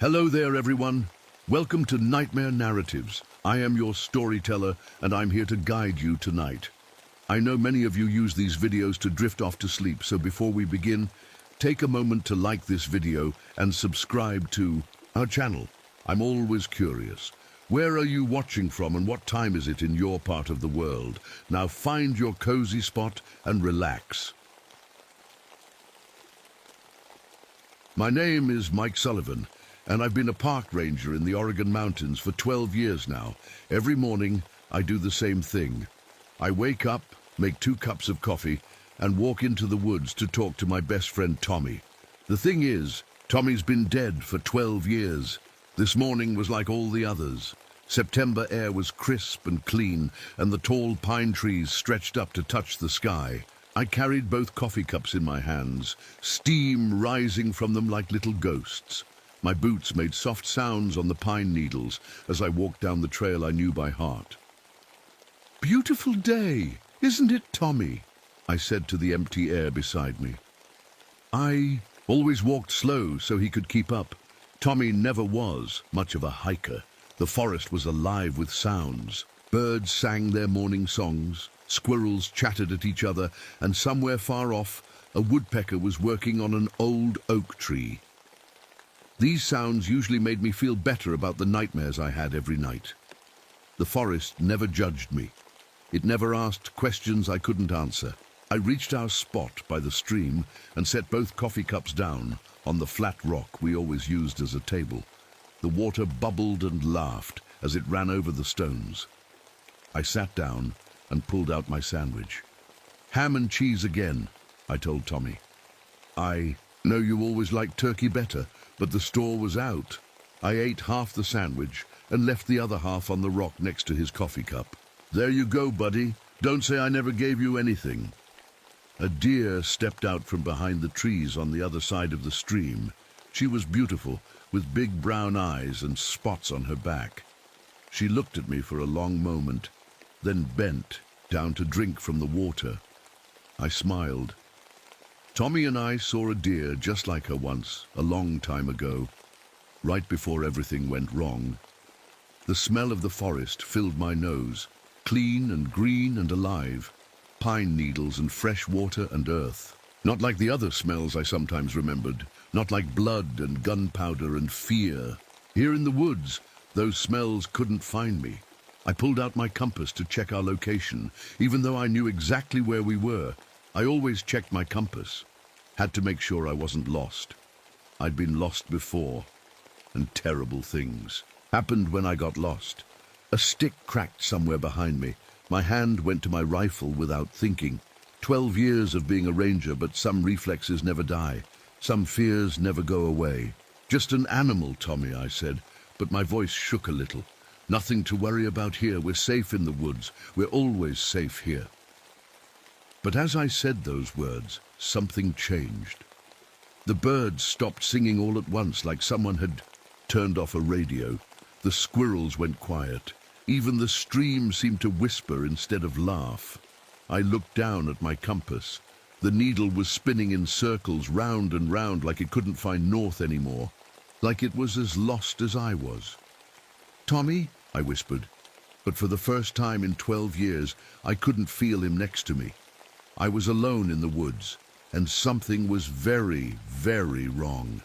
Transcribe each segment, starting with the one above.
Hello there, everyone. Welcome to Nightmare Narratives. I am your storyteller, and I'm here to guide you tonight. I know many of you use these videos to drift off to sleep, so before we begin, take a moment to like this video and subscribe to our channel. I'm always curious. Where are you watching from and what time is it in your part of the world? Now find your cozy spot and relax. My name is Mike Sullivan, and I've been a park ranger in the Oregon Mountains for 12 years now. Every morning, I do the same thing. I wake up, make 2 cups of coffee, and walk into the woods to talk to my best friend Tommy. The thing is, Tommy's been dead for 12 years. This morning was like all the others. September air was crisp and clean, and the tall pine trees stretched up to touch the sky. I carried both coffee cups in my hands, steam rising from them like little ghosts. My boots made soft sounds on the pine needles as I walked down the trail I knew by heart. "Beautiful day, isn't it, Tommy?" I said to the empty air beside me. I always walked slow so he could keep up. Tommy never was much of a hiker. The forest was alive with sounds. Birds sang their morning songs, squirrels chattered at each other, and somewhere far off, a woodpecker was working on an old oak tree. These sounds usually made me feel better about the nightmares I had every night. The forest never judged me. It never asked questions I couldn't answer. I reached our spot by the stream and set both coffee cups down on the flat rock we always used as a table. The water bubbled and laughed as it ran over the stones. I sat down and pulled out my sandwich. "Ham and cheese again," I told Tommy. "I know you always liked turkey better, but the store was out." I ate half the sandwich and left the other half on the rock next to his coffee cup. "There you go, buddy. Don't say I never gave you anything." A deer stepped out from behind the trees on the other side of the stream. She was beautiful, with big brown eyes and spots on her back. She looked at me for a long moment, then bent down to drink from the water. I smiled. Tommy and I saw a deer just like her once, a long time ago, right before everything went wrong. The smell of the forest filled my nose, clean and green and alive, pine needles and fresh water and earth. Not like the other smells I sometimes remembered, not like blood and gunpowder and fear. Here in the woods, those smells couldn't find me. I pulled out my compass to check our location, even though I knew exactly where we were. I always checked my compass. Had to make sure I wasn't lost. I'd been lost before, and terrible things happened when I got lost. A stick cracked somewhere behind me. My hand went to my rifle without thinking. 12 years of being a ranger, but some reflexes never die. Some fears never go away. "Just an animal, Tommy," I said, but my voice shook a little. "Nothing to worry about here. We're safe in the woods. We're always safe here." But as I said those words, something changed. The birds stopped singing all at once, like someone had turned off a radio. The squirrels went quiet. Even the stream seemed to whisper instead of laugh. I looked down at my compass. The needle was spinning in circles, round and round, like it couldn't find north anymore, like it was as lost as I was. "Tommy," I whispered, but for the first time in 12 years, I couldn't feel him next to me. I was alone in the woods, and something was very, very wrong.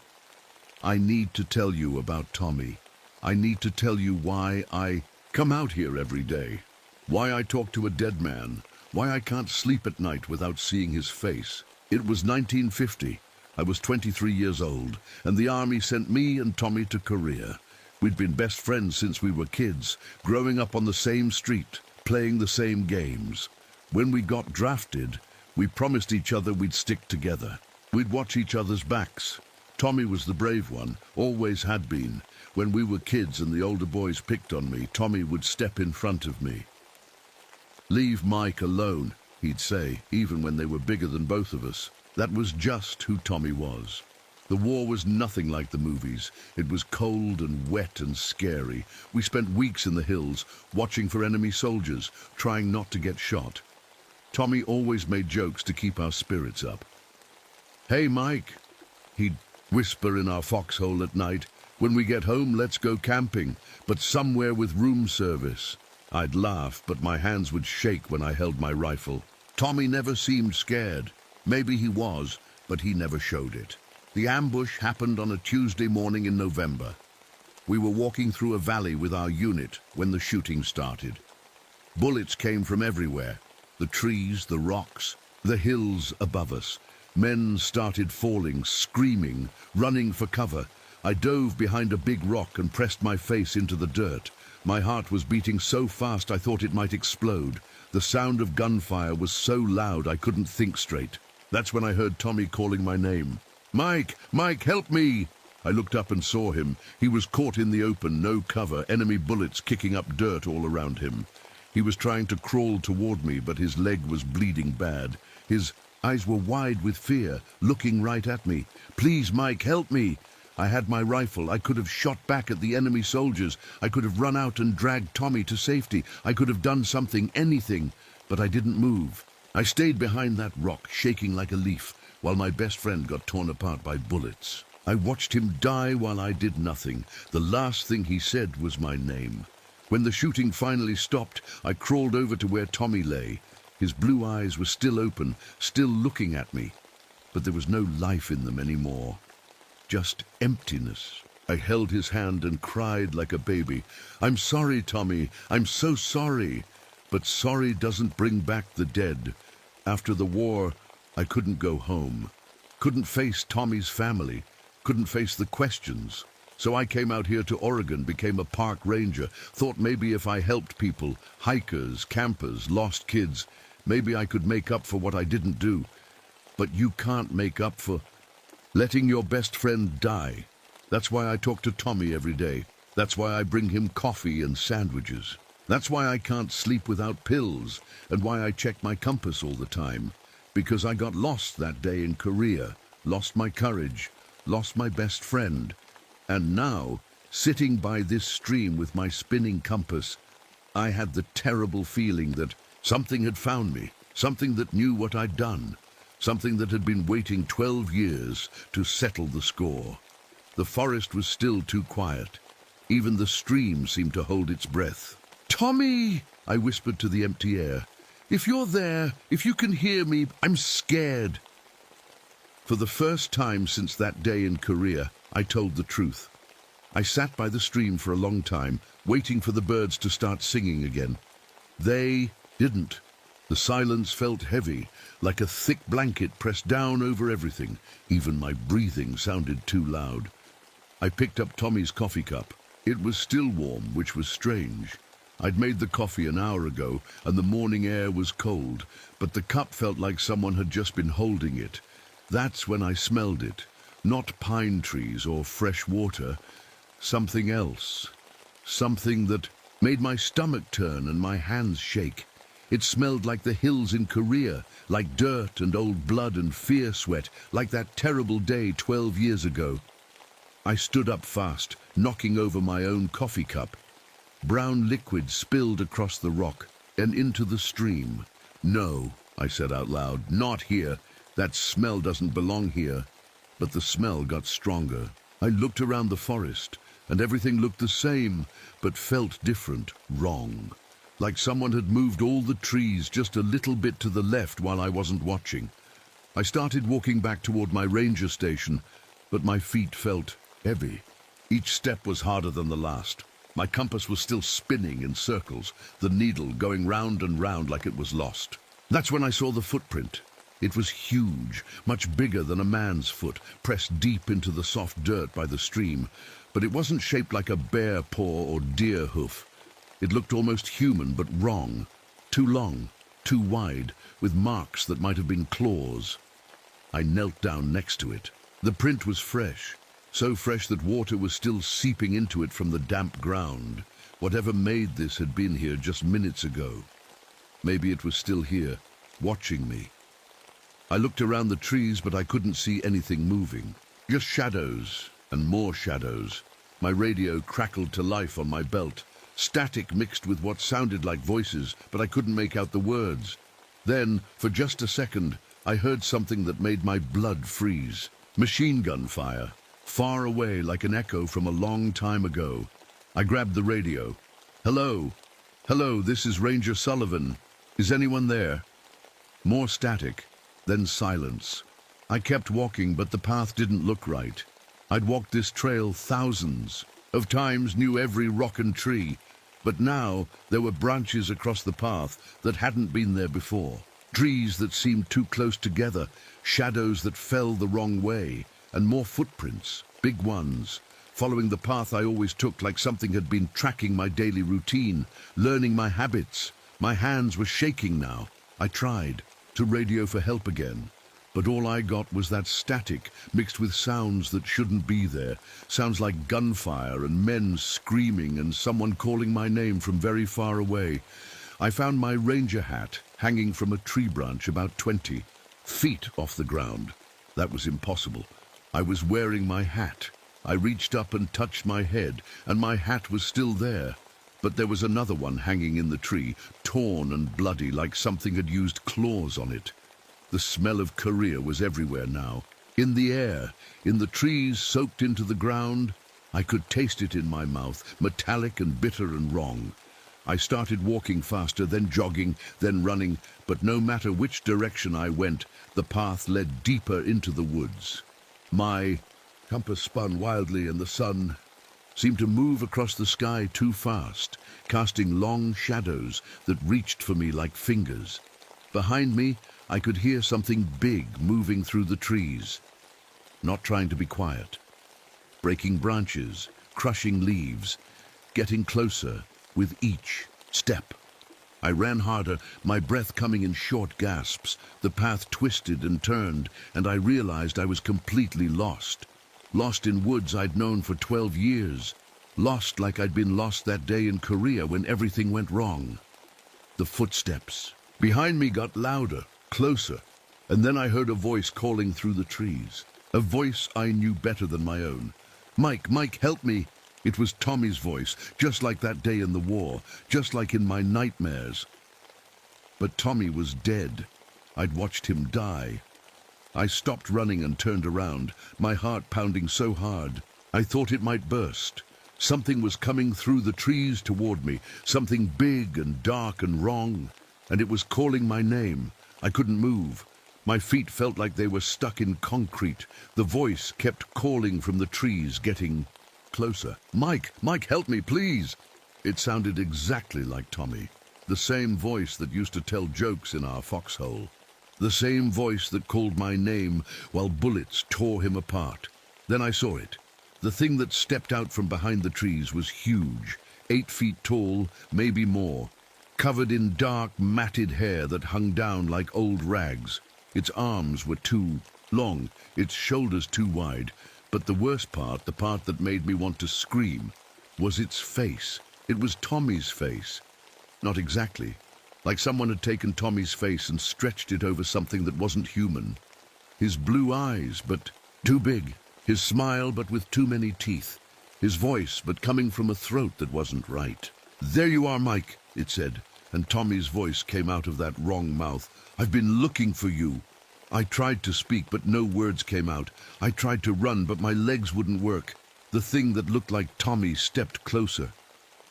"I need to tell you about Tommy. I need to tell you why I come out here every day, why I talk to a dead man, why I can't sleep at night without seeing his face." It was 1950. I was 23 years old, and the army sent me and Tommy to Korea. We'd been best friends since we were kids, growing up on the same street, playing the same games. When we got drafted, we promised each other we'd stick together. We'd watch each other's backs. Tommy was the brave one, always had been. When we were kids and the older boys picked on me, Tommy would step in front of me. "Leave Mike alone," he'd say, even when they were bigger than both of us. That was just who Tommy was. The war was nothing like the movies. It was cold and wet and scary. We spent weeks in the hills, watching for enemy soldiers, trying not to get shot. Tommy always made jokes to keep our spirits up. "Hey, Mike," he'd whisper in our foxhole at night. When we get home, let's go camping, but somewhere with room service. I'd laugh, but my hands would shake when I held my rifle. Tommy never seemed scared. Maybe he was, but he never showed it. The ambush happened on a Tuesday morning in November. We were walking through a valley with our unit when the shooting started. Bullets came from everywhere. The trees, the rocks, the hills above us. Men started falling, screaming, running for cover. I dove behind a big rock and pressed my face into the dirt. My heart was beating so fast I thought it might explode. The sound of gunfire was so loud I couldn't think straight. That's when I heard Tommy calling my name. "Mike! Mike, help me!" I looked up and saw him. He was caught in the open, no cover, enemy bullets kicking up dirt all around him. He was trying to crawl toward me, but his leg was bleeding bad. His eyes were wide with fear, looking right at me. "Please, Mike, help me!" I had my rifle. I could have shot back at the enemy soldiers. I could have run out and dragged Tommy to safety. I could have done something, anything, but I didn't move. I stayed behind that rock, shaking like a leaf, while my best friend got torn apart by bullets. I watched him die while I did nothing. The last thing he said was my name. When the shooting finally stopped, I crawled over to where Tommy lay. His blue eyes were still open, still looking at me, but there was no life in them anymore. Just emptiness. I held his hand and cried like a baby. "I'm sorry, Tommy. I'm so sorry." But sorry doesn't bring back the dead. After the war, I couldn't go home. Couldn't face Tommy's family. Couldn't face the questions. So I came out here to Oregon, became a park ranger. Thought maybe if I helped people, hikers, campers, lost kids, maybe I could make up for what I didn't do. But you can't make up for letting your best friend die. That's why I talk to Tommy every day. That's why I bring him coffee and sandwiches. That's why I can't sleep without pills, and why I check my compass all the time. Because I got lost that day in Korea, lost my courage, lost my best friend. And now, sitting by this stream with my spinning compass, I had the terrible feeling that something had found me, something that knew what I'd done. Something that had been waiting 12 years to settle the score. The forest was still too quiet. Even the stream seemed to hold its breath. "Tommy!" I whispered to the empty air. "If you're there, if you can hear me, I'm scared." For the first time since that day in Korea, I told the truth. I sat by the stream for a long time, waiting for the birds to start singing again. They didn't. The silence felt heavy, like a thick blanket pressed down over everything. Even my breathing sounded too loud. I picked up Tommy's coffee cup. It was still warm, which was strange. I'd made the coffee an hour ago, and the morning air was cold, but the cup felt like someone had just been holding it. That's when I smelled it. Not pine trees or fresh water. Something else. Something that made my stomach turn and my hands shake. It smelled like the hills in Korea, like dirt and old blood and fear sweat, like that terrible day 12 years ago. I stood up fast, knocking over my own coffee cup. Brown liquid spilled across the rock and into the stream. "No," I said out loud, "not here. That smell doesn't belong here." But the smell got stronger. I looked around the forest, and everything looked the same, but felt different, wrong. Like someone had moved all the trees just a little bit to the left while I wasn't watching. I started walking back toward my ranger station, but my feet felt heavy. Each step was harder than the last. My compass was still spinning in circles, the needle going round and round like it was lost. That's when I saw the footprint. It was huge, much bigger than a man's foot, pressed deep into the soft dirt by the stream, but it wasn't shaped like a bear paw or deer hoof. It looked almost human, but wrong. Too long, too wide, with marks that might have been claws. I knelt down next to it. The print was fresh, so fresh that water was still seeping into it from the damp ground. Whatever made this had been here just minutes ago. Maybe it was still here, watching me. I looked around the trees, but I couldn't see anything moving. Just shadows and more shadows. My radio crackled to life on my belt. Static mixed with what sounded like voices, but I couldn't make out the words. Then, for just a second, I heard something that made my blood freeze. Machine gun fire. far away like an echo from a long time ago. I grabbed the radio. Hello? Hello, this is Ranger Sullivan. Is anyone there? More static, then silence. I kept walking, but the path didn't look right. I'd walked this trail thousands of times, knew every rock and tree, but now there were branches across the path that hadn't been there before. Trees that seemed too close together, shadows that fell the wrong way, and more footprints, big ones, following the path I always took like something had been tracking my daily routine, learning my habits. My hands were shaking now. I tried to radio for help again, but all I got was that static mixed with sounds that shouldn't be there. Sounds like gunfire and men screaming and someone calling my name from very far away. I found my ranger hat hanging from a tree branch about 20 feet off the ground. That was impossible. I was wearing my hat. I reached up and touched my head, and my hat was still there. But there was another one hanging in the tree, torn and bloody like something had used claws on it. The smell of Korea was everywhere now. In the air, in the trees soaked into the ground. I could taste it in my mouth, metallic and bitter and wrong. I started walking faster, then jogging, then running, but no matter which direction I went, the path led deeper into the woods. My compass spun wildly, and the sun seemed to move across the sky too fast, casting long shadows that reached for me like fingers. Behind me, I could hear something big moving through the trees, not trying to be quiet. Breaking branches, crushing leaves, getting closer with each step. I ran harder, my breath coming in short gasps. The path twisted and turned, and I realized I was completely lost. Lost in woods I'd known for 12 years. Lost like I'd been lost that day in Korea when everything went wrong. The footsteps behind me got louder, closer, and then I heard a voice calling through the trees. A voice I knew better than my own. "Mike, Mike, help me!" It was Tommy's voice, just like that day in the war, just like in my nightmares. But Tommy was dead. I'd watched him die. I stopped running and turned around, my heart pounding so hard I thought it might burst. Something was coming through the trees toward me, something big and dark and wrong, and it was calling my name. I couldn't move. My feet felt like they were stuck in concrete. The voice kept calling from the trees, getting closer. "Mike, Mike, help me, please!" It sounded exactly like Tommy, the same voice that used to tell jokes in our foxhole. The same voice that called my name while bullets tore him apart. Then I saw it. The thing that stepped out from behind the trees was huge, 8 feet tall, maybe more, covered in dark, matted hair that hung down like old rags. Its arms were too long, its shoulders too wide, but the worst part, the part that made me want to scream, was its face. It was Tommy's face. Not exactly. Like someone had taken Tommy's face and stretched it over something that wasn't human. His blue eyes, but too big. His smile, but with too many teeth. His voice, but coming from a throat that wasn't right. "There you are, Mike," it said, and Tommy's voice came out of that wrong mouth. "I've been looking for you." I tried to speak, but no words came out. I tried to run, but my legs wouldn't work. The thing that looked like Tommy stepped closer.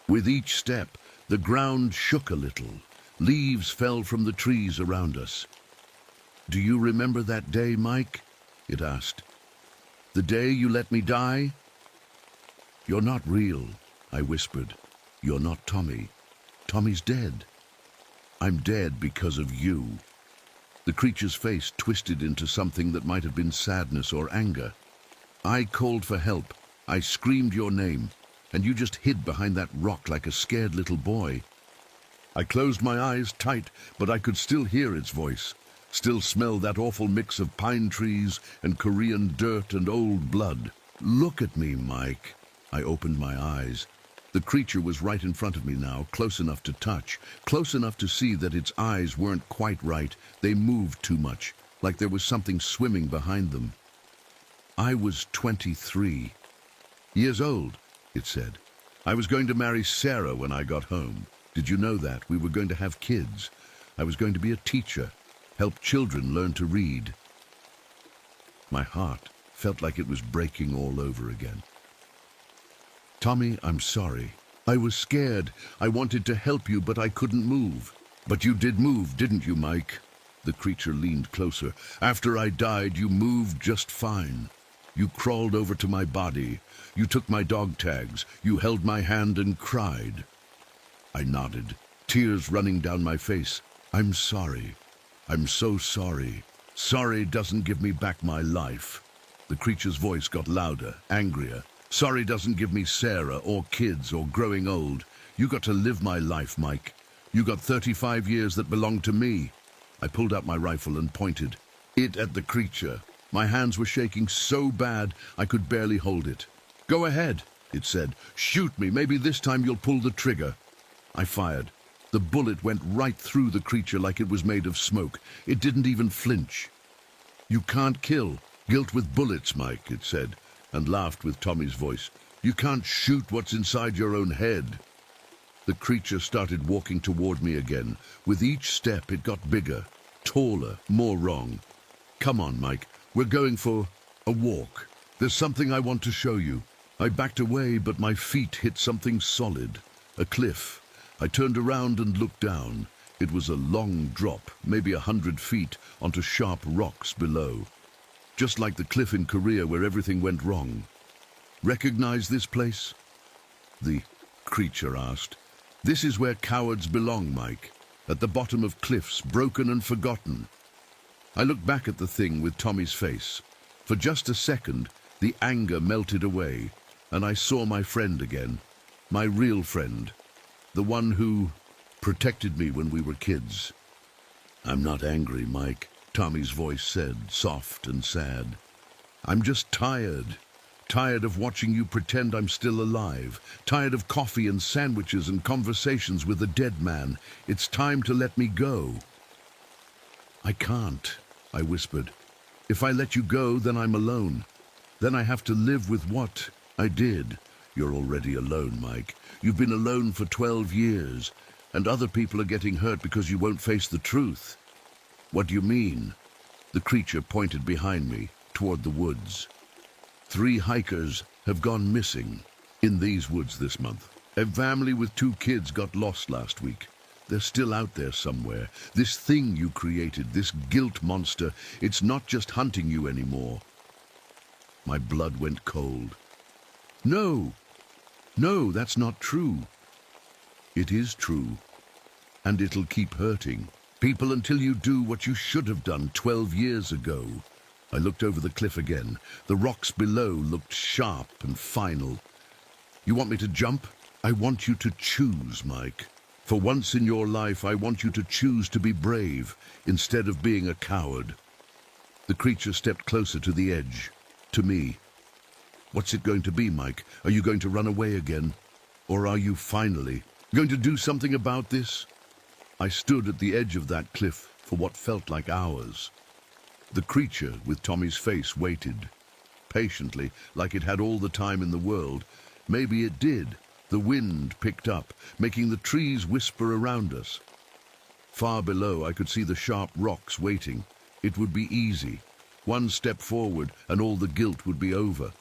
With each step, the ground shook a little. Leaves fell from the trees around us. "Do you remember that day, Mike?" it asked. "The day you let me die?" "You're not real," I whispered. "You're not Tommy. Tommy's dead. I'm dead because of you." The creature's face twisted into something that might have been sadness or anger. "I called for help. I screamed your name, and you just hid behind that rock like a scared little boy." I closed my eyes tight, but I could still hear its voice, still smell that awful mix of pine trees and Korean dirt and old blood. "Look at me, Mike." I opened my eyes. The creature was right in front of me now, close enough to touch, close enough to see that its eyes weren't quite right. They moved too much, like there was something swimming behind them. I was 23 years old, it said. I was going to marry Sarah when I got home. Did you know that? We were going to have kids. I was going to be a teacher, help children learn to read. My heart felt like it was breaking all over again. Tommy, I'm sorry. I was scared. I wanted to help you, but I couldn't move. But you did move, didn't you, Mike? The creature leaned closer. After I died, you moved just fine. You crawled over to my body. You took my dog tags. You held my hand and cried. I nodded, tears running down my face. I'm sorry. I'm so sorry. Sorry doesn't give me back my life. The creature's voice got louder, angrier. Sorry doesn't give me Sarah or kids or growing old. You got to live my life, Mike. You got 35 years that belong to me. I pulled out my rifle and pointed it at the creature. My hands were shaking so bad I could barely hold it. Go ahead, it said. Shoot me. Maybe this time you'll pull the trigger. I fired. The bullet went right through the creature like it was made of smoke. It didn't even flinch. You can't kill guilt with bullets, Mike, it said, and laughed with Tommy's voice. You can't shoot what's inside your own head. The creature started walking toward me again. With each step, it got bigger, taller, more wrong. Come on, Mike. We're going for a walk. There's something I want to show you. I backed away, but my feet hit something solid, a cliff. I turned around and looked down. It was a long drop, maybe 100 feet, onto sharp rocks below. Just like the cliff in Korea where everything went wrong. Recognize this place? The creature asked. This is where cowards belong, Mike. At the bottom of cliffs, broken and forgotten. I looked back at the thing with Tommy's face. For just a second, the anger melted away, and I saw my friend again. My real friend. The one who protected me when we were kids. I'm not angry, Mike, Tommy's voice said, soft and sad. I'm just tired. Tired of watching you pretend I'm still alive. Tired of coffee and sandwiches and conversations with a dead man. It's time to let me go. I can't, I whispered. If I let you go, then I'm alone. Then I have to live with what I did. You're already alone, Mike. You've been alone for 12 years, and other people are getting hurt because you won't face the truth. What do you mean? The creature pointed behind me, toward the woods. 3 hikers have gone missing in these woods this month. A family with 2 kids got lost last week. They're still out there somewhere. This thing you created, this guilt monster, it's not just hunting you anymore. My blood went cold. No, that's not true. It is true, and it'll keep hurting people until you do what you should have done 12 years ago. I looked over the cliff again. The rocks below looked sharp and final. You want me to jump? I want you to choose, Mike. For once in your life, I want you to choose to be brave instead of being a coward. The creature stepped closer to the edge, to me. What's it going to be, Mike? Are you going to run away again? Or are you finally going to do something about this? I stood at the edge of that cliff for what felt like hours. The creature, with Tommy's face, waited. Patiently, like it had all the time in the world. Maybe it did. The wind picked up, making the trees whisper around us. Far below, I could see the sharp rocks waiting. It would be easy. One step forward, and all the guilt would be over.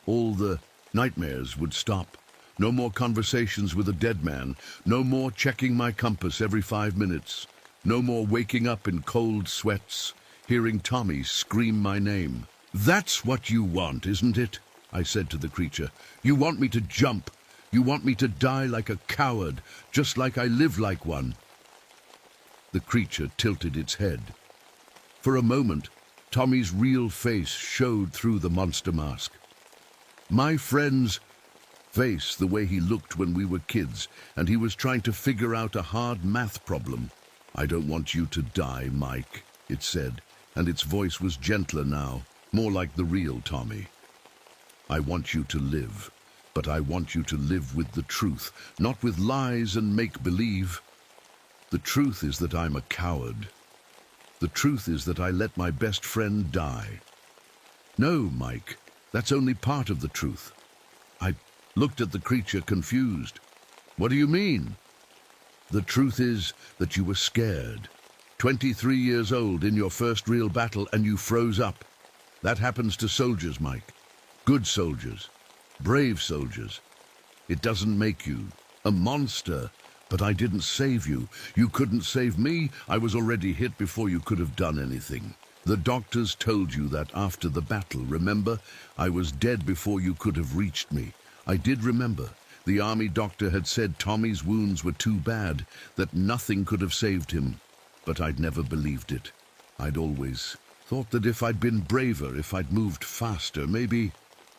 All the nightmares would stop. No more conversations with a dead man. No more checking my compass every 5 minutes. No more waking up in cold sweats, hearing Tommy scream my name. That's what you want, isn't it? I said to the creature. You want me to jump. You want me to die like a coward, just like I live like one. The creature tilted its head. For a moment, Tommy's real face showed through the monster mask. My friend's face, the way he looked when we were kids, and he was trying to figure out a hard math problem. I don't want you to die, Mike, it said, and its voice was gentler now, more like the real Tommy. I want you to live, but I want you to live with the truth, not with lies and make-believe. The truth is that I'm a coward. The truth is that I let my best friend die. No, Mike, that's only part of the truth. I looked at the creature confused. What do you mean? The truth is that you were scared. 23 years old in your first real battle and you froze up. That happens to soldiers, Mike. Good soldiers. Brave soldiers. It doesn't make you a monster. But I didn't save you. You couldn't save me. I was already hit before you could have done anything. The doctors told you that after the battle, remember? I was dead before you could have reached me. I did remember. The army doctor had said Tommy's wounds were too bad, that nothing could have saved him. But I'd never believed it. I'd always thought that if I'd been braver, if I'd moved faster, maybe...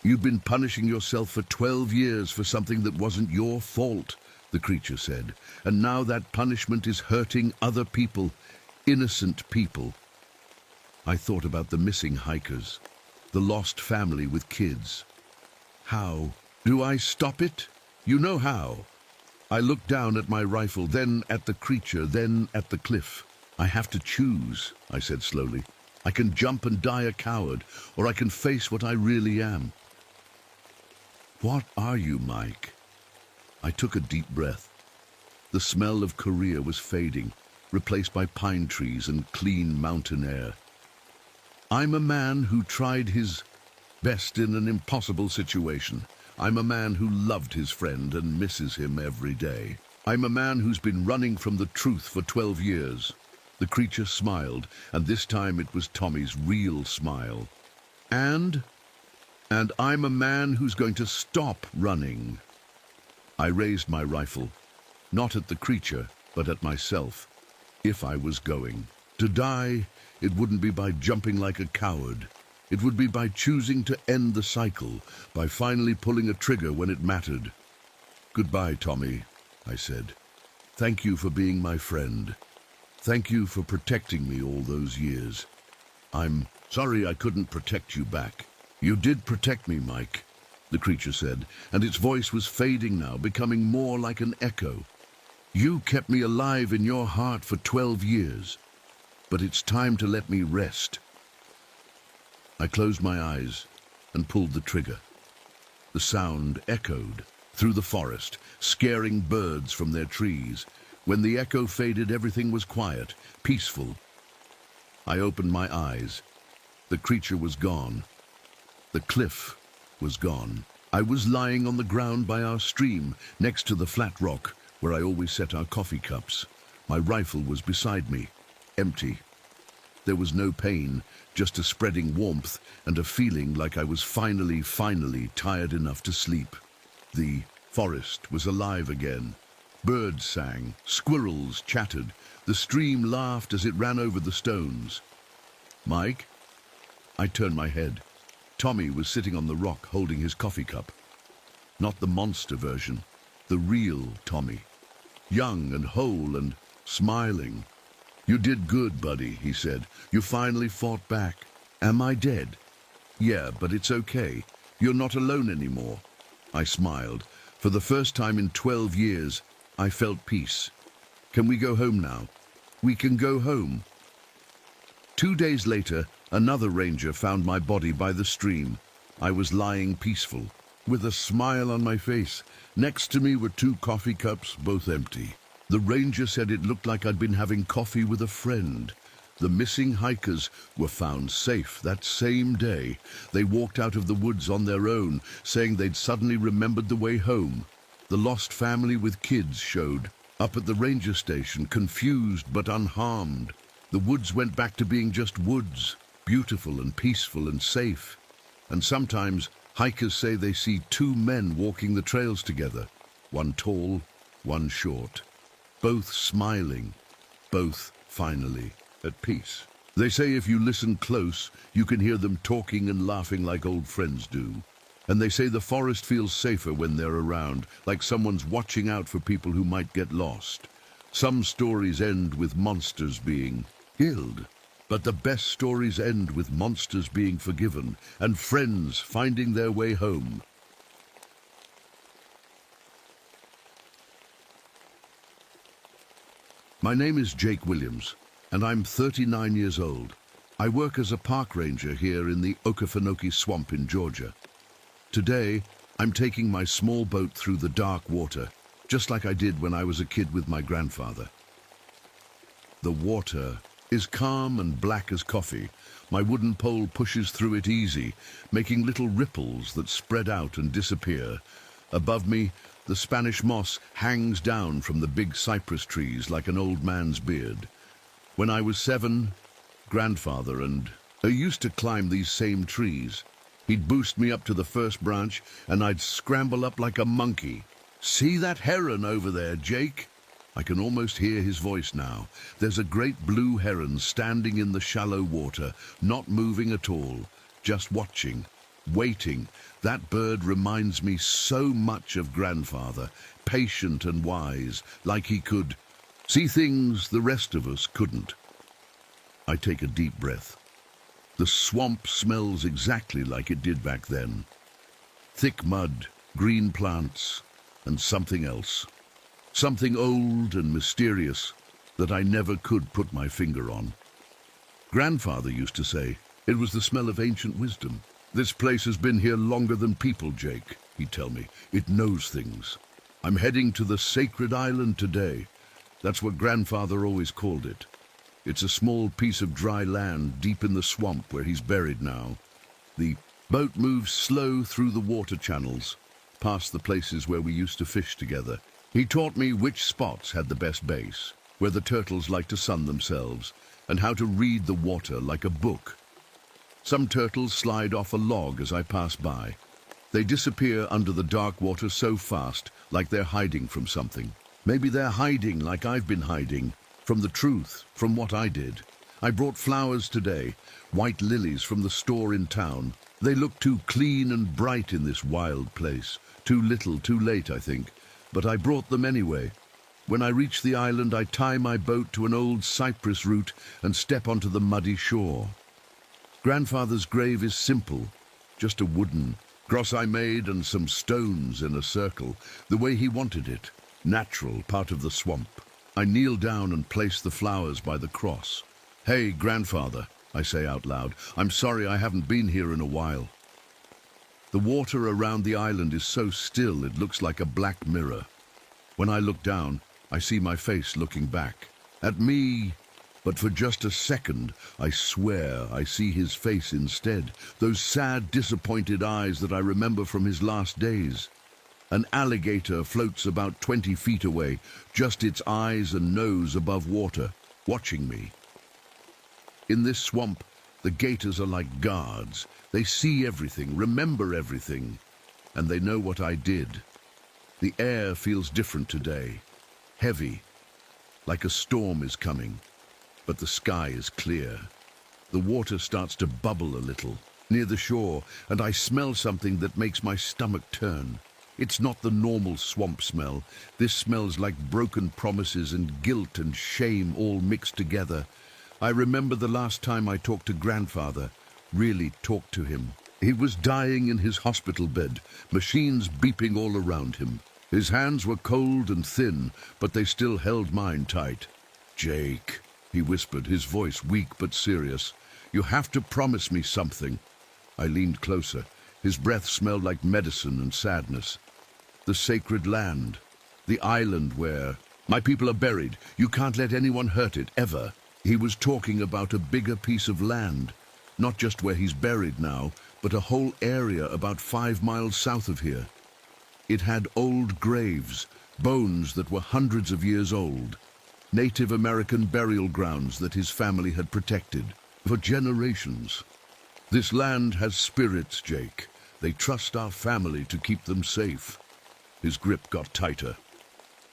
You've been punishing yourself for 12 years for something that wasn't your fault, the creature said. And now that punishment is hurting other people, innocent people. I thought about the missing hikers, the lost family with kids. How do I stop it? You know how. I looked down at my rifle, then at the creature, then at the cliff. I have to choose, I said slowly. I can jump and die a coward, or I can face what I really am. What are you, Mike? I took a deep breath. The smell of Korea was fading, replaced by pine trees and clean mountain air. I'm a man who tried his best in an impossible situation. I'm a man who loved his friend and misses him every day. I'm a man who's been running from the truth for 12 years. The creature smiled, and this time it was Tommy's real smile. And I'm a man who's going to stop running. I raised my rifle, not at the creature, but at myself. If I was going to die, it wouldn't be by jumping like a coward. It would be by choosing to end the cycle, by finally pulling a trigger when it mattered. Goodbye, Tommy, I said. Thank you for being my friend. Thank you for protecting me all those years. I'm sorry I couldn't protect you back. You did protect me, Mike, the creature said, and its voice was fading now, becoming more like an echo. You kept me alive in your heart for 12 years, but it's time to let me rest. I closed my eyes and pulled the trigger. The sound echoed through the forest, scaring birds from their trees. When the echo faded, everything was quiet, peaceful. I opened my eyes. The creature was gone. The cliff was gone. I was lying on the ground by our stream, next to the flat rock where I always set our coffee cups. My rifle was beside me, empty. There was no pain, just a spreading warmth and a feeling like I was finally tired enough to sleep. The forest was alive again. Birds sang, squirrels chattered, the stream laughed as it ran over the stones. Mike? I turned my head. Tommy was sitting on the rock holding his coffee cup. Not the monster version, the real Tommy. Young and whole and smiling. You did good, buddy, he said. You finally fought back. Am I dead? Yeah, but it's okay. You're not alone anymore. I smiled. For the first time in 12 years, I felt peace. Can we go home now? We can go home. 2 days later, another ranger found my body by the stream. I was lying peaceful, with a smile on my face. Next to me were 2 coffee cups, both empty. The ranger said it looked like I'd been having coffee with a friend. The missing hikers were found safe that same day. They walked out of the woods on their own, saying they'd suddenly remembered the way home. The lost family with kids showed up at the ranger station, confused but unharmed. The woods went back to being just woods, beautiful and peaceful and safe. And sometimes hikers say they see 2 men walking the trails together, one tall, one short, both smiling, both finally at peace. They say if you listen close, you can hear them talking and laughing like old friends do. And they say the forest feels safer when they're around, like someone's watching out for people who might get lost. Some stories end with monsters being killed, but the best stories end with monsters being forgiven and friends finding their way home. My name is Jake Williams, and I'm 39 years old. I work as a park ranger here in the Okefenokee Swamp in Georgia. Today, I'm taking my small boat through the dark water, just like I did when I was a kid with my grandfather. The water is calm and black as coffee. My wooden pole pushes through it easy, making little ripples that spread out and disappear. Above me, the Spanish moss hangs down from the big cypress trees like an old man's beard. When I was 7, grandfather and I used to climb these same trees. He'd boost me up to the first branch, and I'd scramble up like a monkey. "See that heron over there, Jake?" I can almost hear his voice now. There's a great blue heron standing in the shallow water, not moving at all, just watching, waiting. That bird reminds me so much of grandfather, patient and wise, like he could see things the rest of us couldn't. I take a deep breath. The swamp smells exactly like it did back then. Thick mud, green plants, and something else. Something old and mysterious that I never could put my finger on. Grandfather used to say it was the smell of ancient wisdom. "This place has been here longer than people, Jake," he'd tell me. "It knows things. I'm heading to the Sacred Island today." That's what grandfather always called it. It's a small piece of dry land deep in the swamp where he's buried now. The boat moves slow through the water channels, past the places where we used to fish together. He taught me which spots had the best base, where the turtles like to sun themselves, and how to read the water like a book. Some turtles slide off a log as I pass by. They disappear under the dark water so fast, like they're hiding from something. Maybe they're hiding like I've been hiding, from the truth, from what I did. I brought flowers today, white lilies from the store in town. They look too clean and bright in this wild place. Too little, too late, I think. But I brought them anyway. When I reach the island, I tie my boat to an old cypress root and step onto the muddy shore. Grandfather's grave is simple, just a wooden cross I made and some stones in a circle, the way he wanted it, natural, part of the swamp. I kneel down and place the flowers by the cross. "Hey, grandfather," I say out loud, "I'm sorry I haven't been here in a while." The water around the island is so still it looks like a black mirror. When I look down, I see my face looking back at me, but for just a second, I swear I see his face instead, those sad, disappointed eyes that I remember from his last days. An alligator floats about 20 feet away, just its eyes and nose above water, watching me. In this swamp, the gators are like guards. They see everything, remember everything, and they know what I did. The air feels different today, heavy, like a storm is coming, but the sky is clear. The water starts to bubble a little near the shore, and I smell something that makes my stomach turn. It's not the normal swamp smell. This smells like broken promises and guilt and shame all mixed together. I remember the last time I talked to grandfather, really talked to him. He was dying in his hospital bed, machines beeping all around him. His hands were cold and thin, but they still held mine tight. "Jake," he whispered, his voice weak but serious, "you have to promise me something." I leaned closer. His breath smelled like medicine and sadness. "The sacred land, the island where my people are buried. You can't let anyone hurt it, ever." He was talking about a bigger piece of land, not just where he's buried now, but a whole area about 5 miles south of here. It had old graves, bones that were hundreds of years old, Native American burial grounds that his family had protected for generations. "This land has spirits, Jake. They trust our family to keep them safe." His grip got tighter.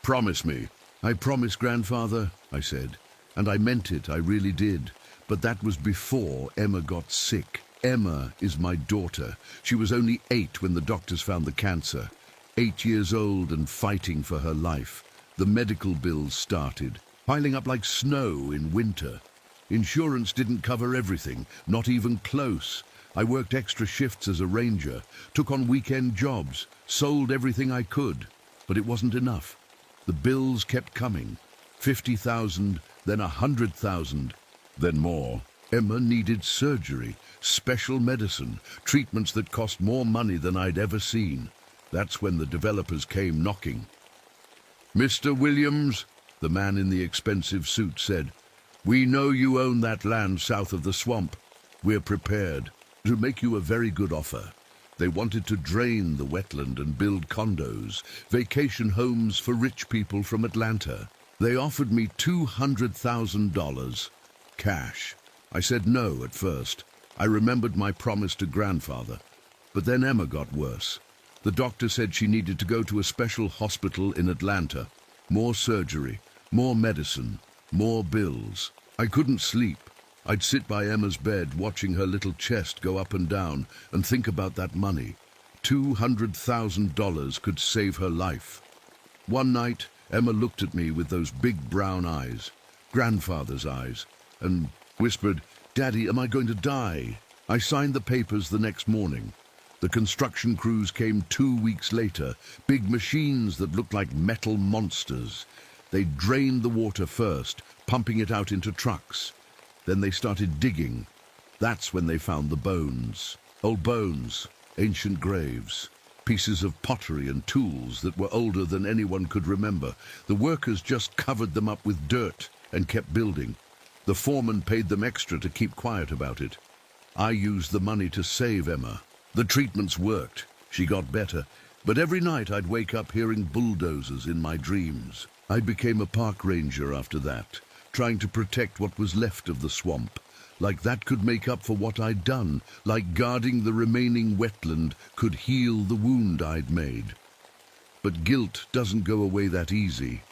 "Promise me." "I promise, grandfather," I said. And I meant it, I really did. But that was before Emma got sick. Emma is my daughter. She was only 8 when the doctors found the cancer. 8 years old and fighting for her life. The medical bills started, piling up like snow in winter. Insurance didn't cover everything, not even close. I worked extra shifts as a ranger, took on weekend jobs, sold everything I could. But it wasn't enough. The bills kept coming. 50,000, then 100,000, then more. Emma needed surgery, special medicine, treatments that cost more money than I'd ever seen. That's when the developers came knocking. "Mr. Williams," the man in the expensive suit said, We know you own that land south of the swamp. We're prepared to make you a very good offer. They wanted to drain the wetland and build condos, vacation homes for rich people from Atlanta. They offered me $200,000 cash. I said no at first. I remembered my promise to grandfather. But then Emma got worse. The doctor said she needed to go to a special hospital in Atlanta. More surgery, more medicine, more bills. I couldn't sleep. I'd sit by Emma's bed watching her little chest go up and down and think about that money. $200,000 could save her life. One night, Emma looked at me with those big brown eyes, grandfather's eyes, and whispered, "Daddy, am I going to die?" I signed the papers the next morning. The construction crews came 2 weeks later, big machines that looked like metal monsters. They drained the water first, pumping it out into trucks. Then they started digging. That's when they found the bones. Old bones, ancient graves, pieces of pottery and tools that were older than anyone could remember. The workers just covered them up with dirt and kept building. The foreman paid them extra to keep quiet about it. I used the money to save Emma. The treatments worked. She got better. But every night I'd wake up hearing bulldozers in my dreams. I became a park ranger after that, trying to protect what was left of the swamp. Like that could make up for what I'd done, like guarding the remaining wetland could heal the wound I'd made. But guilt doesn't go away that easy.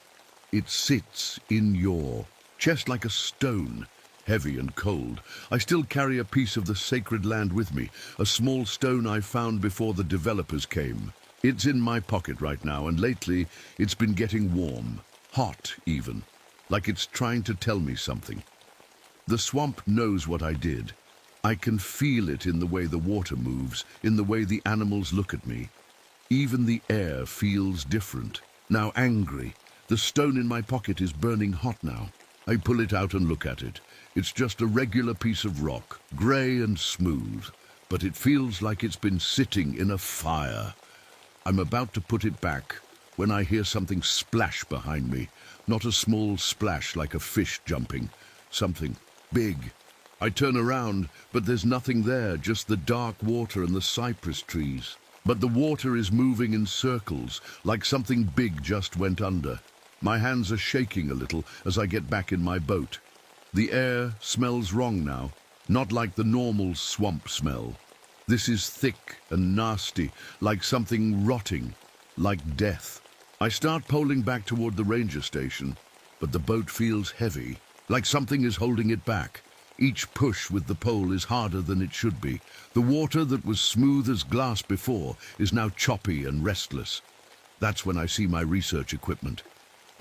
It sits in your chest like a stone, heavy and cold. I still carry a piece of the sacred land with me, a small stone I found before the developers came. It's in my pocket right now, and lately it's been getting warm, hot even, like it's trying to tell me something. The swamp knows what I did. I can feel it in the way the water moves, in the way the animals look at me. Even the air feels different, now angry. The stone in my pocket is burning hot now. I pull it out and look at it. It's just a regular piece of rock, grey and smooth, but it feels like it's been sitting in a fire. I'm about to put it back when I hear something splash behind me. Not a small splash like a fish jumping. Something big. I turn around, but there's nothing there, just the dark water and the cypress trees. But the water is moving in circles, like something big just went under. My hands are shaking a little as I get back in my boat. The air smells wrong now, not like the normal swamp smell. This is thick and nasty, like something rotting, like death. I start poling back toward the ranger station, but the boat feels heavy, like something is holding it back. Each push with the pole is harder than it should be. The water that was smooth as glass before is now choppy and restless. That's when I see my research equipment.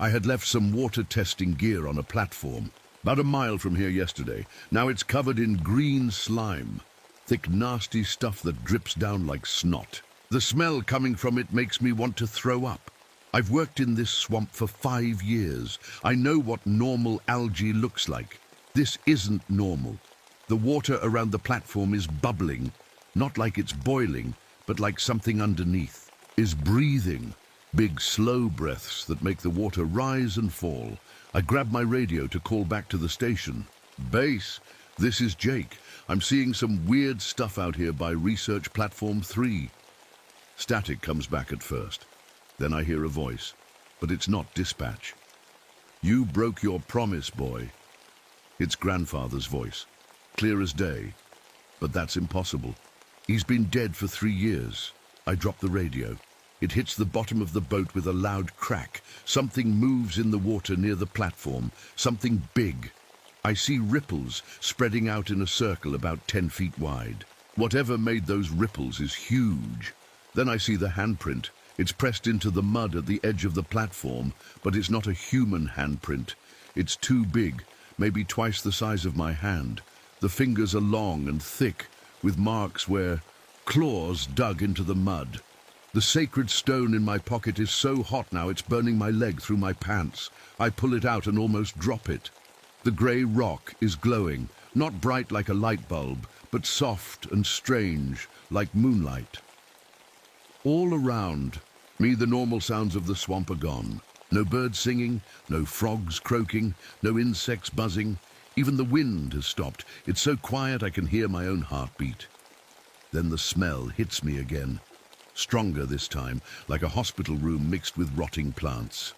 I had left some water testing gear on a platform, about a mile from here yesterday. Now it's covered in green slime, thick nasty stuff that drips down like snot. The smell coming from it makes me want to throw up. I've worked in this swamp for 5 years. I know what normal algae looks like. This isn't normal. The water around the platform is bubbling, not like it's boiling, but like something underneath is breathing. Big, slow breaths that make the water rise and fall. I grab my radio to call back to the station. Base, this is Jake. I'm seeing some weird stuff out here by Research Platform 3. Static comes back at first. Then I hear a voice, but it's not dispatch. You broke your promise, boy. It's grandfather's voice, clear as day. But that's impossible. He's been dead for 3 years. I drop the radio. It hits the bottom of the boat with a loud crack. Something moves in the water near the platform, something big. I see ripples spreading out in a circle about 10 feet wide. Whatever made those ripples is huge. Then I see the handprint. It's pressed into the mud at the edge of the platform, but it's not a human handprint. It's too big, maybe twice the size of my hand. The fingers are long and thick, with marks where claws dug into the mud. The sacred stone in my pocket is so hot now it's burning my leg through my pants. I pull it out and almost drop it. The grey rock is glowing, not bright like a light bulb, but soft and strange, like moonlight. All around me, the normal sounds of the swamp are gone. No birds singing, no frogs croaking, no insects buzzing. Even the wind has stopped. It's so quiet I can hear my own heartbeat. Then the smell hits me again. Stronger this time, like a hospital room mixed with rotting plants.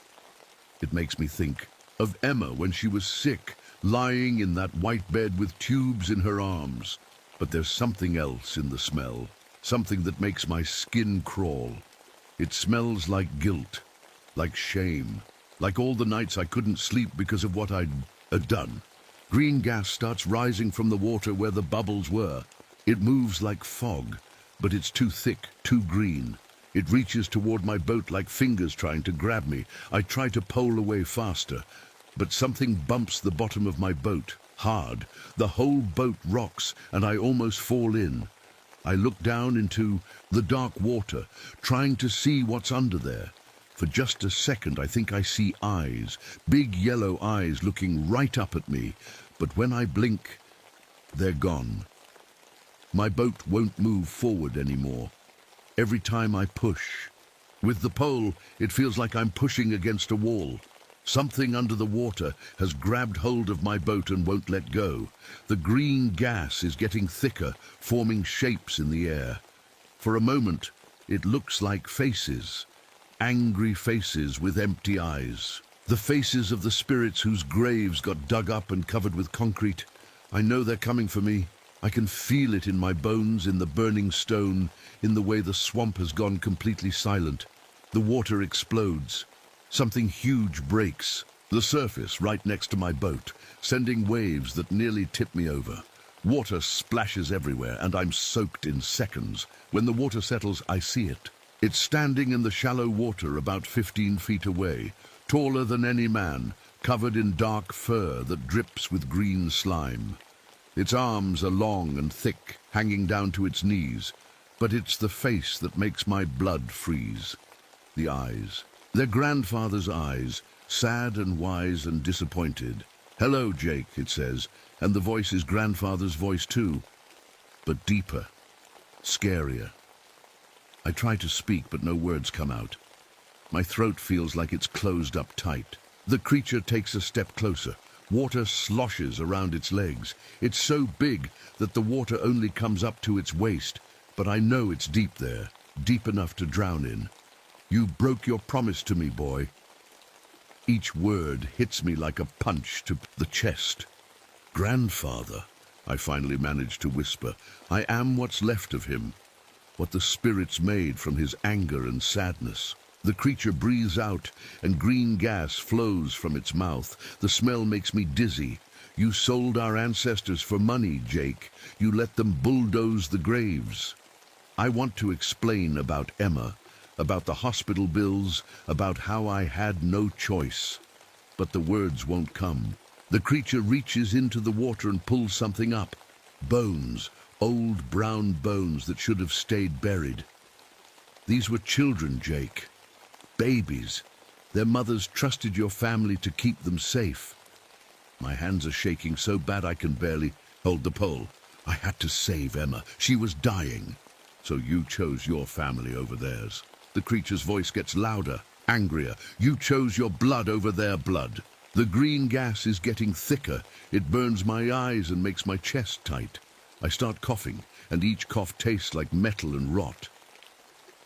It makes me think of Emma when she was sick, lying in that white bed with tubes in her arms. But there's something else in the smell, something that makes my skin crawl. It smells like guilt, like shame, like all the nights I couldn't sleep because of what I'd done. Green gas starts rising from the water where the bubbles were. It moves like fog, but it's too thick, too green. It reaches toward my boat like fingers trying to grab me. I try to pole away faster, but something bumps the bottom of my boat, hard. The whole boat rocks, and I almost fall in. I look down into the dark water, trying to see what's under there. For just a second, I think I see eyes, big yellow eyes looking right up at me. But when I blink, they're gone. My boat won't move forward anymore. Every time I push. With the pole, it feels like I'm pushing against a wall. Something under the water has grabbed hold of my boat and won't let go. The green gas is getting thicker, forming shapes in the air. For a moment, it looks like faces. Angry faces with empty eyes. The faces of the spirits whose graves got dug up and covered with concrete. I know they're coming for me. I can feel it in my bones, in the burning stone, in the way the swamp has gone completely silent. The water explodes. Something huge breaks. The surface right next to my boat, sending waves that nearly tip me over. Water splashes everywhere, and I'm soaked in seconds. When the water settles, I see it. It's standing in the shallow water about 15 feet away, taller than any man, covered in dark fur that drips with green slime. Its arms are long and thick, hanging down to its knees, but it's the face that makes my blood freeze. The eyes. Their grandfather's eyes, sad and wise and disappointed. "Hello, Jake," it says, and the voice is grandfather's voice too, but deeper, scarier. I try to speak, but no words come out. My throat feels like it's closed up tight. The creature takes a step closer. Water sloshes around its legs. It's so big that the water only comes up to its waist, but I know it's deep there, deep enough to drown in. "You broke your promise to me, boy." Each word hits me like a punch to the chest. "Grandfather," I finally manage to whisper. "I am what's left of him. What the spirits made from his anger and sadness." The creature breathes out, and green gas flows from its mouth. The smell makes me dizzy. "You sold our ancestors for money, Jake. You let them bulldoze the graves." I want to explain about Emma, about the hospital bills, about how I had no choice. But the words won't come. The creature reaches into the water and pulls something up. Bones. Old brown bones that should have stayed buried. These were children, Jake. Babies. Their mothers trusted your family to keep them safe. My hands are shaking so bad I can barely hold the pole. I had to save Emma. She was dying. "So you chose your family over theirs." The creature's voice gets louder, angrier. "You chose your blood over their blood." The green gas is getting thicker. It burns my eyes and makes my chest tight. I start coughing, and each cough tastes like metal and rot.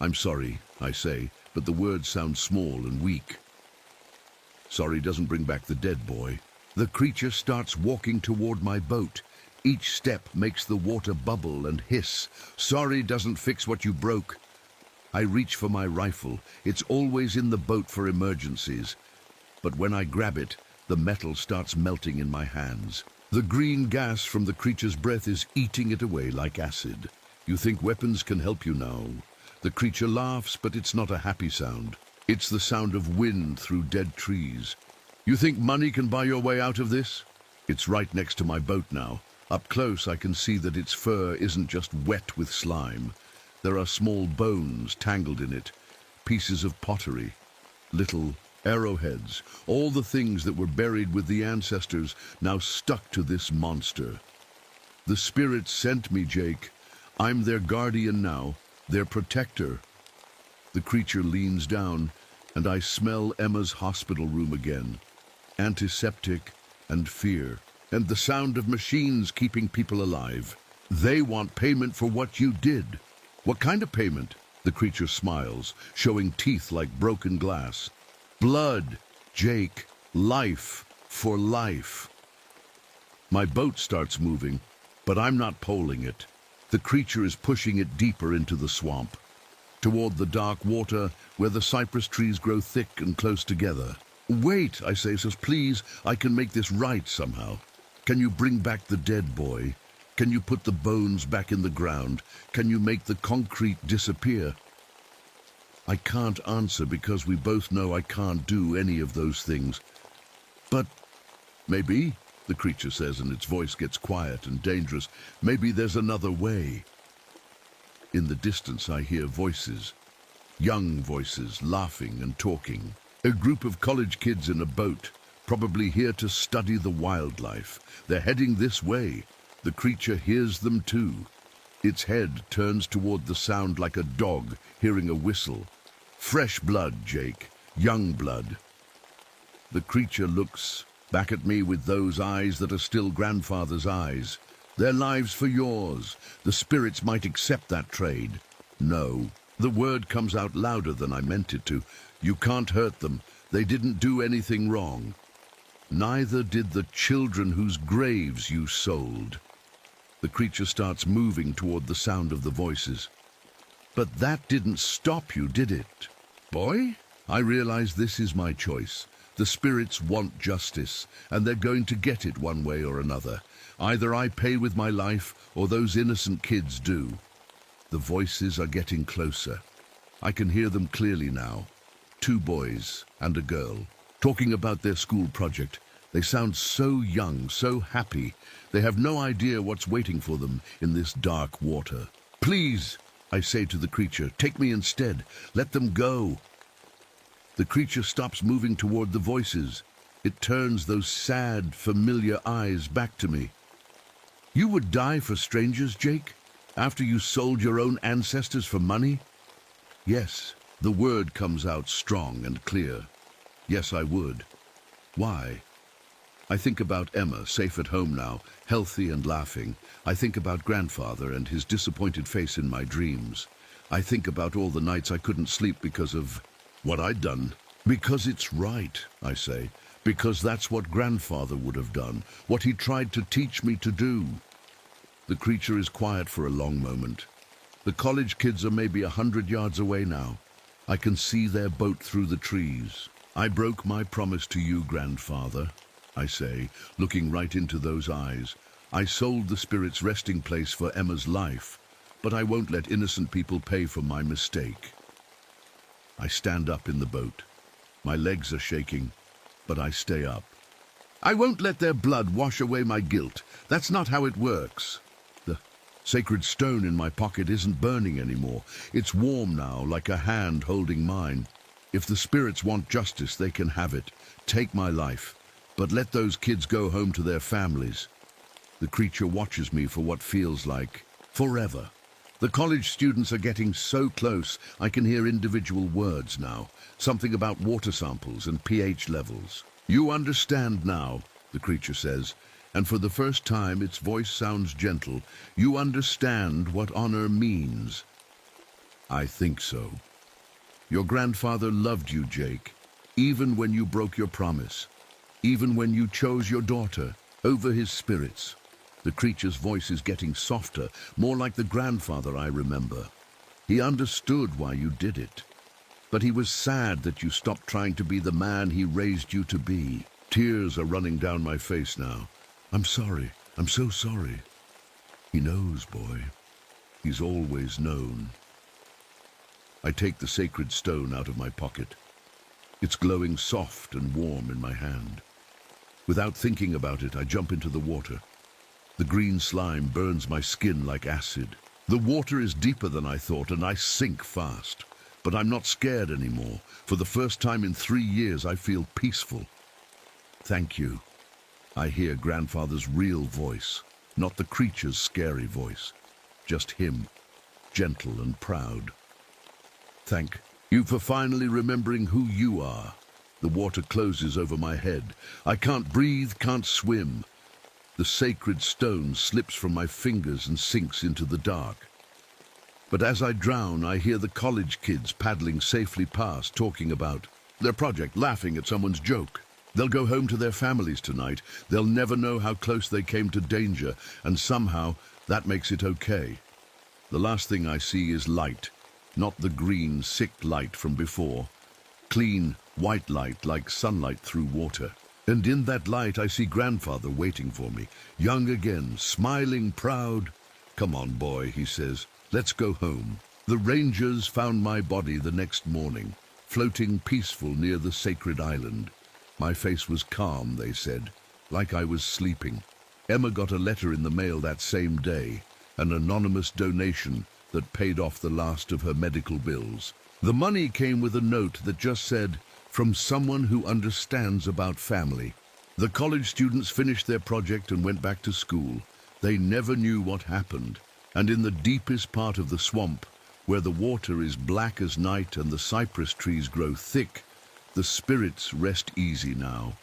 "I'm sorry," I say, but the words sound small and weak. Sorry doesn't bring back the dead, boy. The creature starts walking toward my boat. Each step makes the water bubble and hiss. Sorry doesn't fix what you broke. I reach for my rifle. It's always in the boat for emergencies. But when I grab it, the metal starts melting in my hands. The green gas from the creature's breath is eating it away like acid. "You think weapons can help you now?" The creature laughs, but it's not a happy sound. It's the sound of wind through dead trees. "You think money can buy your way out of this?" It's right next to my boat now. Up close, I can see that its fur isn't just wet with slime. There are small bones tangled in it, pieces of pottery, little arrowheads, all the things that were buried with the ancestors now stuck to this monster. "The spirits sent me, Jake. I'm their guardian now, their protector." The creature leans down, and I smell Emma's hospital room again. Antiseptic and fear. and the sound of machines keeping people alive. They want payment for what you did. What kind of payment? The creature smiles, showing teeth like broken glass. Blood, Jake. Life for life. My boat starts moving, but I'm not poling it. The creature is pushing it deeper into the swamp, toward the dark water where the cypress trees grow thick and close together. Wait, I say, says, please, I can make this right somehow. Can you bring back the dead boy? Can you put the bones back in the ground? Can you make the concrete disappear? I can't answer because we both know I can't do any of those things. But maybe, the creature says, and its voice gets quiet and dangerous, maybe there's another way. In the distance I hear voices, young voices, laughing and talking. A group of college kids in a boat, probably here to study the wildlife. They're heading this way. The creature hears them too. Its head turns toward the sound like a dog hearing a whistle. Fresh blood, Jake. Young blood. The creature looks back at me with those eyes that are still grandfather's eyes. Their lives for yours. The spirits might accept that trade. No. The word comes out louder than I meant it to. You can't hurt them. They didn't do anything wrong. Neither did the children whose graves you sold. The creature starts moving toward the sound of the voices. But that didn't stop you, did it? Boy, I realize this is my choice. The spirits want justice, and they're going to get it one way or another. Either I pay with my life, or those innocent kids do. The voices are getting closer. I can hear them clearly now. 2 boys and a girl, talking about their school project. They sound so young, so happy. They have no idea what's waiting for them in this dark water. Please, I say to the creature, take me instead. Let them go. The creature stops moving toward the voices. It turns those sad, familiar eyes back to me. You would die for strangers, Jake? After you sold your own ancestors for money? Yes, the word comes out strong and clear. Yes, I would. Why? I think about Emma, safe at home now, healthy and laughing. I think about grandfather and his disappointed face in my dreams. I think about all the nights I couldn't sleep because of what I'd done. Because it's right, I say. Because that's what grandfather would have done, what he tried to teach me to do. The creature is quiet for a long moment. The college kids are maybe 100 yards away now. I can see their boat through the trees. I broke my promise to you, grandfather, I say, looking right into those eyes. I sold the spirit's resting place for Emma's life, but I won't let innocent people pay for my mistake. I stand up in the boat. My legs are shaking, but I stay up. I won't let their blood wash away my guilt. That's not how it works. The sacred stone in my pocket isn't burning anymore. It's warm now, like a hand holding mine. If the spirits want justice, they can have it. Take my life, but let those kids go home to their families. The creature watches me for what feels like forever. The college students are getting so close, I can hear individual words now. Something about water samples and pH levels. You understand now, the creature says, and for the first time its voice sounds gentle. You understand what honor means. I think so. Your grandfather loved you, Jake, even when you broke your promise, even when you chose your daughter over his spirits. The creature's voice is getting softer, more like the grandfather I remember. He understood why you did it, but he was sad that you stopped trying to be the man he raised you to be. Tears are running down my face now. I'm sorry. I'm so sorry. He knows, boy. He's always known. I take the sacred stone out of my pocket. It's glowing soft and warm in my hand. Without thinking about it, I jump into the water. The green slime burns my skin like acid. The water is deeper than I thought, and I sink fast. But I'm not scared anymore. For the first time in 3 years, I feel peaceful. Thank you. I hear grandfather's real voice, not the creature's scary voice. Just him, gentle and proud. Thank you for finally remembering who you are. The water closes over my head. I can't breathe, can't swim. The sacred stone slips from my fingers and sinks into the dark. But as I drown, I hear the college kids paddling safely past, talking about their project, laughing at someone's joke. They'll go home to their families tonight. They'll never know how close they came to danger, and somehow that makes it okay. The last thing I see is light, not the green, sick light from before. Clean, white light like sunlight through water. And in that light I see Grandfather waiting for me, young again, smiling, proud. "Come on, boy," he says, "let's go home." The rangers found my body the next morning, floating peaceful near the sacred island. My face was calm, they said, like I was sleeping. Emma got a letter in the mail that same day, an anonymous donation that paid off the last of her medical bills. The money came with a note that just said, "From someone who understands about family." The college students finished their project and went back to school. They never knew what happened. And in the deepest part of the swamp, where the water is black as night and the cypress trees grow thick, the spirits rest easy now.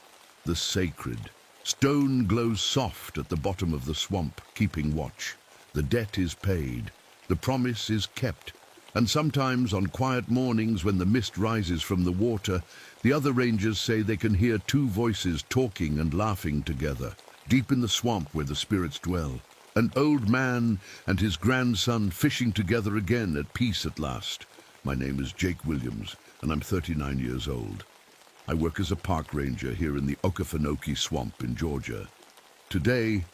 The sacred stone glows soft at the bottom of the swamp, keeping watch. The debt is paid. The promise is kept. And sometimes on quiet mornings when the mist rises from the water, the other rangers say they can hear two voices talking and laughing together, deep in the swamp where the spirits dwell. An old man and his grandson fishing together again at peace at last. My name is Jake Williams, and I'm 39 years old. I work as a park ranger here in the Okefenokee Swamp in Georgia. Today,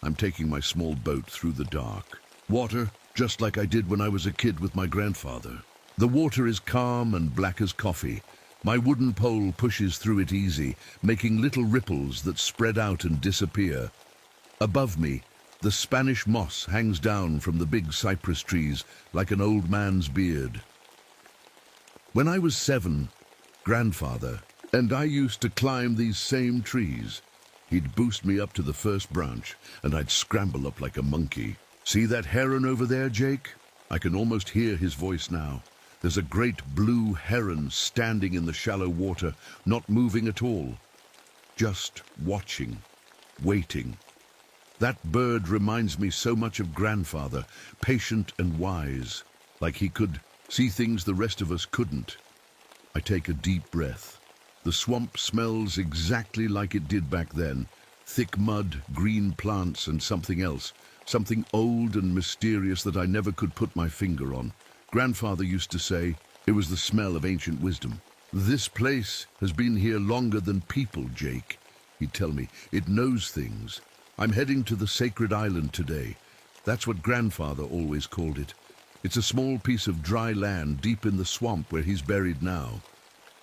I'm taking my small boat through the dark. Water, just like I did when I was a kid with my grandfather. The water is calm and black as coffee. My wooden pole pushes through it easy, making little ripples that spread out and disappear. Above me, the Spanish moss hangs down from the big cypress trees like an old man's beard. When I was 7, Grandfather and I used to climb these same trees. He'd boost me up to the first branch, and I'd scramble up like a monkey. "See that heron over there, Jake?" I can almost hear his voice now. There's a great blue heron standing in the shallow water, not moving at all. Just watching, waiting. That bird reminds me so much of Grandfather, patient and wise, like he could see things the rest of us couldn't. I take a deep breath. The swamp smells exactly like it did back then. Thick mud, green plants, and something else. Something old and mysterious that I never could put my finger on. Grandfather used to say it was the smell of ancient wisdom. "This place has been here longer than people, Jake," he'd tell me. "It knows things. I'm heading to the sacred island today." That's what Grandfather always called it. It's a small piece of dry land deep in the swamp where he's buried now.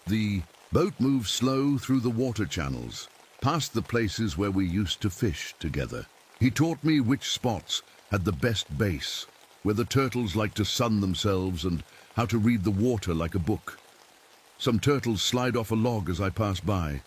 The boat moves slow through the water channels, past the places where we used to fish together. He taught me which spots had the best base, where the turtles like to sun themselves, and how to read the water like a book. Some turtles slide off a log as I pass by.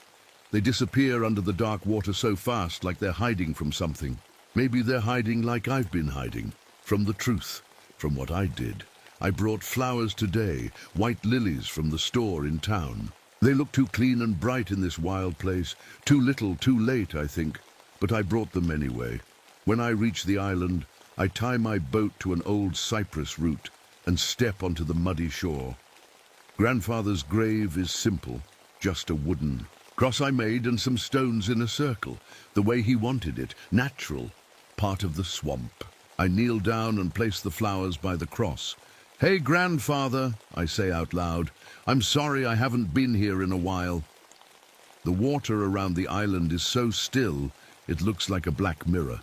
They disappear under the dark water so fast, like they're hiding from something. Maybe they're hiding like I've been hiding, from the truth, from what I did. I brought flowers today, white lilies from the store in town. They look too clean and bright in this wild place. Too little, too late, I think. But I brought them anyway. When I reach the island, I tie my boat to an old cypress root and step onto the muddy shore. Grandfather's grave is simple, just a wooden cross I made and some stones in a circle, the way he wanted it, natural, part of the swamp. I kneel down and place the flowers by the cross. "Hey, Grandfather," I say out loud, "I'm sorry I haven't been here in a while." The water around the island is so still, it looks like a black mirror.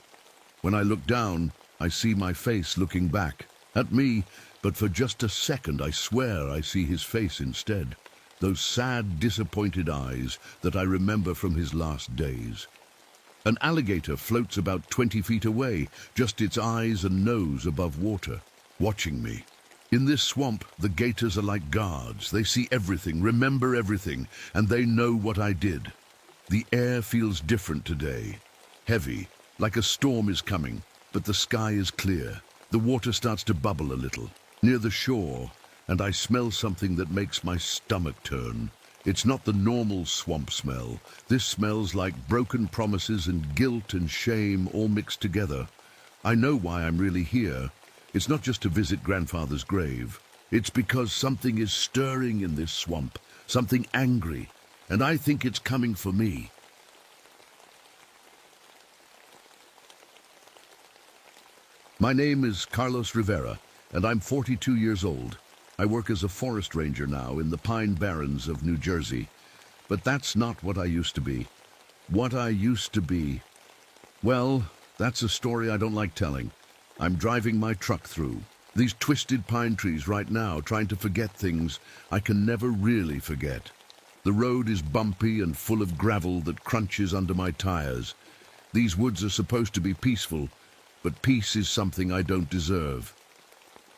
When I look down, I see my face looking back at me, but for just a second I swear I see his face instead. Those sad, disappointed eyes that I remember from his last days. An alligator floats about 20 feet away, just its eyes and nose above water, watching me. In this swamp, the gators are like guards. They see everything, remember everything, and they know what I did. The air feels different today. Heavy, like a storm is coming, but the sky is clear. The water starts to bubble a little, near the shore, and I smell something that makes my stomach turn. It's not the normal swamp smell. This smells like broken promises and guilt and shame all mixed together. I know why I'm really here. It's not just to visit grandfather's grave. It's because something is stirring in this swamp, something angry, and I think it's coming for me. My name is Carlos Rivera, and I'm 42 years old. I work as a forest ranger now in the Pine Barrens of New Jersey. But that's not what I used to be. What I used to be, well, that's a story I don't like telling. I'm driving my truck through these twisted pine trees right now, trying to forget things I can never really forget. The road is bumpy and full of gravel that crunches under my tires. These woods are supposed to be peaceful, but peace is something I don't deserve.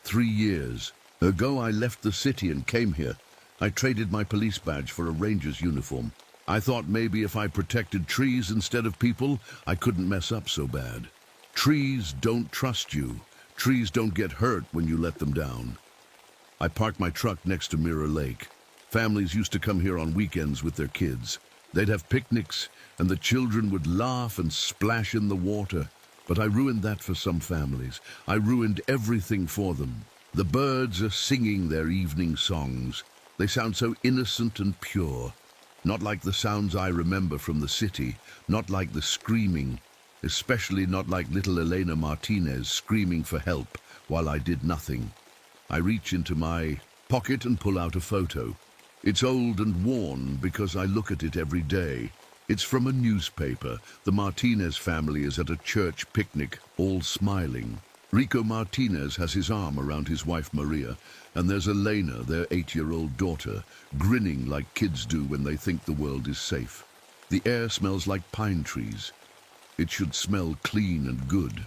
3 years ago, I left the city and came here. I traded my police badge for a ranger's uniform. I thought maybe if I protected trees instead of people, I couldn't mess up so bad. Trees don't trust you. Trees don't get hurt when you let them down. I parked my truck next to Mirror Lake. Families used to come here on weekends with their kids. They'd have picnics, and the children would laugh and splash in the water. But I ruined that for some families. I ruined everything for them. The birds are singing their evening songs. They sound so innocent and pure. Not like the sounds I remember from the city. Not like the screaming. Especially not like little Elena Martinez screaming for help while I did nothing. I reach into my pocket and pull out a photo. It's old and worn because I look at it every day. It's from a newspaper. The Martinez family is at a church picnic, all smiling. Rico Martinez has his arm around his wife Maria, and there's Elena, their 8-year-old daughter, grinning like kids do when they think the world is safe. The air smells like pine trees. It should smell clean and good.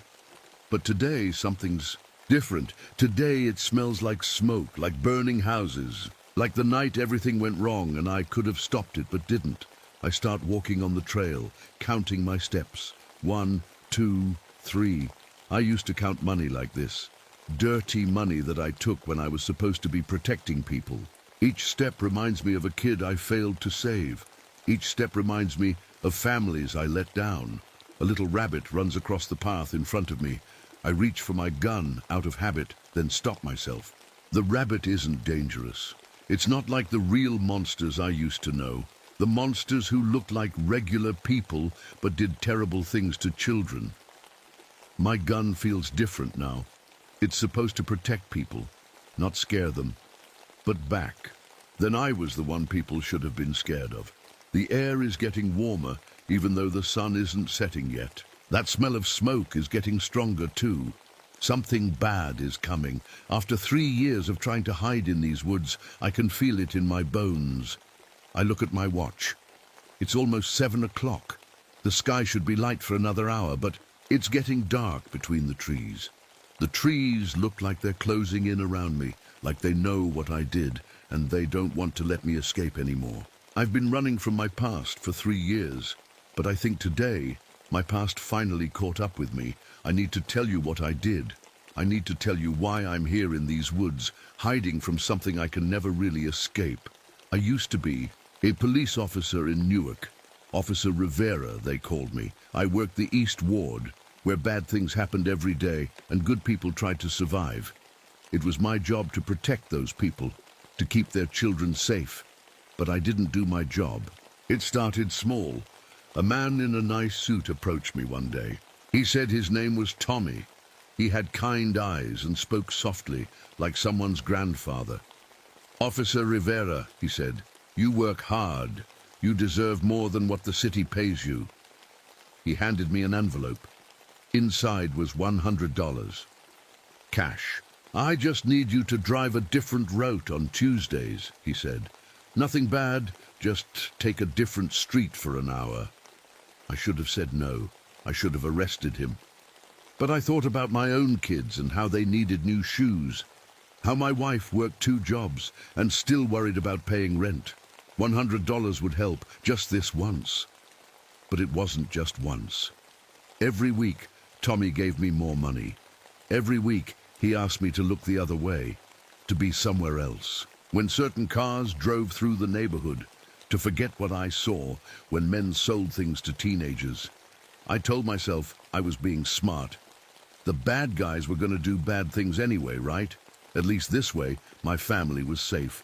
But today something's different. Today it smells like smoke, like burning houses, like the night everything went wrong and I could have stopped it but didn't. I start walking on the trail, counting my steps. 1, 2, 3. I used to count money like this. Dirty money that I took when I was supposed to be protecting people. Each step reminds me of a kid I failed to save. Each step reminds me of families I let down. A little rabbit runs across the path in front of me. I reach for my gun out of habit, then stop myself. The rabbit isn't dangerous. It's not like the real monsters I used to know. The monsters who looked like regular people but did terrible things to children. My gun feels different now. It's supposed to protect people, not scare them. But back. Then I was the one people should have been scared of. The air is getting warmer, even though the sun isn't setting yet. That smell of smoke is getting stronger too. Something bad is coming. After 3 years of trying to hide in these woods, I can feel it in my bones. I look at my watch. It's almost 7 o'clock. The sky should be light for another hour, but it's getting dark between the trees. The trees look like they're closing in around me, like they know what I did, and they don't want to let me escape anymore. I've been running from my past for 3 years, but I think today, my past finally caught up with me. I need to tell you what I did. I need to tell you why I'm here in these woods, hiding from something I can never really escape. I used to be a police officer in Newark. Officer Rivera, they called me. I worked the East Ward, where bad things happened every day and good people tried to survive. It was my job to protect those people, to keep their children safe. But I didn't do my job. It started small. A man in a nice suit approached me one day. He said his name was Tommy. He had kind eyes and spoke softly, like someone's grandfather. "Officer Rivera," he said, "you work hard. You deserve more than what the city pays you." He handed me an envelope. Inside was $100. Cash. "I just need you to drive a different route on Tuesdays," he said. "Nothing bad, just take a different street for an hour." I should have said no. I should have arrested him. But I thought about my own kids and how they needed new shoes. How my wife worked 2 jobs and still worried about paying rent. $100 would help, just this once. But it wasn't just once. Every week, Tommy gave me more money. Every week, he asked me to look the other way, to be somewhere else. When certain cars drove through the neighborhood, to forget what I saw when men sold things to teenagers. I told myself I was being smart. The bad guys were going to do bad things anyway, right? At least this way, my family was safe.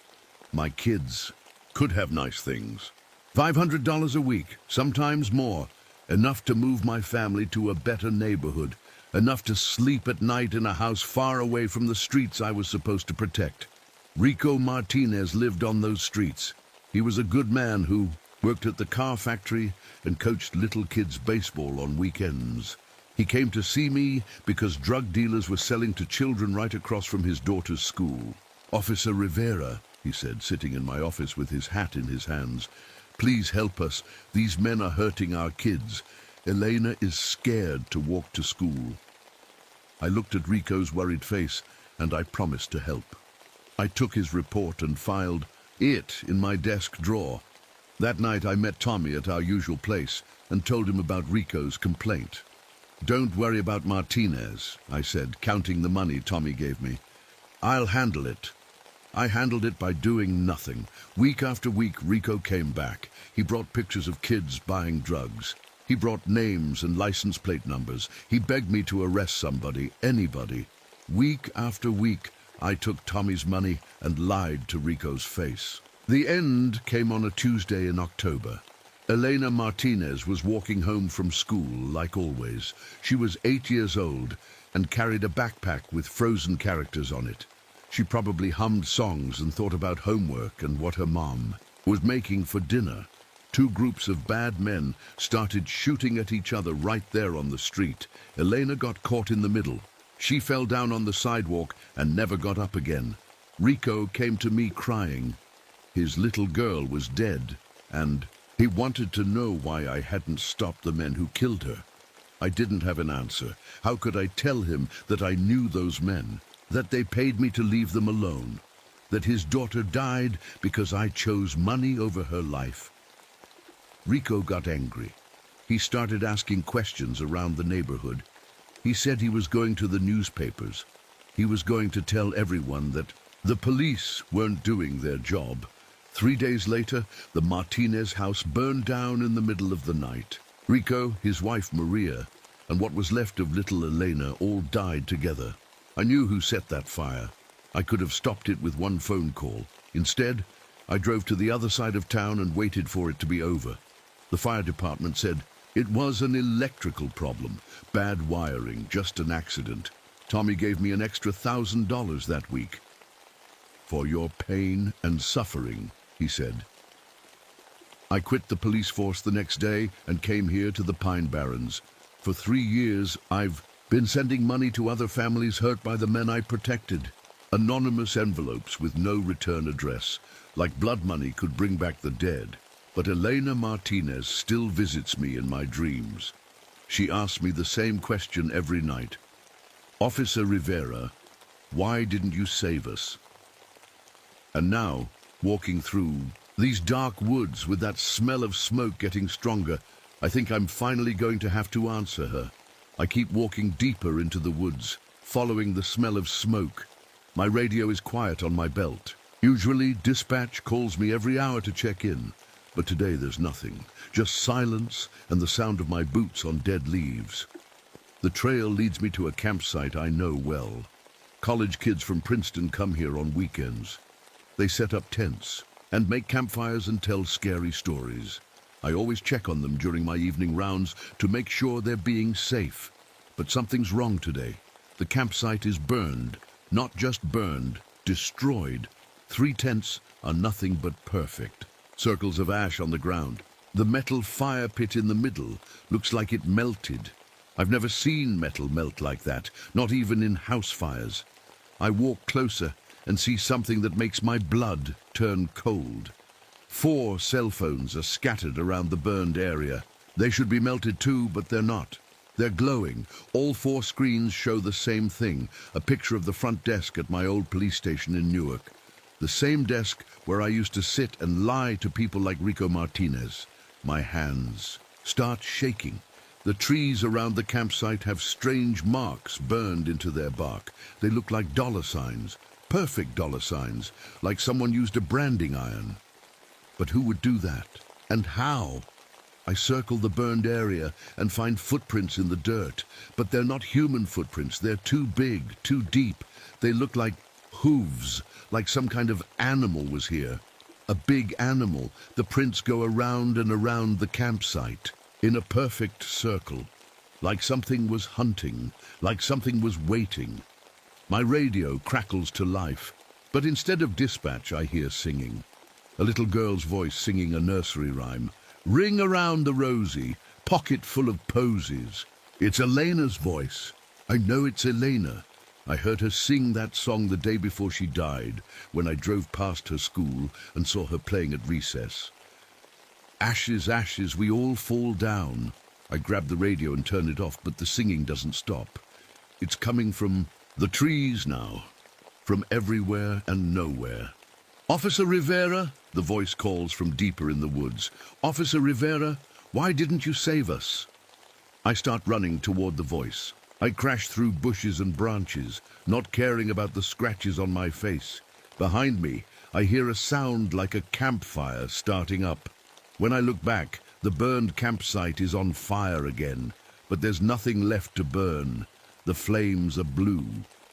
My kids could have nice things. $500 a week, sometimes more. Enough to move my family to a better neighborhood. Enough to sleep at night in a house far away from the streets I was supposed to protect. Rico Martinez lived on those streets. He was a good man who worked at the car factory and coached little kids baseball on weekends. He came to see me because drug dealers were selling to children right across from his daughter's school. "Officer Rivera," he said, sitting in my office with his hat in his hands, "please help us. These men are hurting our kids. Elena is scared to walk to school." I looked at Rico's worried face, and I promised to help. I took his report and filed it in my desk drawer. That night I met Tommy at our usual place and told him about Rico's complaint. "Don't worry about Martinez," I said, counting the money Tommy gave me. "I'll handle it." I handled it by doing nothing. Week after week, Rico came back. He brought pictures of kids buying drugs. He brought names and license plate numbers. He begged me to arrest somebody, anybody. Week after week, I took Tommy's money and lied to Rico's face. The end came on a Tuesday in October. Elena Martinez was walking home from school, like always. She was 8 years old and carried a backpack with frozen characters on it. She probably hummed songs and thought about homework and what her mom was making for dinner. Two groups of bad men started shooting at each other right there on the street. Elena got caught in the middle. She fell down on the sidewalk and never got up again. Rico came to me crying. His little girl was dead, and he wanted to know why I hadn't stopped the men who killed her. I didn't have an answer. How could I tell him that I knew those men, that they paid me to leave them alone, that his daughter died because I chose money over her life? Rico got angry. He started asking questions around the neighborhood. He said he was going to the newspapers. He was going to tell everyone that the police weren't doing their job. 3 days later, the Martinez house burned down in the middle of the night. Rico, his wife Maria, and what was left of little Elena all died together. I knew who set that fire. I could have stopped it with one phone call. Instead, I drove to the other side of town and waited for it to be over. The fire department said it was an electrical problem, bad wiring, just an accident. Tommy gave me an extra $1,000 that week. "For your pain and suffering," he said. I quit the police force the next day and came here to the Pine Barrens. For 3 years, I've been sending money to other families hurt by the men I protected. Anonymous envelopes with no return address, like blood money could bring back the dead. But Elena Martinez still visits me in my dreams. She asks me the same question every night. "Officer Rivera, why didn't you save us?" And now, walking through these dark woods with that smell of smoke getting stronger, I think I'm finally going to have to answer her. I keep walking deeper into the woods, following the smell of smoke. My radio is quiet on my belt. Usually, dispatch calls me every hour to check in. But today there's nothing, just silence and the sound of my boots on dead leaves. The trail leads me to a campsite I know well. College kids from Princeton come here on weekends. They set up tents and make campfires and tell scary stories. I always check on them during my evening rounds to make sure they're being safe. But something's wrong today. The campsite is burned, not just burned, destroyed. 3 tents are nothing but perfect. Circles of ash on the ground. The metal fire pit in the middle looks like it melted. I've never seen metal melt like that, not even in house fires. I walk closer and see something that makes my blood turn cold. 4 cell phones are scattered around the burned area. They should be melted too, but they're not. They're glowing. All 4 screens show the same thing, a picture of the front desk at my old police station in Newark. The same desk where I used to sit and lie to people like Rico Martinez. My hands start shaking. The trees around the campsite have strange marks burned into their bark. They look like dollar signs, perfect dollar signs, like someone used a branding iron. But who would do that? And how? I circle the burned area and find footprints in the dirt, but they're not human footprints. They're too big, too deep. They look like hooves, like some kind of animal was here. A big animal. The prints go around and around the campsite, in a perfect circle. Like something was hunting, like something was waiting. My radio crackles to life, but instead of dispatch I hear singing. A little girl's voice singing a nursery rhyme. Ring around the rosy, pocket full of posies. It's Elena's voice. I know it's Elena. I heard her sing that song the day before she died, when I drove past her school and saw her playing at recess. Ashes, ashes, we all fall down. I grab the radio and turn it off, but the singing doesn't stop. It's coming from the trees now, from everywhere and nowhere. Officer Rivera, the voice calls from deeper in the woods. Officer Rivera, why didn't you save us? I start running toward the voice. I crash through bushes and branches, not caring about the scratches on my face. Behind me, I hear a sound like a campfire starting up. When I look back, the burned campsite is on fire again, but there's nothing left to burn. The flames are blue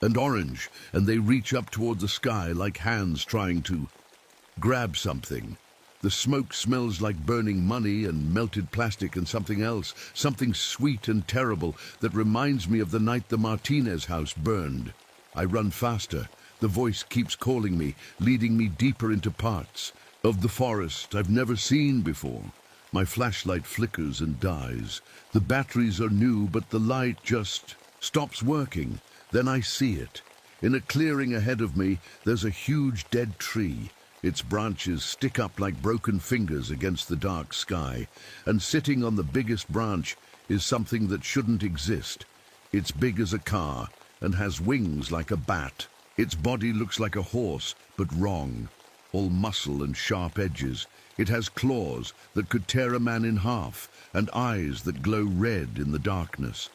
and orange, and they reach up toward the sky like hands trying to grab something. The smoke smells like burning money and melted plastic and something else, something sweet and terrible that reminds me of the night the Martinez house burned. I run faster. The voice keeps calling me, leading me deeper into parts of the forest I've never seen before. My flashlight flickers and dies. The batteries are new, but the light just stops working. Then I see it. In a clearing ahead of me, there's a huge dead tree. Its branches stick up like broken fingers against the dark sky, and sitting on the biggest branch is something that shouldn't exist. It's big as a car and has wings like a bat. Its body looks like a horse, but wrong. All muscle and sharp edges. It has claws that could tear a man in half, and eyes that glow red in the darkness.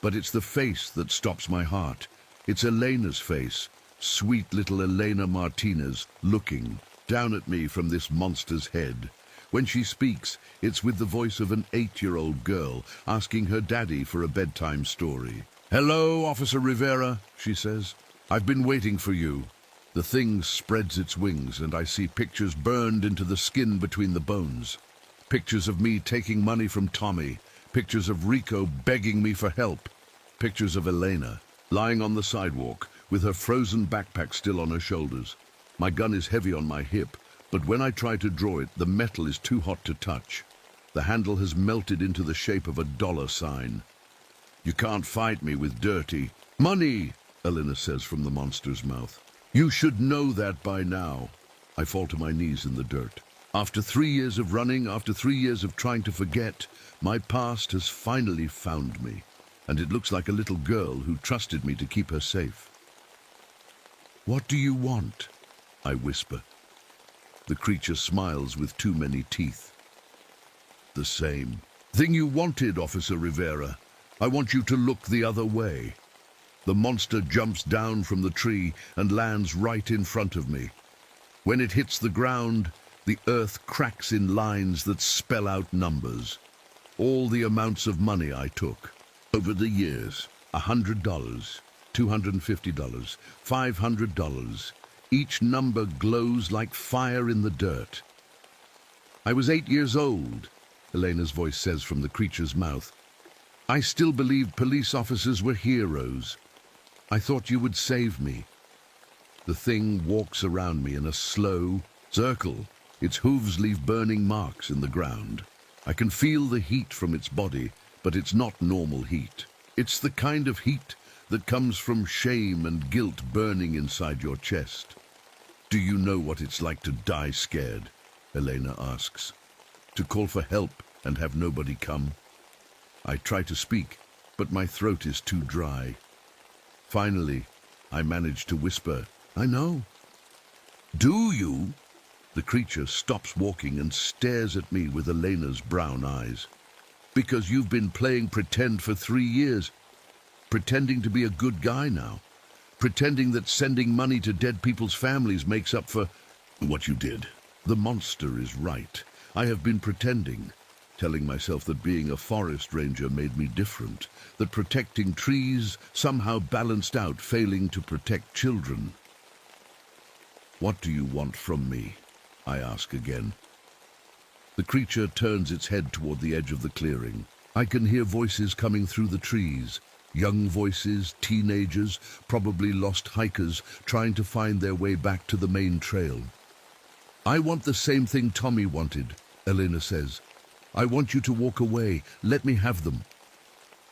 But it's the face that stops my heart. It's Elena's face, sweet little Elena Martinez, looking down at me from this monster's head. When she speaks, it's with the voice of an 8-year-old girl asking her daddy for a bedtime story. "Hello, Officer Rivera," she says. "I've been waiting for you." The thing spreads its wings, and I see pictures burned into the skin between the bones. Pictures of me taking money from Tommy. Pictures of Rico begging me for help. Pictures of Elena, lying on the sidewalk, with her frozen backpack still on her shoulders. My gun is heavy on my hip, but when I try to draw it, the metal is too hot to touch. The handle has melted into the shape of a $sign. "You can't fight me with dirty money," Elena says from the monster's mouth. "You should know that by now." I fall to my knees in the dirt. After 3 years of running, after 3 years of trying to forget, my past has finally found me, and it looks like a little girl who trusted me to keep her safe. "What do you want?" I whisper. The creature smiles with too many teeth. "The same thing you wanted, Officer Rivera. I want you to look the other way." The monster jumps down from the tree and lands right in front of me. When it hits the ground, the earth cracks in lines that spell out numbers. All the amounts of money I took. Over the years, $100, $250, $500. Each number glows like fire in the dirt. "I was 8 years old," Elena's voice says from the creature's mouth. "I still believed police officers were heroes. I thought you would save me." The thing walks around me in a slow circle. Its hooves leave burning marks in the ground. I can feel the heat from its body, but it's not normal heat. It's the kind of heat that comes from shame and guilt burning inside your chest. "Do you know what it's like to die scared?" Elena asks. "To call for help and have nobody come?" I try to speak, but my throat is too dry. Finally, I manage to whisper, "I know." "Do you?" The creature stops walking and stares at me with Elena's brown eyes. "Because you've been playing pretend for 3 years. Pretending to be a good guy now. Pretending that sending money to dead people's families makes up for what you did. The monster is right. I have been pretending, telling myself that being a forest ranger made me different, that protecting trees somehow balanced out failing to protect children. "What do you want from me?" I ask again. The creature turns its head toward the edge of the clearing. I can hear voices coming through the trees. Young voices, teenagers, probably lost hikers, trying to find their way back to the main trail. "I want the same thing Tommy wanted," Elena says. "I want you to walk away. Let me have them."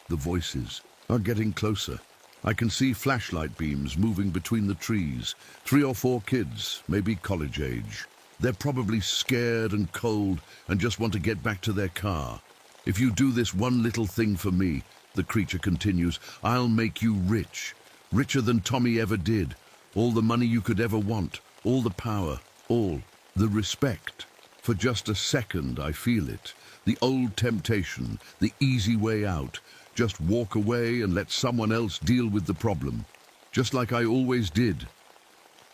The voices are getting closer. I can see flashlight beams moving between the trees. 3 or 4 kids, maybe college age. They're probably scared and cold and just want to get back to their car. "If you do this one little thing for me," the creature continues, "I'll make you rich. Richer than Tommy ever did. All the money you could ever want. All the power. All the respect." For just a second I feel it. The old temptation, the easy way out. Just walk away and let someone else deal with the problem. Just like I always did.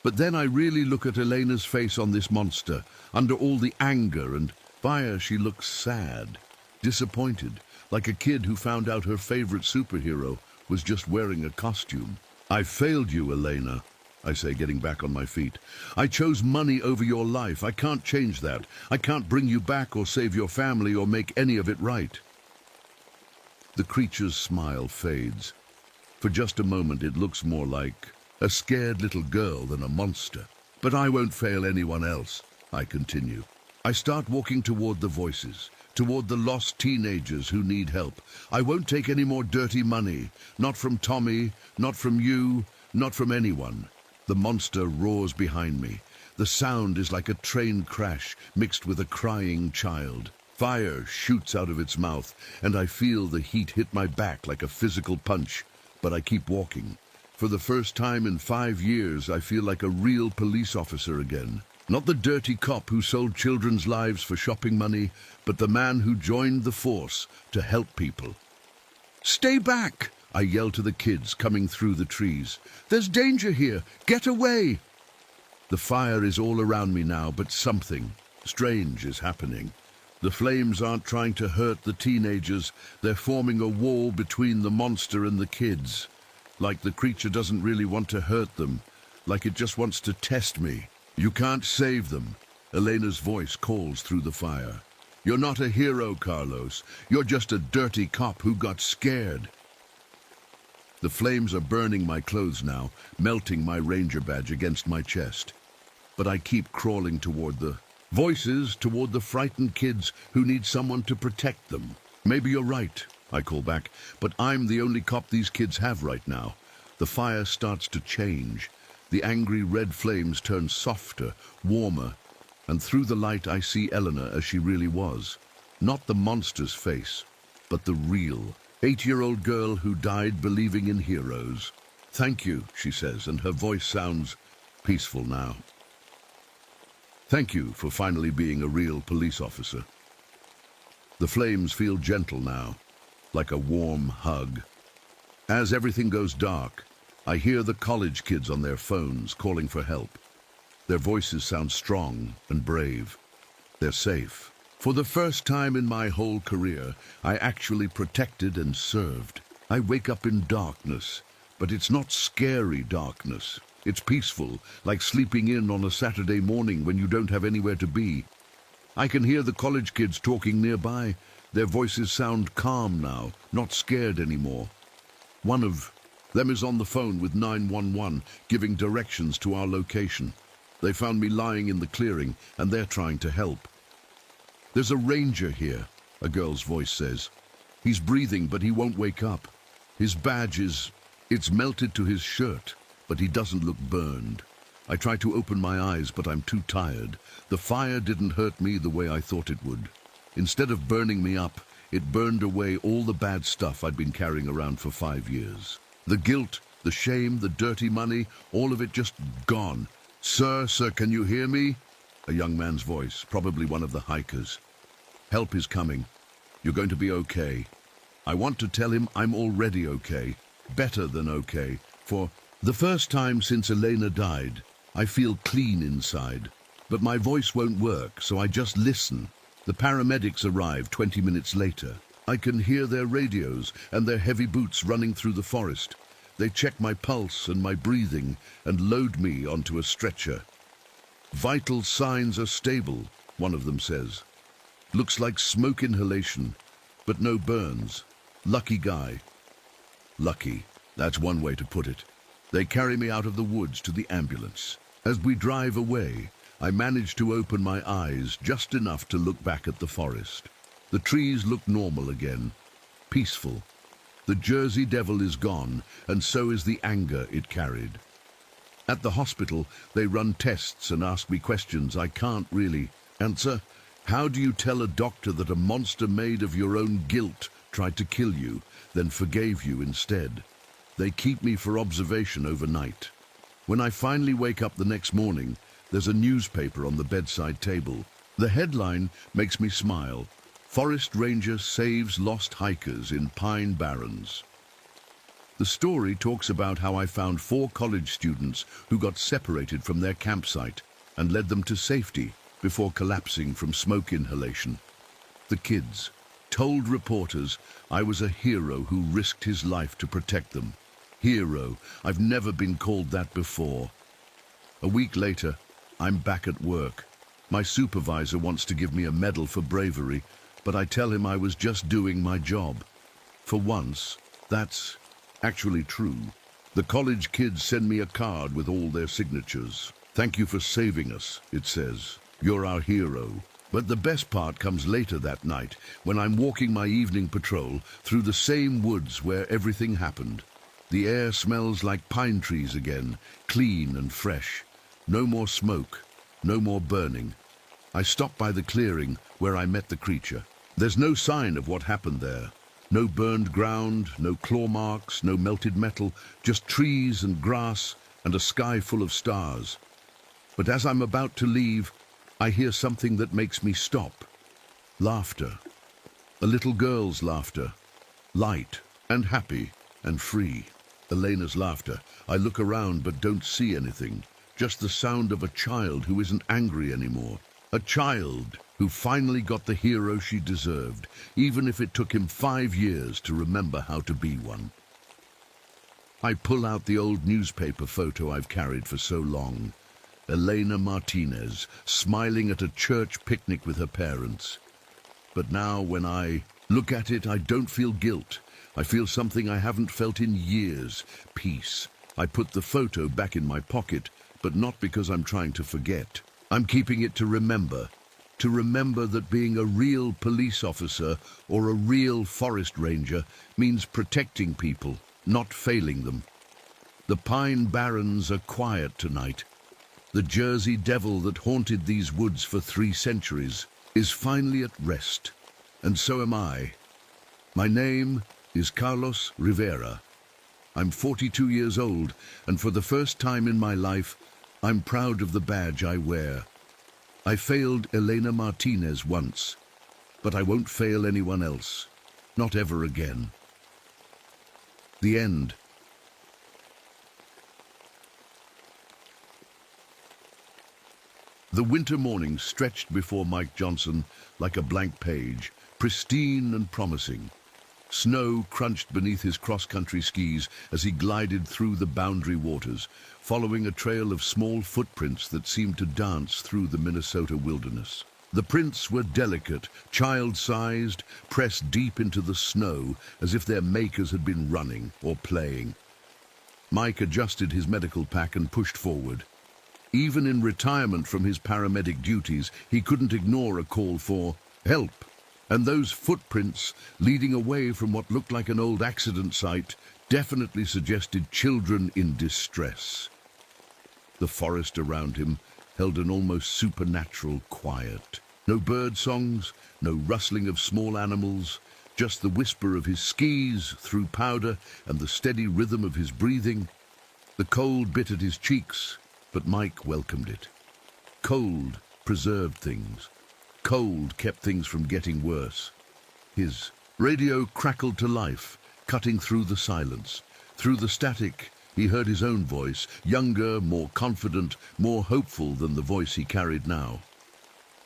But then I really look at Elena's face on this monster. Under all the anger and fire, she looks sad, disappointed, like a kid who found out her favorite superhero was just wearing a costume. "I failed you, Elena," I say, getting back on my feet. "I chose money over your life. I can't change that. I can't bring you back or save your family or make any of it right." The creature's smile fades. For just a moment it looks more like a scared little girl than a monster. "But I won't fail anyone else," I continue. I start walking toward the voices, toward the lost teenagers who need help. "I won't take any more dirty money. Not from Tommy, not from you, not from anyone." The monster roars behind me. The sound is like a train crash mixed with a crying child. Fire shoots out of its mouth, and I feel the heat hit my back like a physical punch. But I keep walking. For the first time in 5 years, I feel like a real police officer again. Not the dirty cop who sold children's lives for shopping money, but the man who joined the force to help people. "Stay back!" I yell to the kids coming through the trees. "There's danger here! Get away!" The fire is all around me now, but something strange is happening. The flames aren't trying to hurt the teenagers. They're forming a wall between the monster and the kids. Like the creature doesn't really want to hurt them. Like it just wants to test me. "You can't save them," Elena's voice calls through the fire. "You're not a hero, Carlos. You're just a dirty cop who got scared." The flames are burning my clothes now, melting my ranger badge against my chest. But I keep crawling toward the voices, toward the frightened kids who need someone to protect them. "Maybe you're right," I call back, "but I'm the only cop these kids have right now." The fire starts to change. The angry red flames turn softer, warmer, and through the light I see Elena as she really was. Not the monster's face, but the real 8-year-old girl who died believing in heroes. "Thank you," she says, and her voice sounds peaceful now. "Thank you for finally being a real police officer." The flames feel gentle now, like a warm hug. As everything goes dark, I hear the college kids on their phones calling for help. Their voices sound strong and brave. They're safe. For the first time in my whole career, I actually protected and served. I wake up in darkness, but it's not scary darkness. It's peaceful, like sleeping in on a Saturday morning when you don't have anywhere to be. I can hear the college kids talking nearby. Their voices sound calm now, not scared anymore. One of them is on the phone with 911, giving directions to our location. They found me lying in the clearing, and they're trying to help. "There's a ranger here," a girl's voice says. "He's breathing, but he won't wake up. His badge it's melted to his shirt, but he doesn't look burned." I try to open my eyes, but I'm too tired. The fire didn't hurt me the way I thought it would. Instead of burning me up, it burned away all the bad stuff I'd been carrying around for 5 years. The guilt, the shame, the dirty money, all of it just gone. Sir, can you hear me?" A young man's voice, probably one of the hikers. "Help is coming. You're going to be okay." I want to tell him I'm already okay, better than okay. For the first time since Elena died, I feel clean inside. But my voice won't work, so I just listen. The paramedics arrive 20 minutes later. I can hear their radios and their heavy boots running through the forest. They check my pulse and my breathing and load me onto a stretcher. "Vital signs are stable," one of them says. "Looks like smoke inhalation, but no burns. Lucky guy." Lucky, that's one way to put it. They carry me out of the woods to the ambulance. As we drive away, I manage to open my eyes just enough to look back at the forest. The trees look normal again, peaceful. The Jersey Devil is gone, and so is the anger it carried. At the hospital, they run tests and ask me questions I can't really answer. How do you tell a doctor that a monster made of your own guilt tried to kill you, then forgave you instead? They keep me for observation overnight. When I finally wake up the next morning, there's a newspaper on the bedside table. The headline makes me smile. "Forest Ranger saves lost hikers in Pine Barrens." The story talks about how I found 4 college students who got separated from their campsite and led them to safety before collapsing from smoke inhalation. The kids told reporters I was a hero who risked his life to protect them. Hero, I've never been called that before. A week later, I'm back at work. My supervisor wants to give me a medal for bravery, but I tell him I was just doing my job. For once, that's actually true. The college kids send me a card with all their signatures. "Thank you for saving us," it says. "You're our hero." But the best part comes later that night, when I'm walking my evening patrol through the same woods where everything happened. The air smells like pine trees again, clean and fresh. No more smoke, no more burning. I stop by the clearing where I met the creature. There's no sign of what happened there. No burned ground, no claw marks, no melted metal, just trees and grass and a sky full of stars. But as I'm about to leave, I hear something that makes me stop. Laughter. A little girl's laughter. Light and happy and free. Elena's laughter. I look around but don't see anything. Just the sound of a child who isn't angry anymore. A child who finally got the hero she deserved, even if it took him 5 years to remember how to be one. I pull out the old newspaper photo I've carried for so long. Elena Martinez, smiling at a church picnic with her parents. But now when I look at it, I don't feel guilt. I feel something I haven't felt in years, peace. I put the photo back in my pocket, but not because I'm trying to forget. I'm keeping it to remember that being a real police officer or a real forest ranger means protecting people, not failing them. The Pine Barrens are quiet tonight. The Jersey Devil that haunted these woods for 3 centuries is finally at rest, and so am I. My name is Carlos Rivera. I'm 42 years old, and for the first time in my life, I'm proud of the badge I wear. I failed Elena Martinez once, but I won't fail anyone else. Not ever again. The end. The winter morning stretched before Mike Johnson like a blank page, pristine and promising. Snow crunched beneath his cross-country skis as he glided through the boundary waters, following a trail of small footprints that seemed to dance through the Minnesota wilderness. The prints were delicate, child-sized, pressed deep into the snow as if their makers had been running or playing. Mike adjusted his medical pack and pushed forward. Even in retirement from his paramedic duties, he couldn't ignore a call for help. And those footprints leading away from what looked like an old accident site definitely suggested children in distress. The forest around him held an almost supernatural quiet. No bird songs, no rustling of small animals, just the whisper of his skis through powder and the steady rhythm of his breathing. The cold bit at his cheeks, but Mike welcomed it. Cold preserved things. Cold kept things from getting worse. His radio crackled to life, cutting through the silence. Through the static He heard his own voice, younger, more confident, more hopeful than the voice he carried now.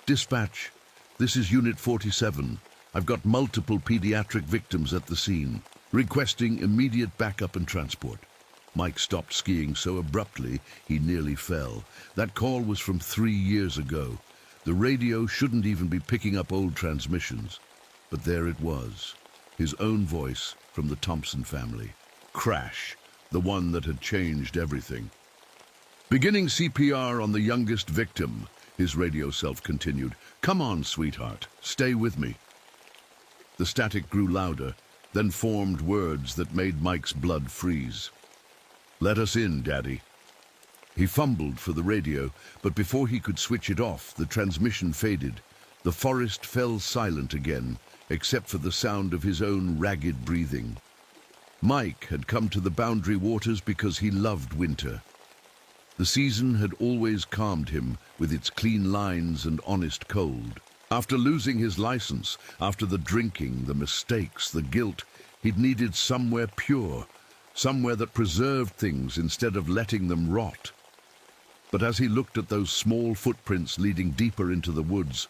"Dispatch, this is Unit 47. I've got multiple pediatric victims at the scene, requesting immediate backup and transport." Mike stopped skiing so abruptly he nearly fell. That call was from 3 years ago. The radio shouldn't even be picking up old transmissions. But there it was, his own voice from the Thompson family. Crash, the one that had changed everything. "Beginning CPR on the youngest victim," his radio self continued. "Come on, sweetheart, stay with me." The static grew louder, then formed words that made Mike's blood freeze. "Let us in, Daddy." He fumbled for the radio, but before he could switch it off, the transmission faded. The forest fell silent again, except for the sound of his own ragged breathing. Mike had come to the Boundary Waters because he loved winter. The season had always calmed him with its clean lines and honest cold. After losing his license, after the drinking, the mistakes, the guilt, he'd needed somewhere pure, somewhere that preserved things instead of letting them rot. But as he looked at those small footprints leading deeper into the woods,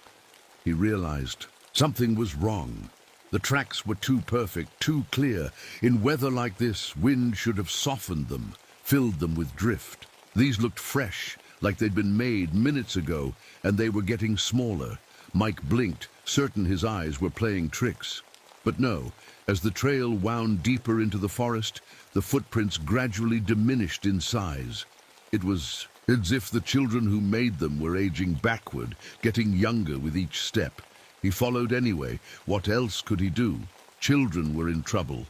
he realized something was wrong. The tracks were too perfect, too clear. In weather like this, wind should have softened them, filled them with drift. These looked fresh, like they'd been made minutes ago, and they were getting smaller. Mike blinked, certain his eyes were playing tricks. But no, as the trail wound deeper into the forest, the footprints gradually diminished in size. It was as if the children who made them were aging backward, getting younger with each step. He followed anyway. What else could he do? Children were in trouble.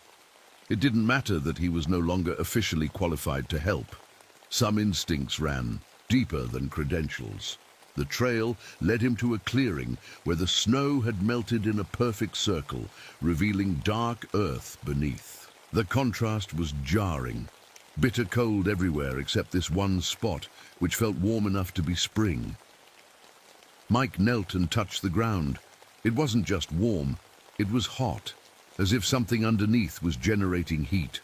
It didn't matter that he was no longer officially qualified to help. Some instincts ran deeper than credentials. The trail led him to a clearing where the snow had melted in a perfect circle, revealing dark earth beneath. The contrast was jarring. Bitter cold everywhere except this one spot, which felt warm enough to be spring. Mike knelt and touched the ground. It wasn't just warm, it was hot, as if something underneath was generating heat.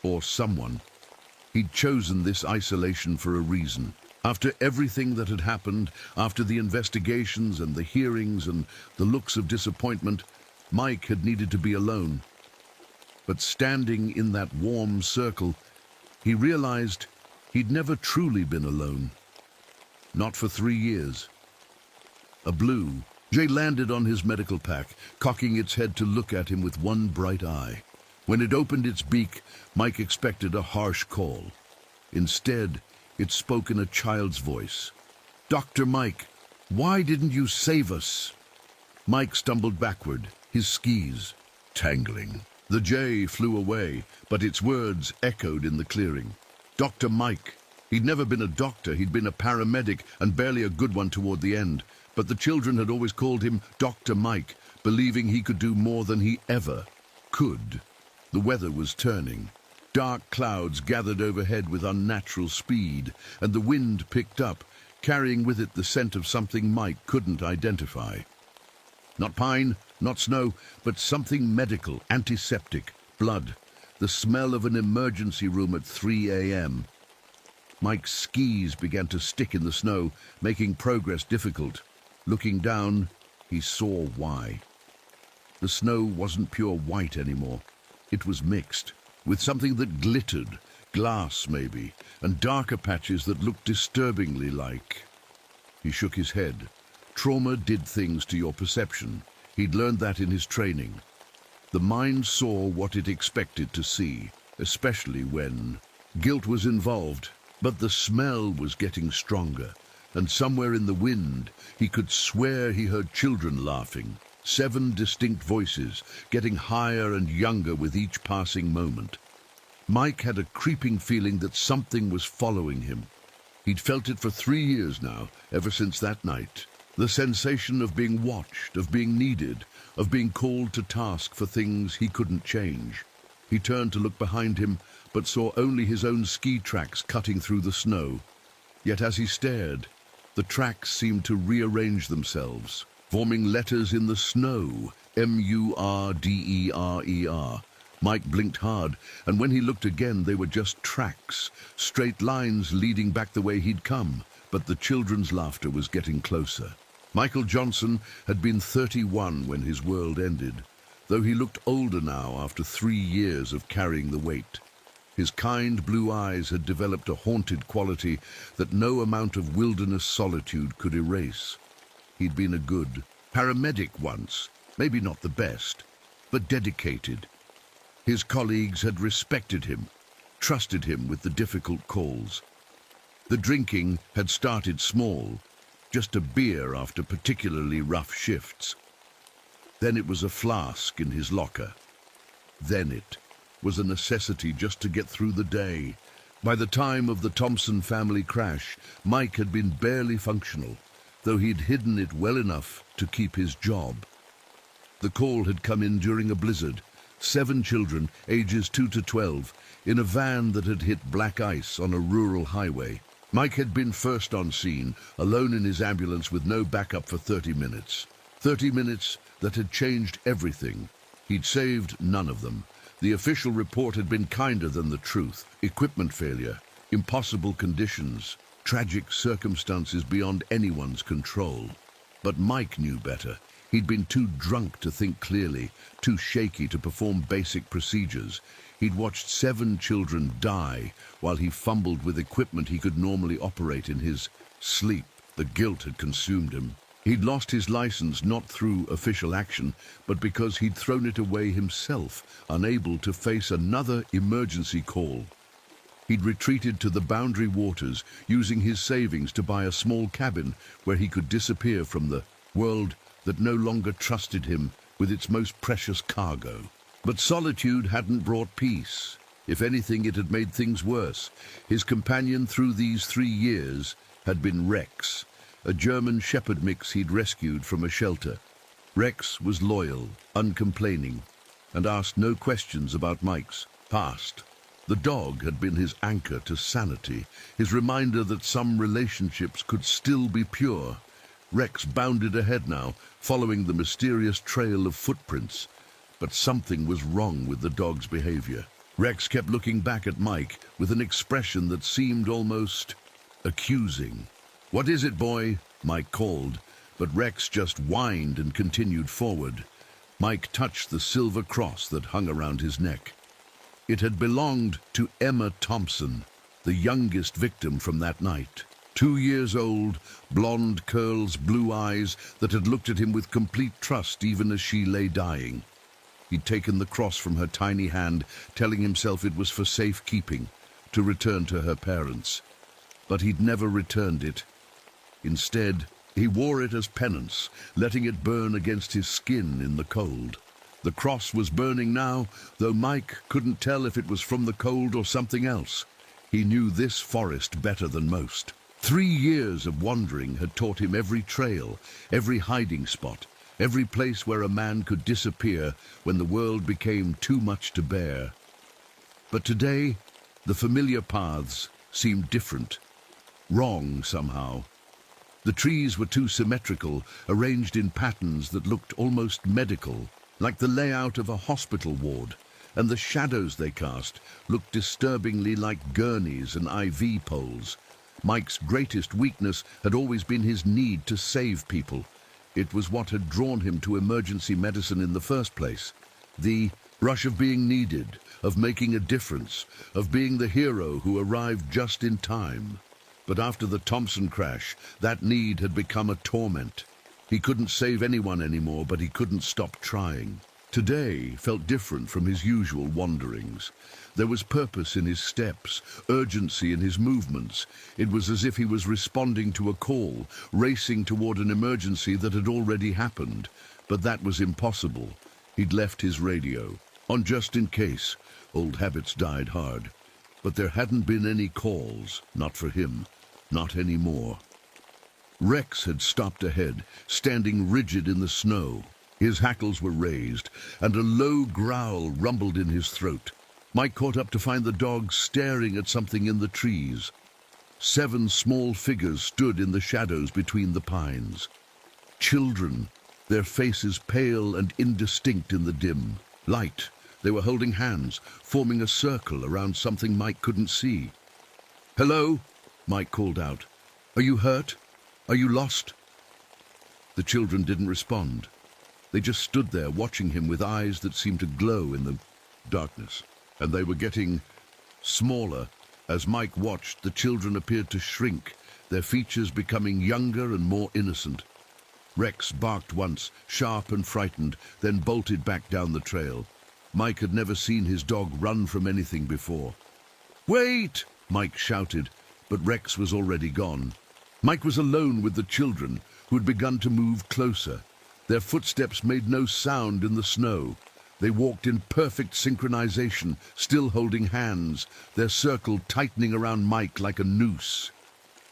Or someone. He'd chosen this isolation for a reason. After everything that had happened, after the investigations and the hearings and the looks of disappointment, Mike had needed to be alone. But standing in that warm circle, he realized he'd never truly been alone. Not for 3 years. A blue Jay landed on his medical pack, cocking its head to look at him with one bright eye. When it opened its beak, Mike expected a harsh call. Instead, it spoke in a child's voice. "Dr. Mike, why didn't you save us?" Mike stumbled backward, his skis tangling. The jay flew away, but its words echoed in the clearing. Dr. Mike. He'd never been a doctor, he'd been a paramedic, and barely a good one toward the end. But the children had always called him Dr. Mike, believing he could do more than he ever could. The weather was turning. Dark clouds gathered overhead with unnatural speed, and the wind picked up, carrying with it the scent of something Mike couldn't identify. Not pine, not snow, but something medical, antiseptic, blood, the smell of an emergency room at 3 a.m. Mike's skis began to stick in the snow, making progress difficult. Looking down, he saw why. The snow wasn't pure white anymore. It was mixed, with something that glittered, glass maybe, and darker patches that looked disturbingly like. He shook his head. Trauma did things to your perception. He'd learned that in his training. The mind saw what it expected to see, especially when guilt was involved, but the smell was getting stronger. And somewhere in the wind, he could swear he heard children laughing. 7 distinct voices, getting higher and younger with each passing moment. Mike had a creeping feeling that something was following him. He'd felt it for 3 years now, ever since that night. The sensation of being watched, of being needed, of being called to task for things he couldn't change. He turned to look behind him, but saw only his own ski tracks cutting through the snow. Yet as he stared, the tracks seemed to rearrange themselves, forming letters in the snow, M-U-R-D-E-R-E-R, Mike blinked hard, and when he looked again, they were just tracks, straight lines leading back the way he'd come. But the children's laughter was getting closer. Michael Johnson had been 31 when his world ended, though he looked older now after 3 years of carrying the weight. His kind blue eyes had developed a haunted quality that no amount of wilderness solitude could erase. He'd been a good paramedic once, maybe not the best, but dedicated. His colleagues had respected him, trusted him with the difficult calls. The drinking had started small, just a beer after particularly rough shifts. Then it was a flask in his locker. Then it was a necessity just to get through the day. By the time of the Thompson family crash, Mike had been barely functional, though he'd hidden it well enough to keep his job. The call had come in during a blizzard. 7 children, ages 2 to 12, in a van that had hit black ice on a rural highway. Mike had been first on scene, alone in his ambulance with no backup for 30 minutes. 30 minutes that had changed everything. He'd saved none of them. The official report had been kinder than the truth. Equipment failure, impossible conditions, tragic circumstances beyond anyone's control. But Mike knew better. He'd been too drunk to think clearly, too shaky to perform basic procedures. He'd watched 7 children die while he fumbled with equipment he could normally operate in his sleep. The guilt had consumed him. He'd lost his license not through official action, but because he'd thrown it away himself, unable to face another emergency call. He'd retreated to the Boundary Waters, using his savings to buy a small cabin where he could disappear from the world that no longer trusted him with its most precious cargo. But solitude hadn't brought peace. If anything, it had made things worse. His companion through these 3 years had been Rex, a German shepherd mix he'd rescued from a shelter. Rex was loyal, uncomplaining, and asked no questions about Mike's past. The dog had been his anchor to sanity, his reminder that some relationships could still be pure. Rex bounded ahead now, following the mysterious trail of footprints. But something was wrong with the dog's behavior. Rex kept looking back at Mike with an expression that seemed almost accusing. "What is it, boy?" Mike called, but Rex just whined and continued forward. Mike touched the silver cross that hung around his neck. It had belonged to Emma Thompson, the youngest victim from that night. 2 years old, blonde curls, blue eyes that had looked at him with complete trust even as she lay dying. He'd taken the cross from her tiny hand, telling himself it was for safekeeping, to return to her parents. But he'd never returned it. Instead, he wore it as penance, letting it burn against his skin in the cold. The cross was burning now, though Mike couldn't tell if it was from the cold or something else. He knew this forest better than most. 3 years of wandering had taught him every trail, every hiding spot, every place where a man could disappear when the world became too much to bear. But today, the familiar paths seemed different, wrong somehow. The trees were too symmetrical, arranged in patterns that looked almost medical, like the layout of a hospital ward, and the shadows they cast looked disturbingly like gurneys and IV poles. Mike's greatest weakness had always been his need to save people. It was what had drawn him to emergency medicine in the first place. The rush of being needed, of making a difference, of being the hero who arrived just in time. But after the Thompson crash, that need had become a torment. He couldn't save anyone anymore, but he couldn't stop trying. Today felt different from his usual wanderings. There was purpose in his steps, urgency in his movements. It was as if he was responding to a call, racing toward an emergency that had already happened. But that was impossible. He'd left his radio, on just in case. Old habits died hard. But there hadn't been any calls, not for him, not anymore. Rex had stopped ahead, standing rigid in the snow. His hackles were raised, and a low growl rumbled in his throat. Mike caught up to find the dog staring at something in the trees. 7 small figures stood in the shadows between the pines. Children, their faces pale and indistinct in the dim light They were holding hands, forming a circle around something Mike couldn't see. "Hello?" Mike called out. "Are you hurt? Are you lost?" The children didn't respond. They just stood there watching him with eyes that seemed to glow in the darkness. And they were getting smaller. As Mike watched, the children appeared to shrink, their features becoming younger and more innocent. Rex barked once, sharp and frightened, then bolted back down the trail. Mike had never seen his dog run from anything before. "Wait!" Mike shouted, but Rex was already gone. Mike was alone with the children, who had begun to move closer. Their footsteps made no sound in the snow. They walked in perfect synchronization, still holding hands, their circle tightening around Mike like a noose.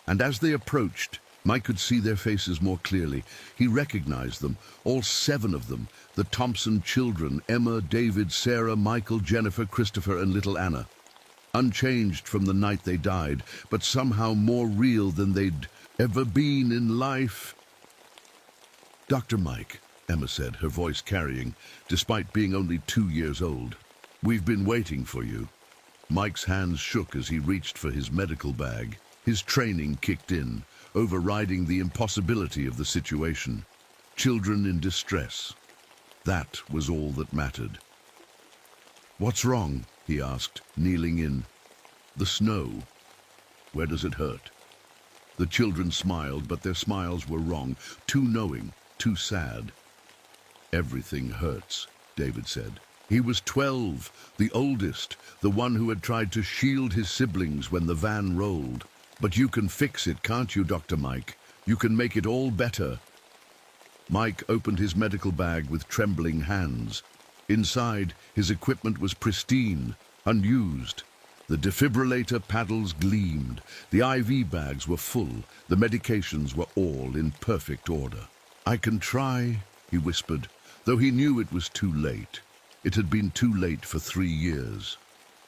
And as they approached, Mike could see their faces more clearly. He recognized them, all 7 of them, the Thompson children, Emma, David, Sarah, Michael, Jennifer, Christopher, and little Anna. Unchanged from the night they died, but somehow more real than they'd ever been in life. "Dr. Mike," Emma said, her voice carrying, despite being only 2 years old. "We've been waiting for you." Mike's hands shook as he reached for his medical bag. His training kicked in, overriding the impossibility of the situation. Children in distress. That was all that mattered. "What's wrong?" he asked, kneeling in. "The snow. Where does it hurt?" The children smiled, but their smiles were wrong, too knowing, too sad. "Everything hurts," David said. He was 12, the oldest, the one who had tried to shield his siblings when the van rolled. "But you can fix it, can't you, Dr. Mike? You can make it all better." Mike opened his medical bag with trembling hands. Inside, his equipment was pristine, unused. The defibrillator paddles gleamed. The IV bags were full. The medications were all in perfect order. "I can try," he whispered, though he knew it was too late. It had been too late for 3 years.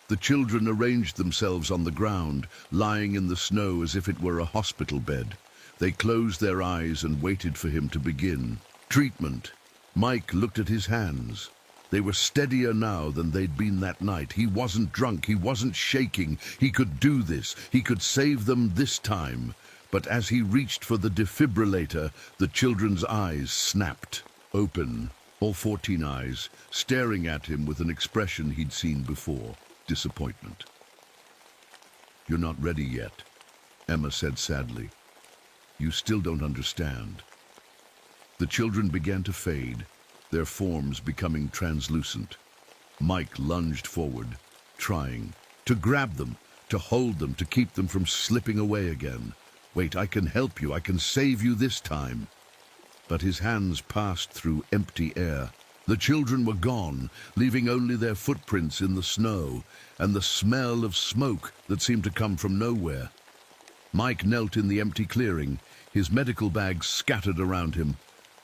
The children arranged themselves on the ground, lying in the snow as if it were a hospital bed. They closed their eyes and waited for him to begin. Treatment. Mike looked at his hands. They were steadier now than they'd been that night. He wasn't drunk, he wasn't shaking. He could do this. He could save them this time. But as he reached for the defibrillator, the children's eyes snapped open. All 14 eyes, staring at him with an expression he'd seen before. Disappointment. "You're not ready yet," Emma said sadly. "You still don't understand." The children began to fade, their forms becoming translucent. Mike lunged forward, trying to grab them, to hold them, to keep them from slipping away again. "Wait, I can help you. I can save you this time." But his hands passed through empty air. The children were gone, leaving only their footprints in the snow and the smell of smoke that seemed to come from nowhere. Mike knelt in the empty clearing, his medical bags scattered around him.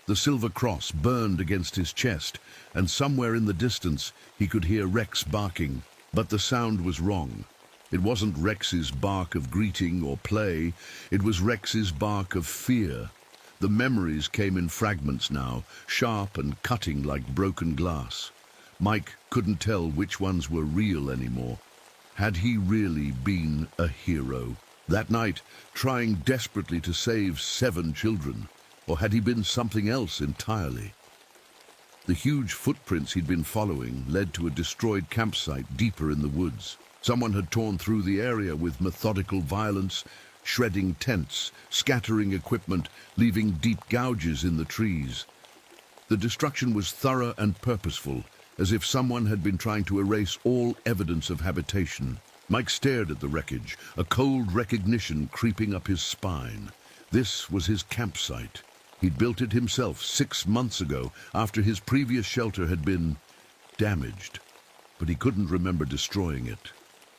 The silver cross burned against his chest, and somewhere in the distance he could hear Rex barking. But the sound was wrong. It wasn't Rex's bark of greeting or play, it was Rex's bark of fear. The memories came in fragments now, sharp and cutting like broken glass. Mike couldn't tell which ones were real anymore. Had he really been a hero that night, trying desperately to save 7 children? Or had he been something else entirely? The huge footprints he'd been following led to a destroyed campsite deeper in the woods. Someone had torn through the area with methodical violence, shredding tents, scattering equipment, leaving deep gouges in the trees. The destruction was thorough and purposeful, as if someone had been trying to erase all evidence of habitation. Mike stared at the wreckage, a cold recognition creeping up his spine. This was his campsite. He'd built it himself 6 months ago, after his previous shelter had been damaged. But he couldn't remember destroying it.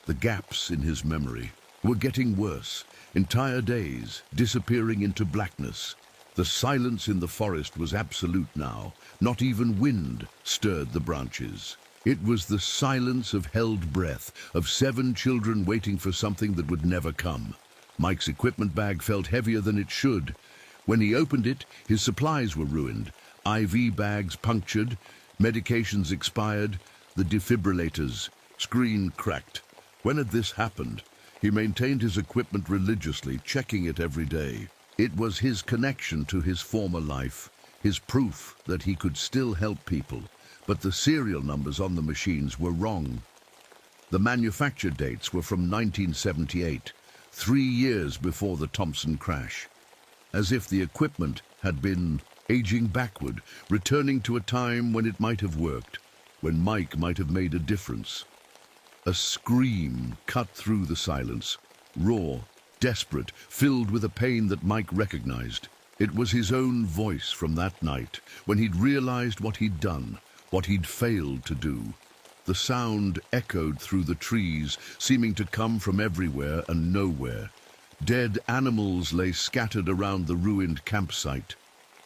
The gaps in his memory were getting worse. Entire days disappearing into blackness. The silence in the forest was absolute now. Not even wind stirred the branches. It was the silence of held breath, of 7 children waiting for something that would never come. Mike's equipment bag felt heavier than it should. When he opened it, his supplies were ruined. IV bags punctured, medications expired, the defibrillators, screen cracked. When had this happened? He maintained his equipment religiously, checking it every day. It was his connection to his former life, his proof that he could still help people, but the serial numbers on the machines were wrong. The manufacture dates were from 1978, 3 years before the Thompson crash, as if the equipment had been aging backward, returning to a time when it might have worked, when Mike might have made a difference. A scream cut through the silence, raw, desperate, filled with a pain that Mike recognized. It was his own voice from that night, when he'd realized what he'd done, what he'd failed to do. The sound echoed through the trees, seeming to come from everywhere and nowhere. Dead animals lay scattered around the ruined campsite.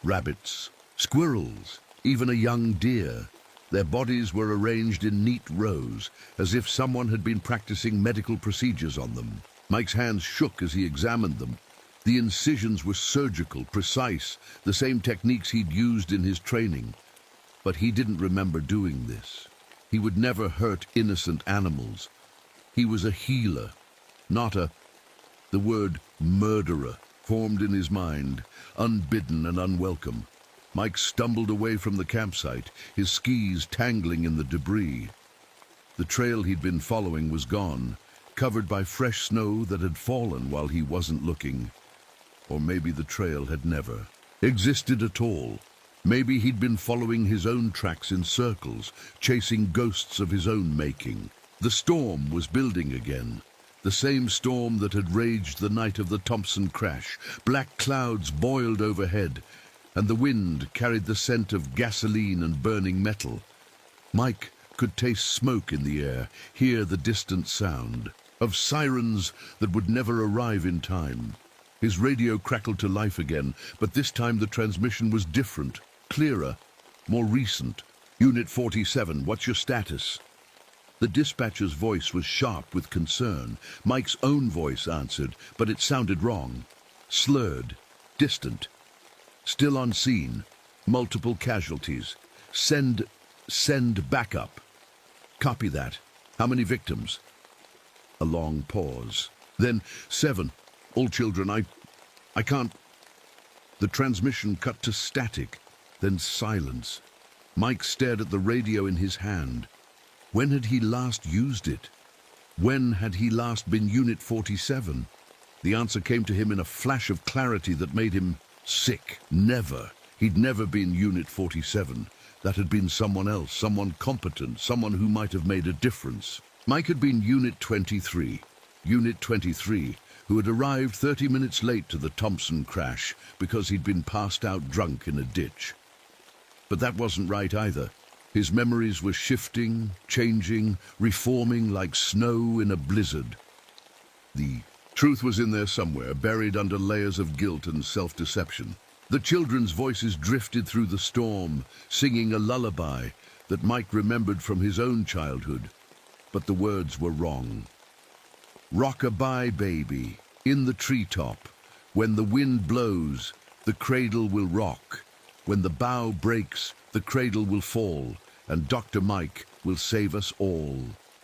Rabbits, squirrels, even a young deer. Their bodies were arranged in neat rows, as if someone had been practicing medical procedures on them. Mike's hands shook as he examined them. The incisions were surgical, precise, the same techniques he'd used in his training. But he didn't remember doing this. He would never hurt innocent animals. He was a healer, not a... The word murderer formed in his mind, unbidden and unwelcome. Mike stumbled away from the campsite, his skis tangling in the debris. The trail he'd been following was gone, covered by fresh snow that had fallen while he wasn't looking. Or maybe the trail had never existed at all. Maybe he'd been following his own tracks in circles, chasing ghosts of his own making. The storm was building again. The same storm that had raged the night of the Thompson crash. Black clouds boiled overhead, and the wind carried the scent of gasoline and burning metal. Mike could taste smoke in the air, hear the distant sound of sirens that would never arrive in time. His radio crackled to life again, but this time the transmission was different, clearer, more recent. Unit 47, what's your status? The dispatcher's voice was sharp with concern. Mike's own voice answered, but it sounded wrong. Slurred, distant. Still on scene. Multiple casualties. Send backup. Copy that. How many victims? A long pause. Then 7. All children, I can't... The transmission cut to static, then silence. Mike stared at the radio in his hand. When had he last used it? When had he last been Unit 47? The answer came to him in a flash of clarity that made him sick. Never. He'd never been Unit 47. That had been someone else, someone competent, someone who might have made a difference. Mike had been Unit 23. Unit 23, who had arrived 30 minutes late to the Thompson crash because he'd been passed out drunk in a ditch. But that wasn't right either. His memories were shifting, changing, reforming like snow in a blizzard. The truth was in there somewhere, buried under layers of guilt and self-deception. The children's voices drifted through the storm, singing a lullaby that Mike remembered from his own childhood. But the words were wrong. Rock-a-bye, baby, in the treetop. When the wind blows, the cradle will rock. When the bough breaks, the cradle will fall, and Dr. Mike will save us all.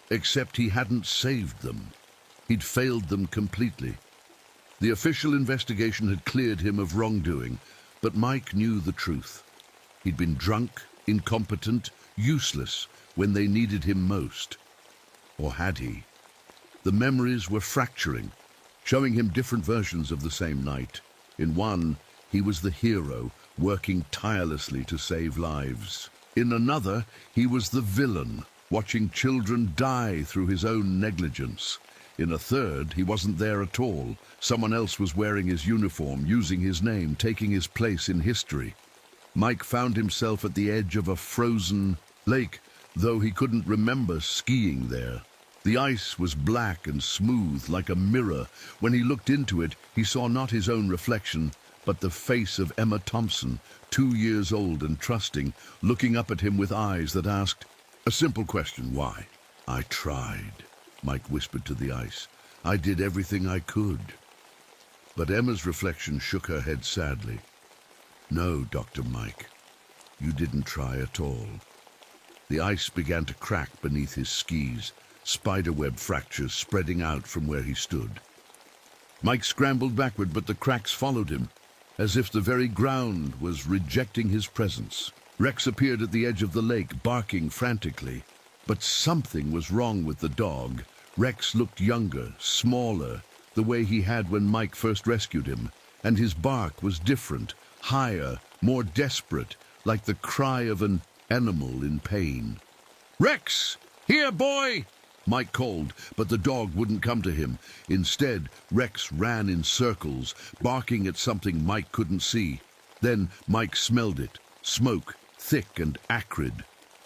Except he hadn't saved them. He'd failed them completely. The official investigation had cleared him of wrongdoing, but Mike knew the truth. He'd been drunk, incompetent, useless when they needed him most. Or had he? The memories were fracturing, showing him different versions of the same night. In one, he was the hero, working tirelessly to save lives. In another, he was the villain, watching children die through his own negligence. In a third, he wasn't there at all. Someone else was wearing his uniform, using his name, taking his place in history. Mike found himself at the edge of a frozen lake, though he couldn't remember skiing there. The ice was black and smooth, like a mirror. When he looked into it, he saw not his own reflection, but the face of Emma Thompson, 2 years old and trusting, looking up at him with eyes that asked a simple question: why? I tried, Mike whispered to the ice. I did everything I could. But Emma's reflection shook her head sadly. No, Dr. Mike, you didn't try at all. The ice began to crack beneath his skis, spiderweb fractures spreading out from where he stood. Mike scrambled backward, but the cracks followed him, as if the very ground was rejecting his presence. Rex appeared at the edge of the lake, barking frantically. But something was wrong with the dog. Rex looked younger, smaller, the way he had when Mike first rescued him, and his bark was different, higher, more desperate, like the cry of an animal in pain. "Rex! Here, boy!" Mike called, but the dog wouldn't come to him. Instead, Rex ran in circles, barking at something Mike couldn't see. Then Mike smelled it. Smoke, thick and acrid.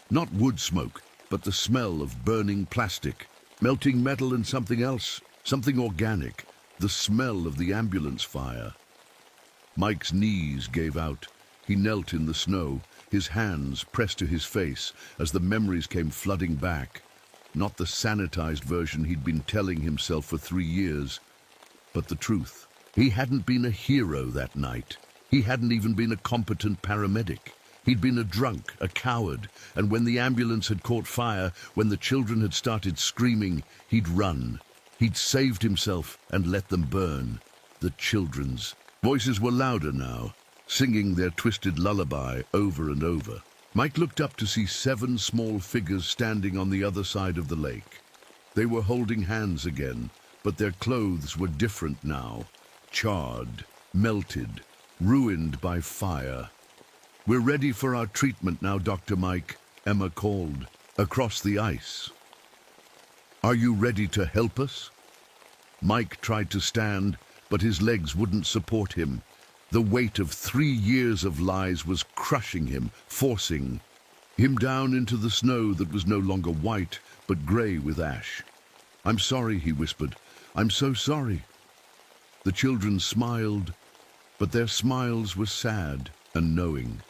Not wood smoke, but the smell of burning plastic, melting metal and something else, something organic, the smell of the ambulance fire. Mike's knees gave out. He knelt in the snow, his hands pressed to his face as the memories came flooding back. Not the sanitized version he'd been telling himself for 3 years, but the truth. He hadn't been a hero that night. He hadn't even been a competent paramedic. He'd been a drunk, a coward, and when the ambulance had caught fire, when the children had started screaming, he'd run. He'd saved himself and let them burn. The children's voices were louder now, singing their twisted lullaby over and over. Mike looked up to see 7 small figures standing on the other side of the lake. They were holding hands again, but their clothes were different now, charred, melted, ruined by fire. "We're ready for our treatment now, Dr. Mike," Emma called, across the ice. "Are you ready to help us?" Mike tried to stand, but his legs wouldn't support him. The weight of 3 years of lies was crushing him, forcing him down into the snow that was no longer white, but grey with ash. "I'm sorry," he whispered. "I'm so sorry." The children smiled, but their smiles were sad and knowing.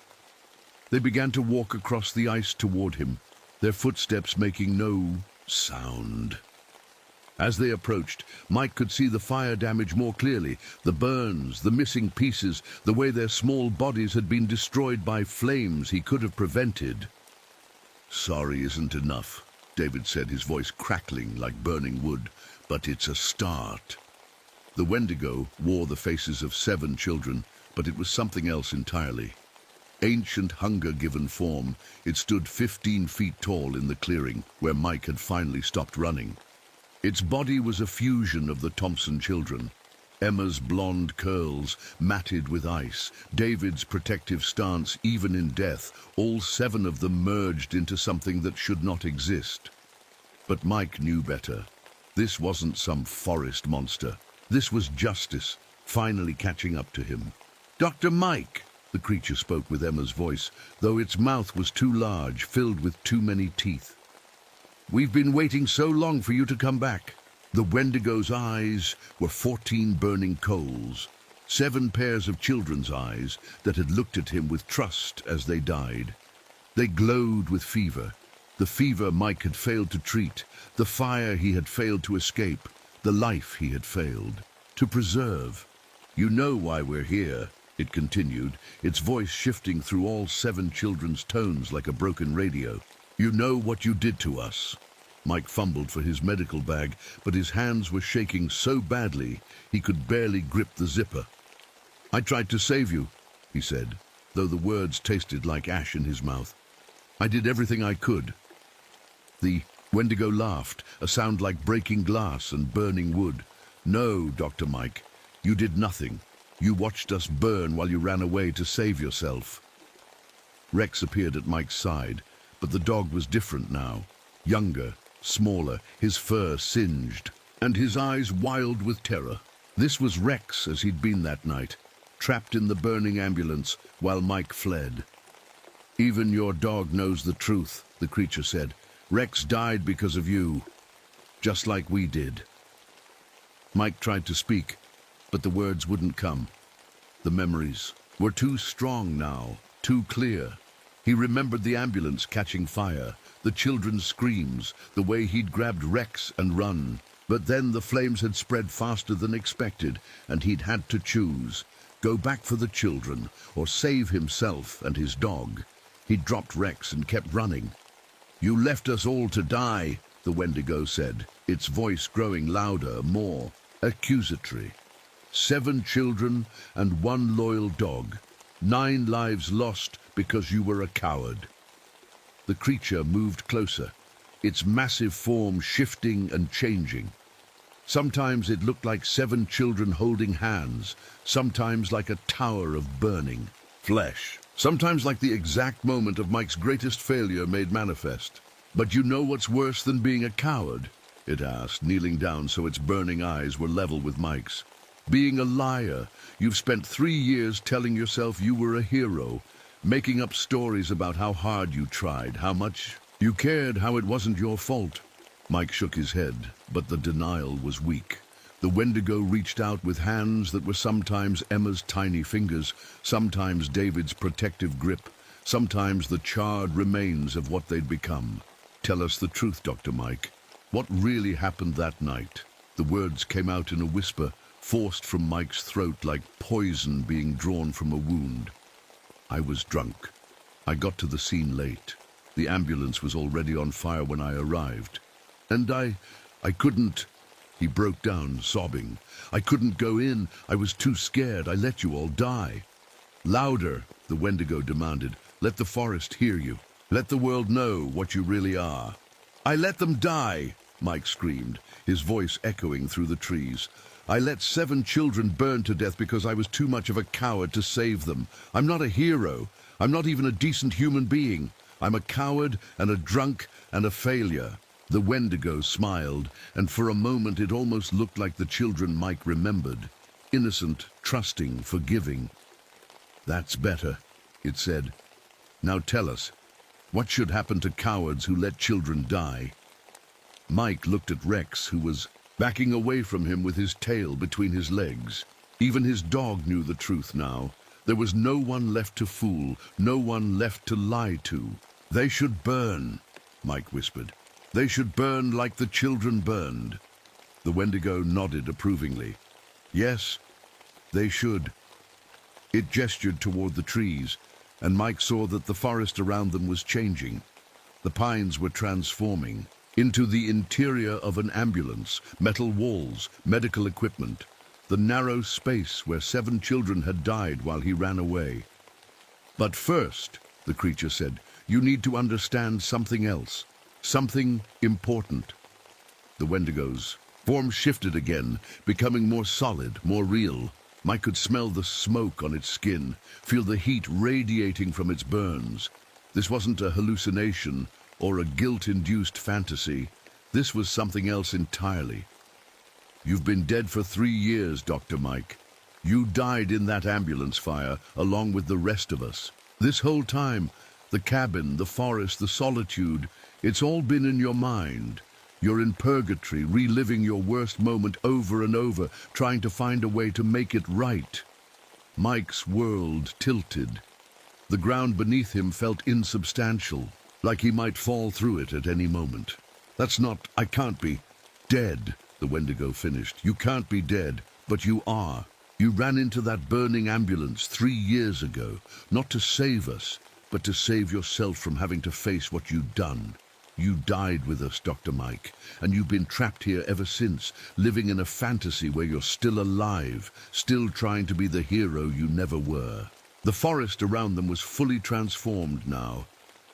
They began to walk across the ice toward him, their footsteps making no sound. As they approached, Mike could see the fire damage more clearly, the burns, the missing pieces, the way their small bodies had been destroyed by flames he could have prevented. "Sorry isn't enough," David said, his voice crackling like burning wood, "but it's a start." The Wendigo wore the faces of 7 children, but it was something else entirely. Ancient hunger-given form, it stood 15 feet tall in the clearing where Mike had finally stopped running. Its body was a fusion of the Thompson children. Emma's blonde curls, matted with ice, David's protective stance even in death, all 7 of them merged into something that should not exist. But Mike knew better. This wasn't some forest monster. This was justice, finally catching up to him. "Dr. Mike," the creature spoke with Emma's voice, though its mouth was too large, filled with too many teeth. "We've been waiting so long for you to come back." The Wendigo's eyes were 14 burning coals, 7 pairs of children's eyes that had looked at him with trust as they died. They glowed with fever, the fever Mike had failed to treat, the fire he had failed to escape, the life he had failed to preserve. "You know why we're here," it continued, its voice shifting through all 7 children's tones like a broken radio. "You know what you did to us." Mike fumbled for his medical bag, but his hands were shaking so badly he could barely grip the zipper. "I tried to save you," he said, though the words tasted like ash in his mouth. "I did everything I could." The Wendigo laughed, a sound like breaking glass and burning wood. "No, Dr. Mike, you did nothing. You watched us burn while you ran away to save yourself." Rex appeared at Mike's side, but the dog was different now, younger, smaller, his fur singed, and his eyes wild with terror. This was Rex as he'd been that night, trapped in the burning ambulance while Mike fled. "Even your dog knows the truth," the creature said. "Rex died because of you, just like we did." Mike tried to speak, but the words wouldn't come. The memories were too strong now, too clear. He remembered the ambulance catching fire, the children's screams, the way he'd grabbed Rex and run. But then the flames had spread faster than expected, and he'd had to choose. Go back for the children, or save himself and his dog. He'd dropped Rex and kept running. You left us all to die, the Wendigo said, its voice growing louder, more accusatory. 7 children and 1 loyal dog. 9 lives lost because you were a coward. The creature moved closer, its massive form shifting and changing. Sometimes it looked like 7 children holding hands, sometimes like a tower of burning flesh, sometimes like the exact moment of Mike's greatest failure made manifest. But you know what's worse than being a coward? It asked, kneeling down so its burning eyes were level with Mike's. Being a liar. You've spent 3 years telling yourself you were a hero, making up stories about how hard you tried, how much you cared, how it wasn't your fault. Mike shook his head, but the denial was weak. The Wendigo reached out with hands that were sometimes Emma's tiny fingers, sometimes David's protective grip, sometimes the charred remains of what they'd become. Tell us the truth, Dr. Mike. What really happened that night? The words came out in a whisper, forced from Mike's throat like poison being drawn from a wound. I was drunk. I got to the scene late. The ambulance was already on fire when I arrived. And I couldn't. He broke down, sobbing. I couldn't go in. I was too scared. I let you all die. Louder, the Wendigo demanded. Let the forest hear you. Let the world know what you really are. I let them die, Mike screamed, his voice echoing through the trees. I let 7 children burn to death because I was too much of a coward to save them. I'm not a hero. I'm not even a decent human being. I'm a coward and a drunk and a failure. The Wendigo smiled, and for a moment it almost looked like the children Mike remembered. Innocent, trusting, forgiving. That's better, it said. Now tell us, what should happen to cowards who let children die? Mike looked at Rex, who was backing away from him with his tail between his legs. Even his dog knew the truth now. There was no one left to fool, no one left to lie to. They should burn, Mike whispered. They should burn like the children burned. The Wendigo nodded approvingly. Yes, they should. It gestured toward the trees, and Mike saw that the forest around them was changing. The pines were transforming into the interior of an ambulance, metal walls, medical equipment, the narrow space where 7 children had died while he ran away. But first, the creature said, you need to understand something else, something important. The Wendigo's form shifted again, becoming more solid, more real. Mike could smell the smoke on its skin, feel the heat radiating from its burns. This wasn't a hallucination or a guilt-induced fantasy. This was something else entirely. You've been dead for 3 years, Dr. Mike. You died in that ambulance fire, along with the rest of us. This whole time, the cabin, the forest, the solitude, it's all been in your mind. You're in purgatory, reliving your worst moment over and over, trying to find a way to make it right. Mike's world tilted. The ground beneath him felt insubstantial, like he might fall through it at any moment. I can't be dead, the Wendigo finished. You can't be dead, but you are. You ran into that burning ambulance 3 years ago, not to save us, but to save yourself from having to face what you'd done. You died with us, Dr. Mike, and you've been trapped here ever since, living in a fantasy where you're still alive, still trying to be the hero you never were. The forest around them was fully transformed now.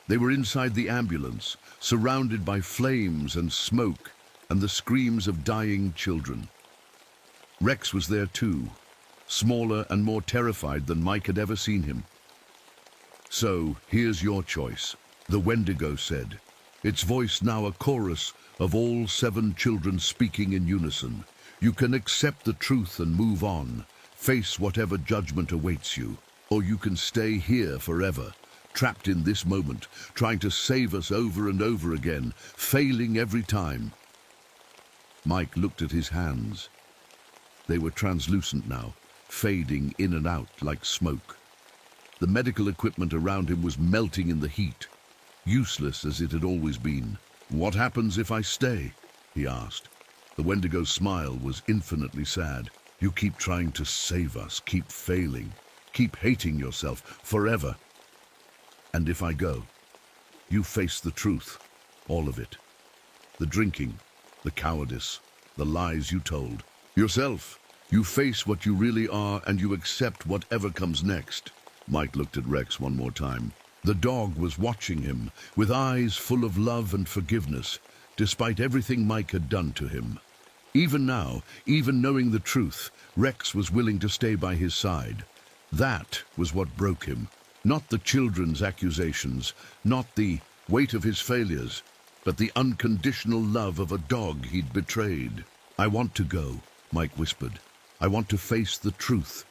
They were inside the ambulance, surrounded by flames and smoke, and the screams of dying children. Rex was there too, smaller and more terrified than Mike had ever seen him. So, here's your choice, the Wendigo said, its voice now a chorus of all 7 children speaking in unison. You can accept the truth and move on, face whatever judgment awaits you, or you can stay here forever, trapped in this moment, trying to save us over and over again, failing every time. Mike looked at his hands. They were translucent now, fading in and out like smoke. The medical equipment around him was melting in the heat, useless as it had always been. What happens if I stay? He asked. The Wendigo's smile was infinitely sad. You keep trying to save us, keep failing, keep hating yourself forever. And if I go, you face the truth. All of it. The drinking, the cowardice, the lies you told. Yourself. You face what you really are and you accept whatever comes next. Mike looked at Rex one more time. The dog was watching him, with eyes full of love and forgiveness, despite everything Mike had done to him. Even now, even knowing the truth, Rex was willing to stay by his side. That was what broke him. Not the children's accusations, not the weight of his failures, but the unconditional love of a dog he'd betrayed. "I want to go," Mike whispered. "I want to face the truth."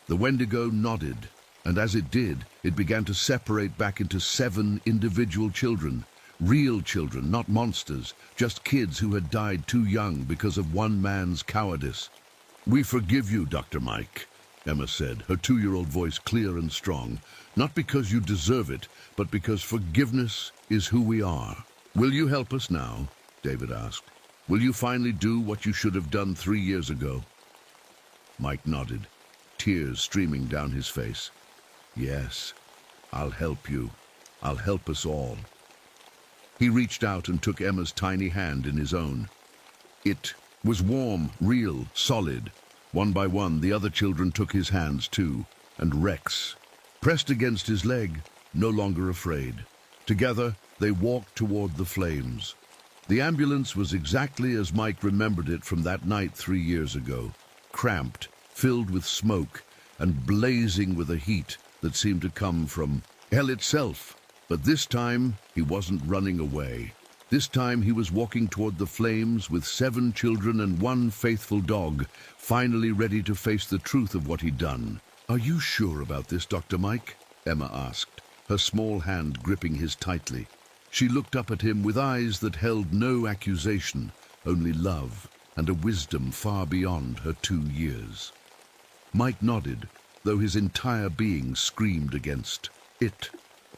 The Wendigo nodded, and as it did, it began to separate back into 7 individual children. Real children, not monsters, just kids who had died too young because of one man's cowardice. "We forgive you, Dr. Mike," Emma said, her 2-year-old voice clear and strong. "Not because you deserve it, but because forgiveness is who we are." "Will you help us now?" David asked. "Will you finally do what you should have done 3 years ago?" Mike nodded, tears streaming down his face. "Yes, I'll help you. I'll help us all." He reached out and took Emma's tiny hand in his own. It was warm, real, solid. One by one, the other children took his hands too, and Rex, pressed against his leg, no longer afraid. Together, they walked toward the flames. The ambulance was exactly as Mike remembered it from that night 3 years ago, cramped, filled with smoke, and blazing with a heat that seemed to come from hell itself. But this time, he wasn't running away. This time he was walking toward the flames with 7 children and 1 faithful dog, finally ready to face the truth of what he'd done. "Are you sure about this, Dr. Mike?" Emma asked, her small hand gripping his tightly. She looked up at him with eyes that held no accusation, only love and a wisdom far beyond her 2 years. Mike nodded, though his entire being screamed against it.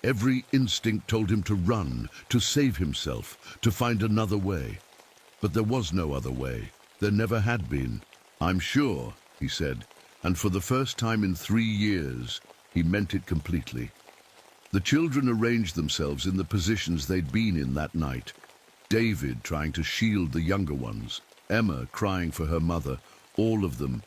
Every instinct told him to run, to save himself, to find another way. But there was no other way. There never had been. "I'm sure," he said, and for the first time in 3 years, he meant it completely. The children arranged themselves in the positions they'd been in that night. David trying to shield the younger ones, Emma crying for her mother, all of them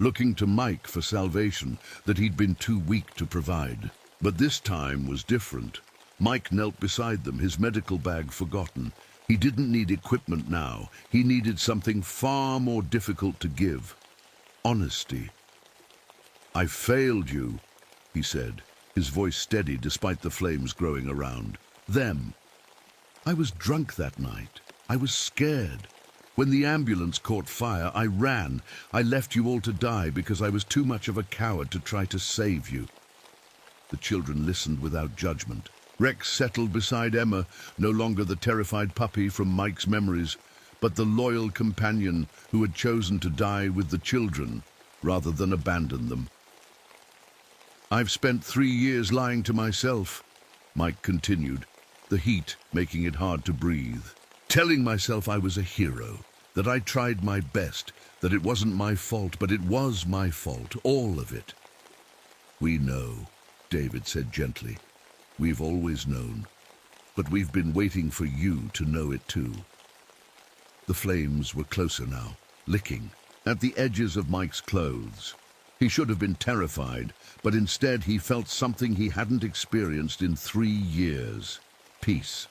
looking to Mike for salvation that he'd been too weak to provide. But this time was different. Mike knelt beside them, his medical bag forgotten. He didn't need equipment now. He needed something far more difficult to give. Honesty. "I failed you," he said, his voice steady despite the flames growing around. "Them. I was drunk that night. I was scared. When the ambulance caught fire, I ran. I left you all to die because I was too much of a coward to try to save you." The children listened without judgment. Rex settled beside Emma, no longer the terrified puppy from Mike's memories, but the loyal companion who had chosen to die with the children rather than abandon them. "I've spent 3 years lying to myself," Mike continued, the heat making it hard to breathe. "Telling myself I was a hero, that I tried my best, that it wasn't my fault, but it was my fault, all of it." "We know," David said gently. "We've always known, but we've been waiting for you to know it too." The flames were closer now, licking at the edges of Mike's clothes. He should have been terrified, but instead he felt something he hadn't experienced in 3 years. Peace.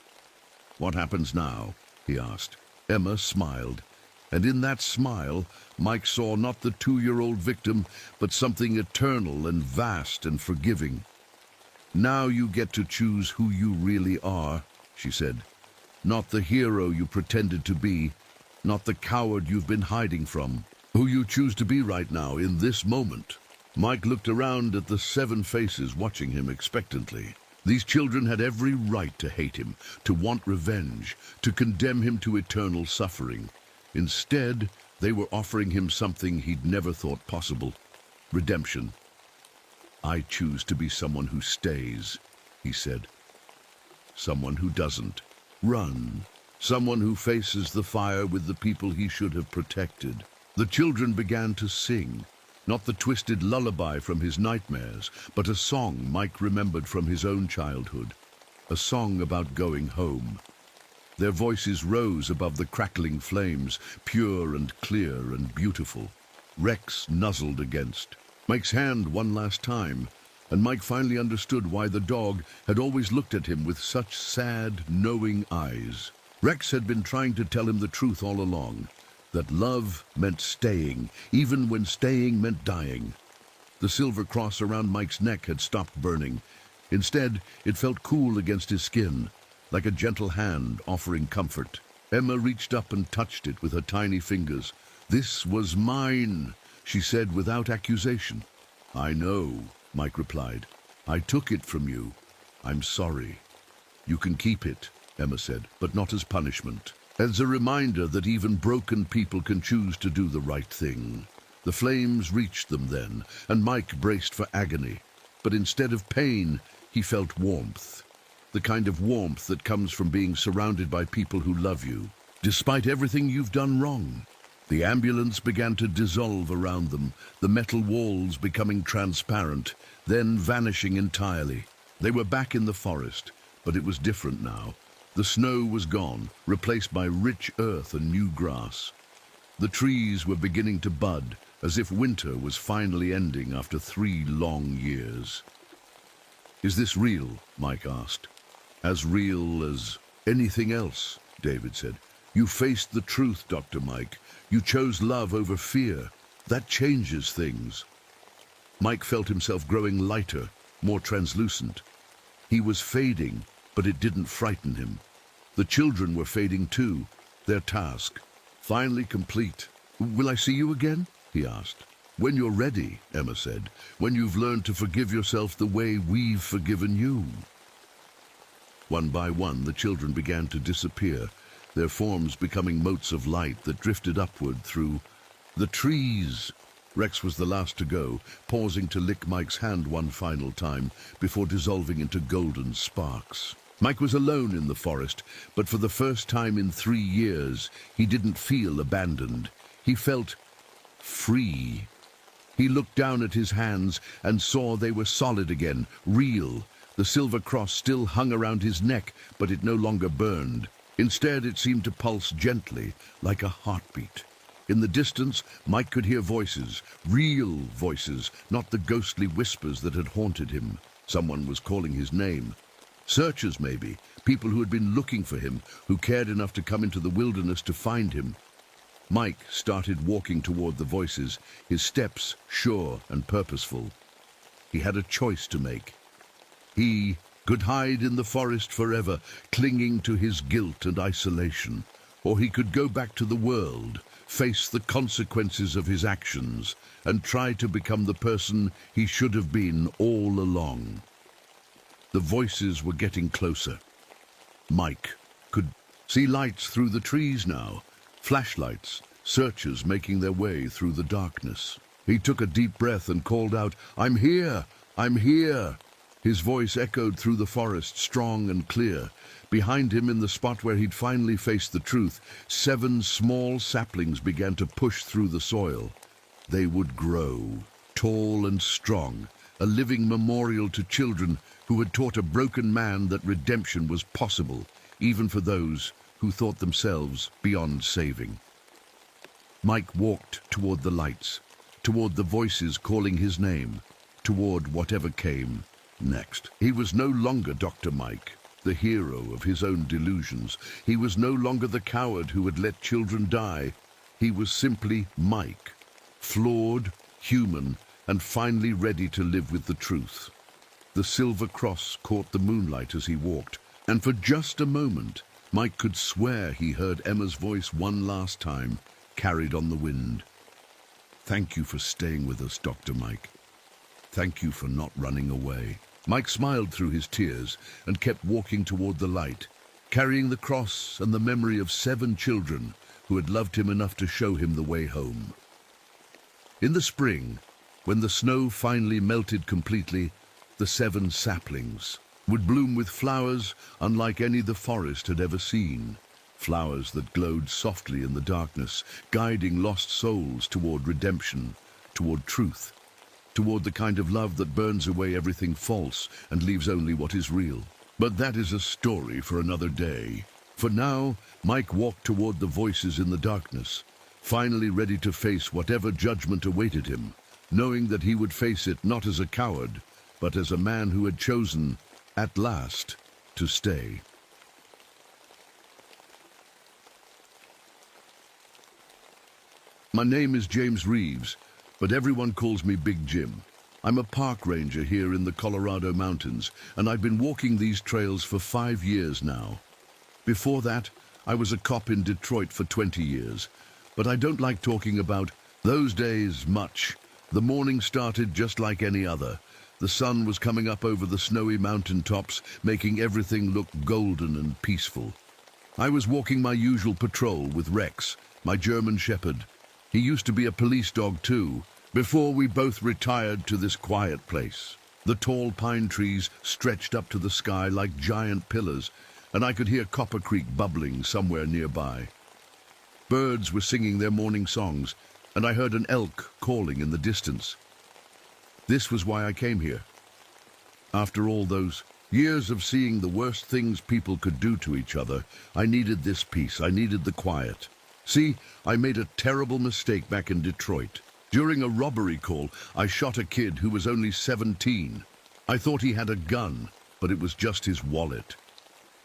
"What happens now?" he asked. Emma smiled, and in that smile, Mike saw not the 2-year-old victim, but something eternal and vast and forgiving. "Now you get to choose who you really are," she said. "Not the hero you pretended to be, not the coward you've been hiding from. Who you choose to be right now, in this moment." Mike looked around at the 7 faces watching him expectantly. These children had every right to hate him, to want revenge, to condemn him to eternal suffering. Instead, they were offering him something he'd never thought possible: redemption. "I choose to be someone who stays," he said. "Someone who doesn't run. Someone who faces the fire with the people he should have protected." The children began to sing, not the twisted lullaby from his nightmares, but a song Mike remembered from his own childhood. a song about going home. Their voices rose above the crackling flames, pure and clear and beautiful. Rex nuzzled against Mike's hand one last time, and Mike finally understood why the dog had always looked at him with such sad, knowing eyes. Rex had been trying to tell him the truth all along, that love meant staying, even when staying meant dying. The silver cross around Mike's neck had stopped burning. Instead, it felt cool against his skin, like a gentle hand offering comfort. Emma reached up and touched it with her tiny fingers. "This was mine," she said without accusation. "I know," Mike replied. "I took it from you. I'm sorry." "You can keep it," Emma said, "but not as punishment. As a reminder that even broken people can choose to do the right thing." The flames reached them then, and Mike braced for agony. But instead of pain, he felt warmth. The kind of warmth that comes from being surrounded by people who love you, despite everything you've done wrong. The ambulance began to dissolve around them, the metal walls becoming transparent, then vanishing entirely. They were back in the forest, but it was different now. The snow was gone, replaced by rich earth and new grass. The trees were beginning to bud, as if winter was finally ending after 3 long years. "Is this real?" Mike asked. "As real as anything else," David said. "You faced the truth, Dr. Mike. You chose love over fear. That changes things." Mike felt himself growing lighter, more translucent. He was fading, but it didn't frighten him. The children were fading too, their task finally complete. "Will I see you again?" he asked. "When you're ready," Emma said. "When you've learned to forgive yourself the way we've forgiven you." One by one, the children began to disappear, their forms becoming motes of light that drifted upward through the trees. Rex was the last to go, pausing to lick Mike's hand one final time before dissolving into golden sparks. Mike was alone in the forest, but for the first time in 3 years, he didn't feel abandoned. He felt free. He looked down at his hands and saw they were solid again, real. The silver cross still hung around his neck, but it no longer burned. Instead, it seemed to pulse gently, like a heartbeat. In the distance, Mike could hear voices, real voices, not the ghostly whispers that had haunted him. Someone was calling his name. Searchers, maybe, people who had been looking for him, who cared enough to come into the wilderness to find him. Mike started walking toward the voices, his steps sure and purposeful. He had a choice to make. He could hide in the forest forever, clinging to his guilt and isolation, or he could go back to the world, face the consequences of his actions, and try to become the person he should have been all along. The voices were getting closer. Mike could see lights through the trees now, flashlights, searchers making their way through the darkness. He took a deep breath and called out, "I'm here! I'm here!" His voice echoed through the forest, strong and clear. Behind him, in the spot where he'd finally faced the truth, 7 small saplings began to push through the soil. They would grow, tall and strong, a living memorial to children who had taught a broken man that redemption was possible, even for those who thought themselves beyond saving. Mike walked toward the lights, toward the voices calling his name, toward whatever came next. He was no longer Dr. Mike, the hero of his own delusions. He was no longer the coward who had let children die. He was simply Mike, flawed, human, and finally ready to live with the truth. The silver cross caught the moonlight as he walked, and for just a moment, Mike could swear he heard Emma's voice one last time, carried on the wind. "Thank you for staying with us, Dr. Mike. Thank you for not running away." Mike smiled through his tears and kept walking toward the light, carrying the cross and the memory of 7 children who had loved him enough to show him the way home. In the spring, when the snow finally melted completely, the 7 saplings would bloom with flowers unlike any the forest had ever seen. Flowers that glowed softly in the darkness, guiding lost souls toward redemption, toward truth, toward the kind of love that burns away everything false and leaves only what is real. But that is a story for another day. For now, Mike walked toward the voices in the darkness, finally ready to face whatever judgment awaited him, knowing that he would face it not as a coward, but as a man who had chosen, at last, to stay. My name is James Reeves, but everyone calls me Big Jim. I'm a park ranger here in the Colorado Mountains, and I've been walking these trails for 5 years now. Before that, I was a cop in Detroit for 20 years, but I don't like talking about those days much. The morning started just like any other. The sun was coming up over the snowy mountain tops, making everything look golden and peaceful. I was walking my usual patrol with Rex, my German Shepherd. He used to be a police dog too, before we both retired to this quiet place. The tall pine trees stretched up to the sky like giant pillars, and I could hear Copper Creek bubbling somewhere nearby. Birds were singing their morning songs, and I heard an elk calling in the distance. This was why I came here. After all those years of seeing the worst things people could do to each other, I needed this peace, I needed the quiet. See, I made a terrible mistake back in Detroit. During a robbery call, I shot a kid who was only 17. I thought he had a gun, but it was just his wallet.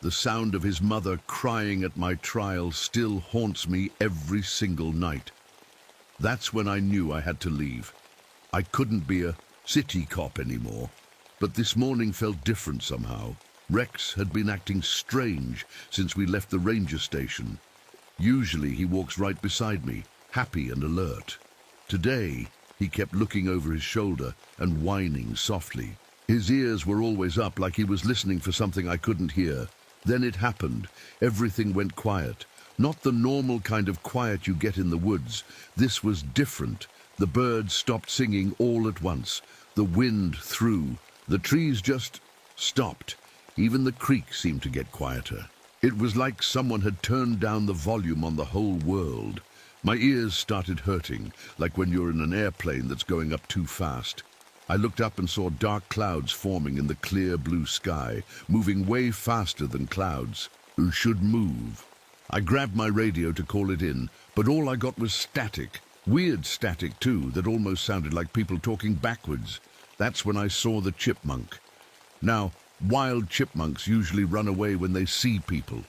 The sound of his mother crying at my trial still haunts me every single night. That's when I knew I had to leave. I couldn't be a city cop anymore. But this morning felt different somehow. Rex had been acting strange since we left the ranger station. Usually he walks right beside me, happy and alert. Today, he kept looking over his shoulder and whining softly. His ears were always up like he was listening for something I couldn't hear. Then it happened. Everything went quiet. Not the normal kind of quiet you get in the woods. This was different. The birds stopped singing all at once. The wind threw. The trees just stopped. Even the creek seemed to get quieter. It was like someone had turned down the volume on the whole world. My ears started hurting, like when you're in an airplane that's going up too fast. I looked up and saw dark clouds forming in the clear blue sky, moving way faster than clouds should move. I grabbed my radio to call it in, but all I got was static. Weird static, too, that almost sounded like people talking backwards. That's when I saw the chipmunk. Now, wild chipmunks usually run away when they see people.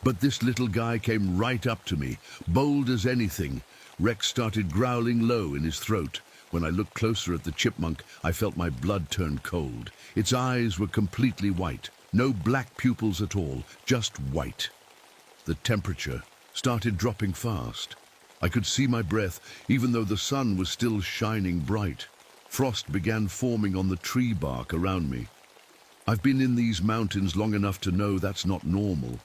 But this little guy came right up to me, bold as anything. Rex started growling low in his throat. When I looked closer at the chipmunk, I felt my blood turn cold. Its eyes were completely white. No black pupils at all, just white. The temperature started dropping fast. I could see my breath, even though the sun was still shining bright. Frost began forming on the tree bark around me. I've been in these mountains long enough to know that's not normal.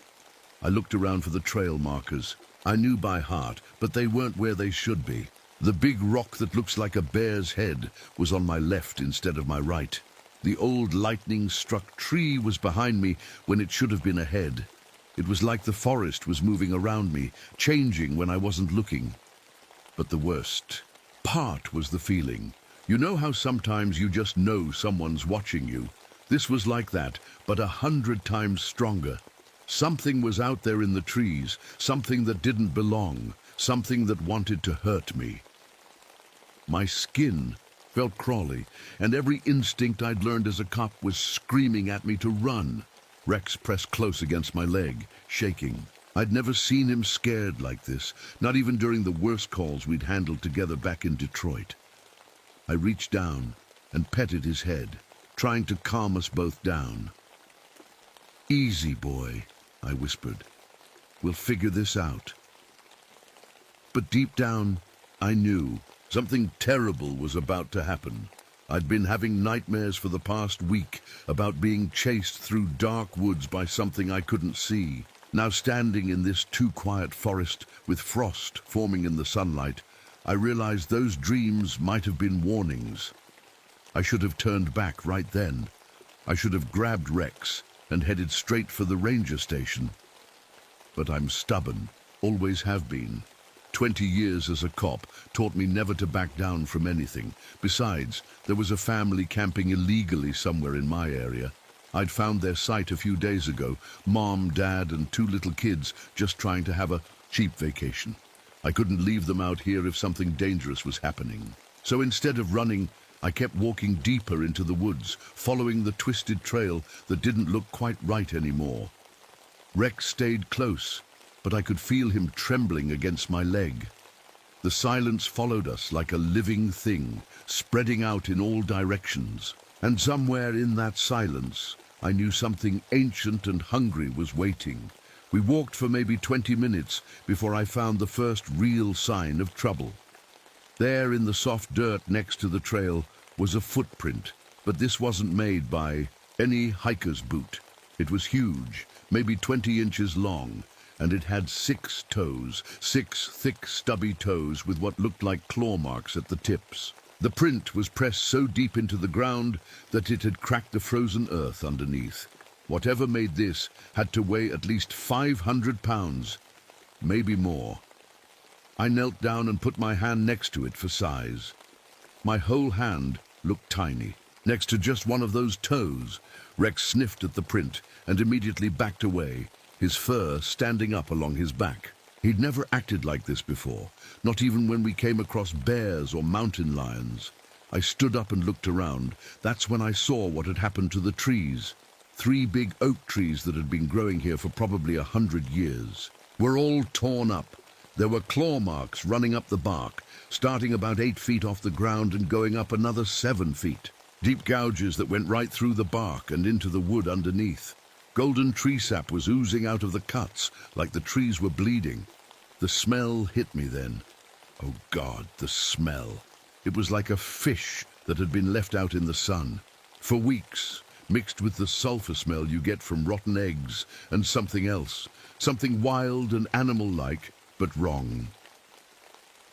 I looked around for the trail markers. I knew by heart, but they weren't where they should be. The big rock that looks like a bear's head was on my left instead of my right. The old lightning-struck tree was behind me when it should have been ahead. It was like the forest was moving around me, changing when I wasn't looking. But the worst part was the feeling. You know how sometimes you just know someone's watching you? This was like that, but 100 times stronger. Something was out there in the trees, something that didn't belong, something that wanted to hurt me. My skin felt crawly, and every instinct I'd learned as a cop was screaming at me to run. Rex pressed close against my leg, shaking. I'd never seen him scared like this, not even during the worst calls we'd handled together back in Detroit. I reached down and petted his head, trying to calm us both down. "Easy, boy," I whispered. "We'll figure this out." But deep down, I knew something terrible was about to happen. I'd been having nightmares for the past week about being chased through dark woods by something I couldn't see. Now, standing in this too-quiet forest with frost forming in the sunlight, I realized those dreams might have been warnings. I should have turned back right then. I should have grabbed Rex and headed straight for the ranger station. But I'm stubborn, always have been. 20 years as a cop taught me never to back down from anything. Besides, there was a family camping illegally somewhere in my area. I'd found their site a few days ago, mom, dad, and two little kids just trying to have a cheap vacation. I couldn't leave them out here if something dangerous was happening. So instead of running, I kept walking deeper into the woods, following the twisted trail that didn't look quite right anymore. Rex stayed close, but I could feel him trembling against my leg. The silence followed us like a living thing, spreading out in all directions. And somewhere in that silence, I knew something ancient and hungry was waiting. We walked for maybe 20 minutes before I found the first real sign of trouble. There in the soft dirt next to the trail was a footprint, but this wasn't made by any hiker's boot. It was huge, maybe 20 inches long, and it had 6 toes, 6 thick stubby toes with what looked like claw marks at the tips. The print was pressed so deep into the ground that it had cracked the frozen earth underneath. Whatever made this had to weigh at least 500 pounds, maybe more. I knelt down and put my hand next to it for size. My whole hand looked tiny. Next to just one of those toes, Rex sniffed at the print and immediately backed away, his fur standing up along his back. He'd never acted like this before, not even when we came across bears or mountain lions. I stood up and looked around. That's when I saw what had happened to the trees. 3 big oak trees that had been growing here for probably 100 years were all torn up. There were claw marks running up the bark, starting about 8 feet off the ground and going up another 7 feet. Deep gouges that went right through the bark and into the wood underneath. Golden tree sap was oozing out of the cuts like the trees were bleeding. The smell hit me then. Oh God, the smell. It was like a fish that had been left out in the sun for weeks, mixed with the sulfur smell you get from rotten eggs and something else, something wild and animal-like, but wrong.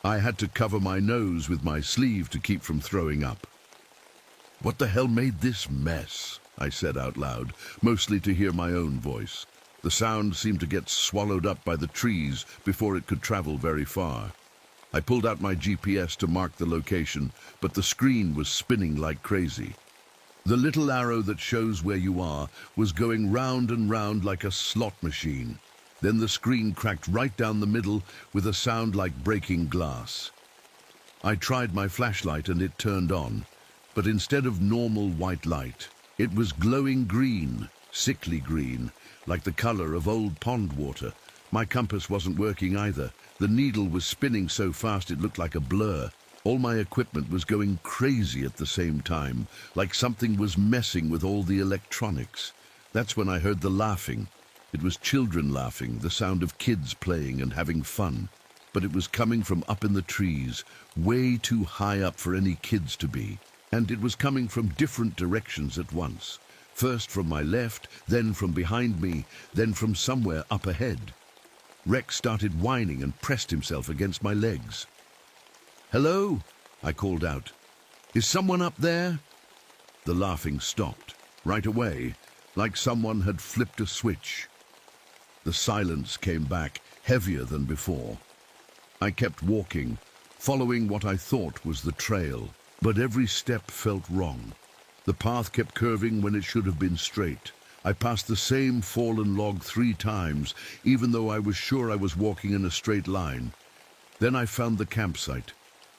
I had to cover my nose with my sleeve to keep from throwing up. What the hell made this mess? I said out loud, mostly to hear my own voice. The sound seemed to get swallowed up by the trees before it could travel very far. I pulled out my GPS to mark the location, but the screen was spinning like crazy. The little arrow that shows where you are was going round and round like a slot machine. Then the screen cracked right down the middle with a sound like breaking glass. I tried my flashlight and it turned on, but instead of normal white light, it was glowing green, sickly green, like the color of old pond water. My compass wasn't working either. The needle was spinning so fast it looked like a blur. All my equipment was going crazy at the same time, like something was messing with all the electronics. That's when I heard the laughing. It was children laughing, the sound of kids playing and having fun. But it was coming from up in the trees, way too high up for any kids to be. And it was coming from different directions at once. First from my left, then from behind me, then from somewhere up ahead. Rex started whining and pressed himself against my legs. "Hello?" I called out. "Is someone up there?" The laughing stopped, right away, like someone had flipped a switch. The silence came back, heavier than before. I kept walking, following what I thought was the trail. But every step felt wrong. The path kept curving when it should have been straight. I passed the same fallen log 3 times, even though I was sure I was walking in a straight line. Then I found the campsite.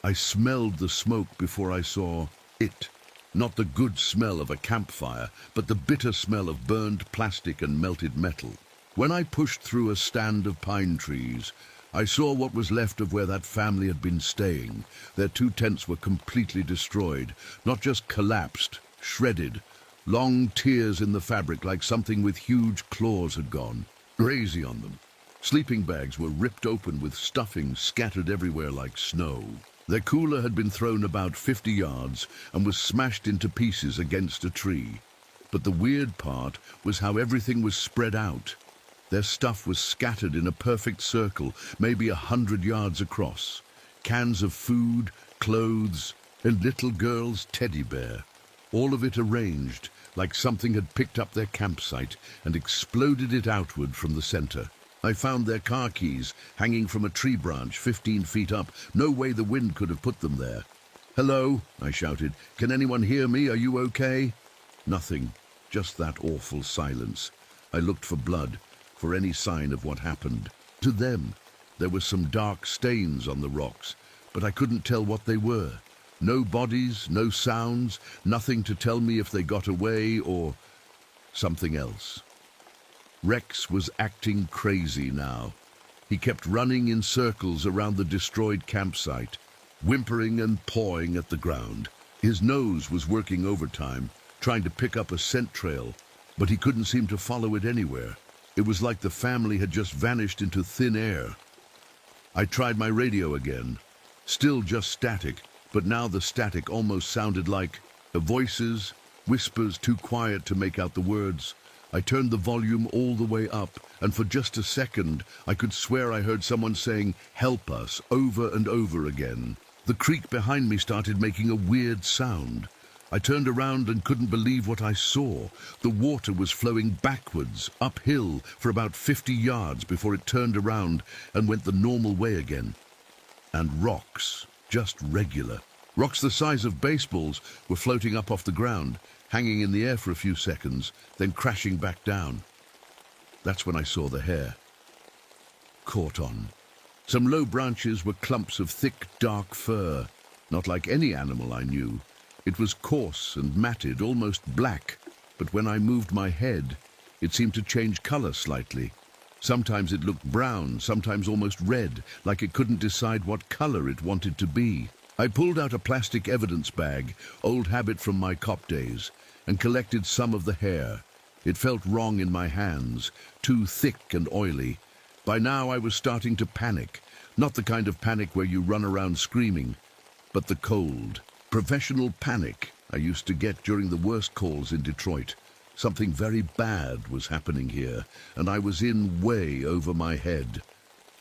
I smelled the smoke before I saw it. Not the good smell of a campfire, but the bitter smell of burned plastic and melted metal. When I pushed through a stand of pine trees, I saw what was left of where that family had been staying. Their 2 tents were completely destroyed, not just collapsed, shredded. Long tears in the fabric like something with huge claws had gone, crazy on them. Sleeping bags were ripped open with stuffing scattered everywhere like snow. Their cooler had been thrown about 50 yards and was smashed into pieces against a tree. But the weird part was how everything was spread out. Their stuff was scattered in a perfect circle, maybe 100 yards across. Cans of food, clothes, and little girl's teddy bear. All of it arranged like something had picked up their campsite and exploded it outward from the center. I found their car keys hanging from a tree branch 15 feet up. No way the wind could have put them there. "Hello," I shouted. "Can anyone hear me? Are you okay?" Nothing. just that awful silence. I looked for blood, for any sign of what happened. To them, there were some dark stains on the rocks, but I couldn't tell what they were. No bodies, no sounds, nothing to tell me if they got away or something else. Rex was acting crazy now. He kept running in circles around the destroyed campsite, whimpering and pawing at the ground. His nose was working overtime, trying to pick up a scent trail, but he couldn't seem to follow it anywhere. It was like the family had just vanished into thin air. I tried my radio again. Still just static, but now the static almost sounded like voices, whispers too quiet to make out the words. I turned the volume all the way up, and for just a second, I could swear I heard someone saying, "Help us," over and over again. The creek behind me started making a weird sound. I turned around and couldn't believe what I saw. The water was flowing backwards, uphill, for about 50 yards before it turned around and went the normal way again. And rocks, just regular. Rocks the size of baseballs were floating up off the ground, hanging in the air for a few seconds, then crashing back down. That's when I saw the hair. Caught on. Some low branches were clumps of thick, dark fur, not like any animal I knew. It was coarse and matted, almost black, but when I moved my head, it seemed to change color slightly. Sometimes it looked brown, sometimes almost red, like it couldn't decide what color it wanted to be. I pulled out a plastic evidence bag, old habit from my cop days, and collected some of the hair. It felt wrong in my hands, too thick and oily. By now I was starting to panic, not the kind of panic where you run around screaming, but the cold, professional panic I used to get during the worst calls in Detroit. Something very bad was happening here, and I was in way over my head.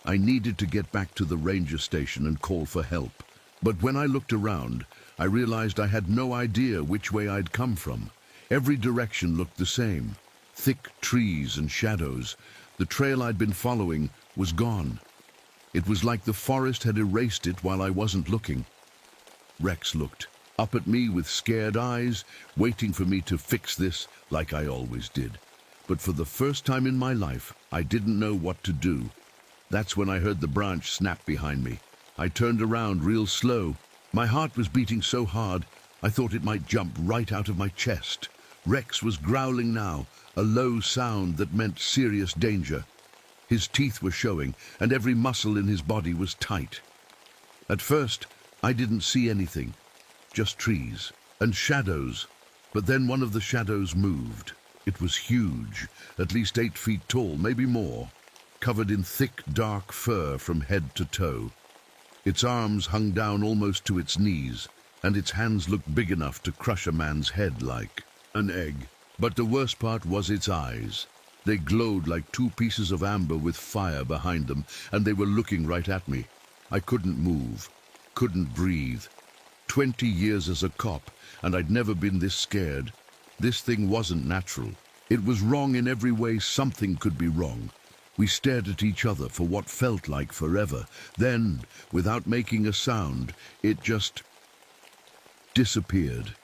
I needed to get back to the ranger station and call for help. But when I looked around, I realized I had no idea which way I'd come from. Every direction looked the same. Thick trees and shadows. The trail I'd been following was gone. It was like the forest had erased it while I wasn't looking. Rex looked up at me with scared eyes, waiting for me to fix this like I always did. But for the first time in my life, I didn't know what to do. That's when I heard the branch snap behind me. I turned around real slow. My heart was beating so hard, I thought it might jump right out of my chest. Rex was growling now, a low sound that meant serious danger. His teeth were showing, and every muscle in his body was tight. At first, I didn't see anything, just trees and shadows. But then one of the shadows moved. It was huge, at least 8 feet tall, maybe more, covered in thick, dark fur from head to toe. Its arms hung down almost to its knees, and its hands looked big enough to crush a man's head like an egg. But the worst part was its eyes. They glowed like 2 pieces of amber with fire behind them, and they were looking right at me. I couldn't move, couldn't breathe. 20 years as a cop, and I'd never been this scared. This thing wasn't natural. It was wrong in every way something could be wrong. We stared at each other for what felt like forever. Then, without making a sound, it just disappeared.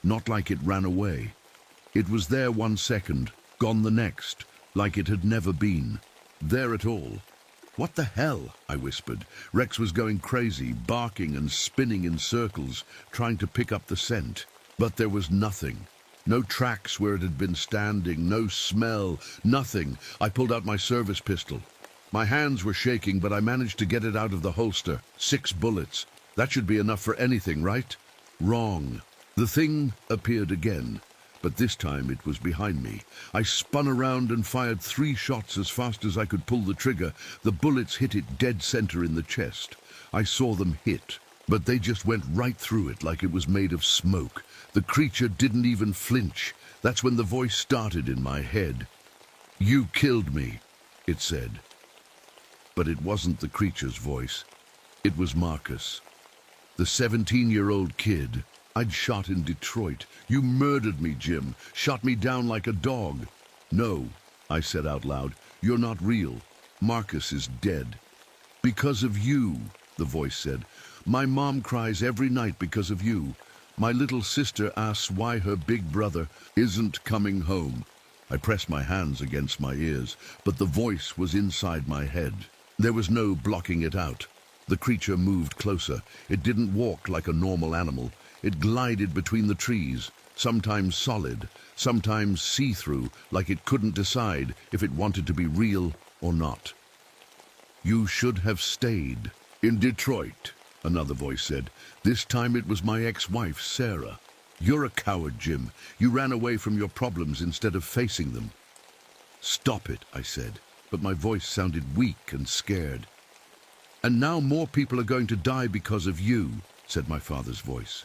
Not like it ran away. It was there 1 second, gone the next, like it had never been. There at all. "What the hell?" I whispered. Rex was going crazy, barking and spinning in circles, trying to pick up the scent. But there was nothing. No tracks where it had been standing, no smell, nothing. I pulled out my service pistol. My hands were shaking, but I managed to get it out of the holster. 6 bullets. That should be enough for anything, right? Wrong. The thing appeared again, but this time it was behind me. I spun around and fired 3 shots as fast as I could pull the trigger. The bullets hit it dead center in the chest. I saw them hit, but they just went right through it like it was made of smoke. The creature didn't even flinch. That's when the voice started in my head. "You killed me," it said. But it wasn't the creature's voice. It was Marcus, the 17-year-old kid I'd shot in Detroit. "You murdered me, Jim. Shot me down like a dog." "No," I said out loud. "You're not real. Marcus is dead." "Because of you," the voice said. "My mom cries every night because of you. My little sister asks why her big brother isn't coming home. I press my hands against my ears, but the voice was inside my head. There was no blocking it out. The creature moved closer. It didn't walk like a normal animal. It glided between the trees, sometimes solid, sometimes see-through, like it couldn't decide if it wanted to be real or not. "You should have stayed in Detroit," another voice said. This time it was my ex-wife, Sarah. "You're a coward, Jim. You ran away from your problems instead of facing them." "Stop it," I said, but my voice sounded weak and scared. "And now more people are going to die because of you," said my father's voice.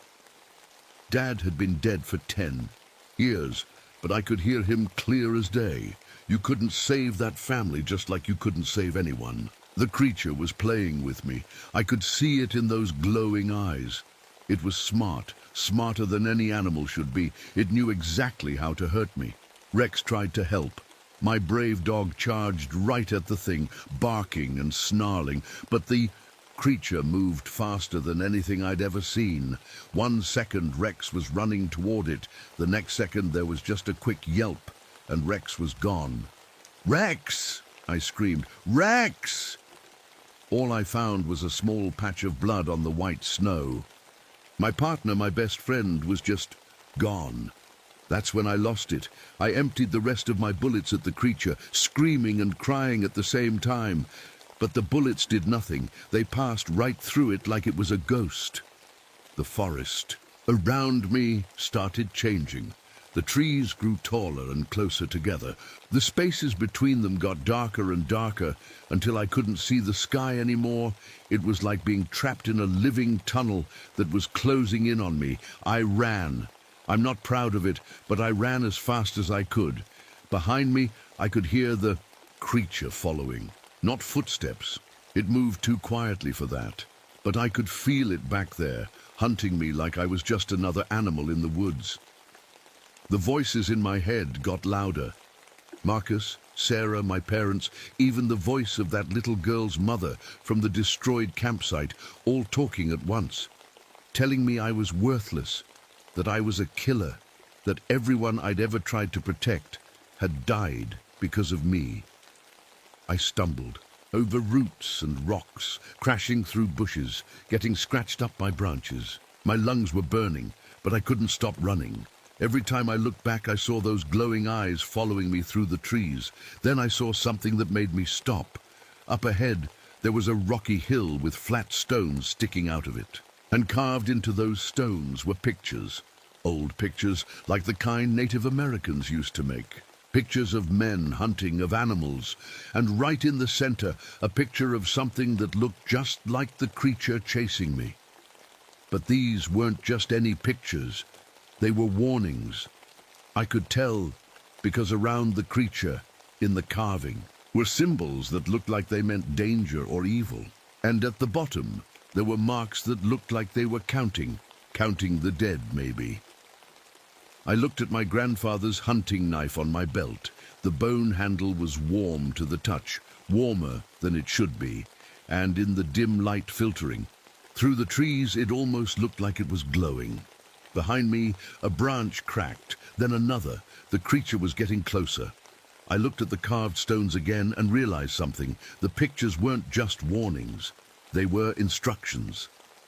Dad had been dead for 10 years, but I could hear him clear as day. You couldn't save that family just like you couldn't save anyone. The creature was playing with me. I could see it in those glowing eyes. It was smart, smarter than any animal should be. It knew exactly how to hurt me. Rex tried to help. My brave dog charged right at the thing, barking and snarling, but the creature moved faster than anything I'd ever seen. 1 second Rex was running toward it. The next second there was just a quick yelp, and Rex was gone. "Rex!" I screamed. "Rex!" All I found was a small patch of blood on the white snow. My partner, my best friend, was just gone. That's when I lost it. I emptied the rest of my bullets at the creature, screaming and crying at the same time. But the bullets did nothing. They passed right through it like it was a ghost. The forest around me started changing. The trees grew taller and closer together. The spaces between them got darker and darker until I couldn't see the sky anymore. It was like being trapped in a living tunnel that was closing in on me. I ran. I'm not proud of it, but I ran as fast as I could. Behind me, I could hear the creature following. Not footsteps. It moved too quietly for that. But I could feel it back there, hunting me like I was just another animal in the woods. The voices in my head got louder. Marcus, Sarah, my parents, even the voice of that little girl's mother from the destroyed campsite, all talking at once, telling me I was worthless, that I was a killer, that everyone I'd ever tried to protect had died because of me. I stumbled over roots and rocks, crashing through bushes, getting scratched up by branches. My lungs were burning, but I couldn't stop running. Every time I looked back, I saw those glowing eyes following me through the trees. Then I saw something that made me stop. Up ahead, there was a rocky hill with flat stones sticking out of it. And carved into those stones were pictures. Old pictures like the kind Native Americans used to make. Pictures of men hunting, of animals, and right in the center, a picture of something that looked just like the creature chasing me. But these weren't just any pictures. They were warnings. I could tell because around the creature, in the carving, were symbols that looked like they meant danger or evil. And at the bottom, there were marks that looked like they were counting the dead, maybe. I looked at my grandfather's hunting knife on my belt. The bone handle was warm to the touch, warmer than it should be, and in the dim light filtering through the trees, it almost looked like it was glowing. Behind me, a branch cracked, then another. The creature was getting closer. I looked at the carved stones again and realized something. The pictures weren't just warnings. They were instructions.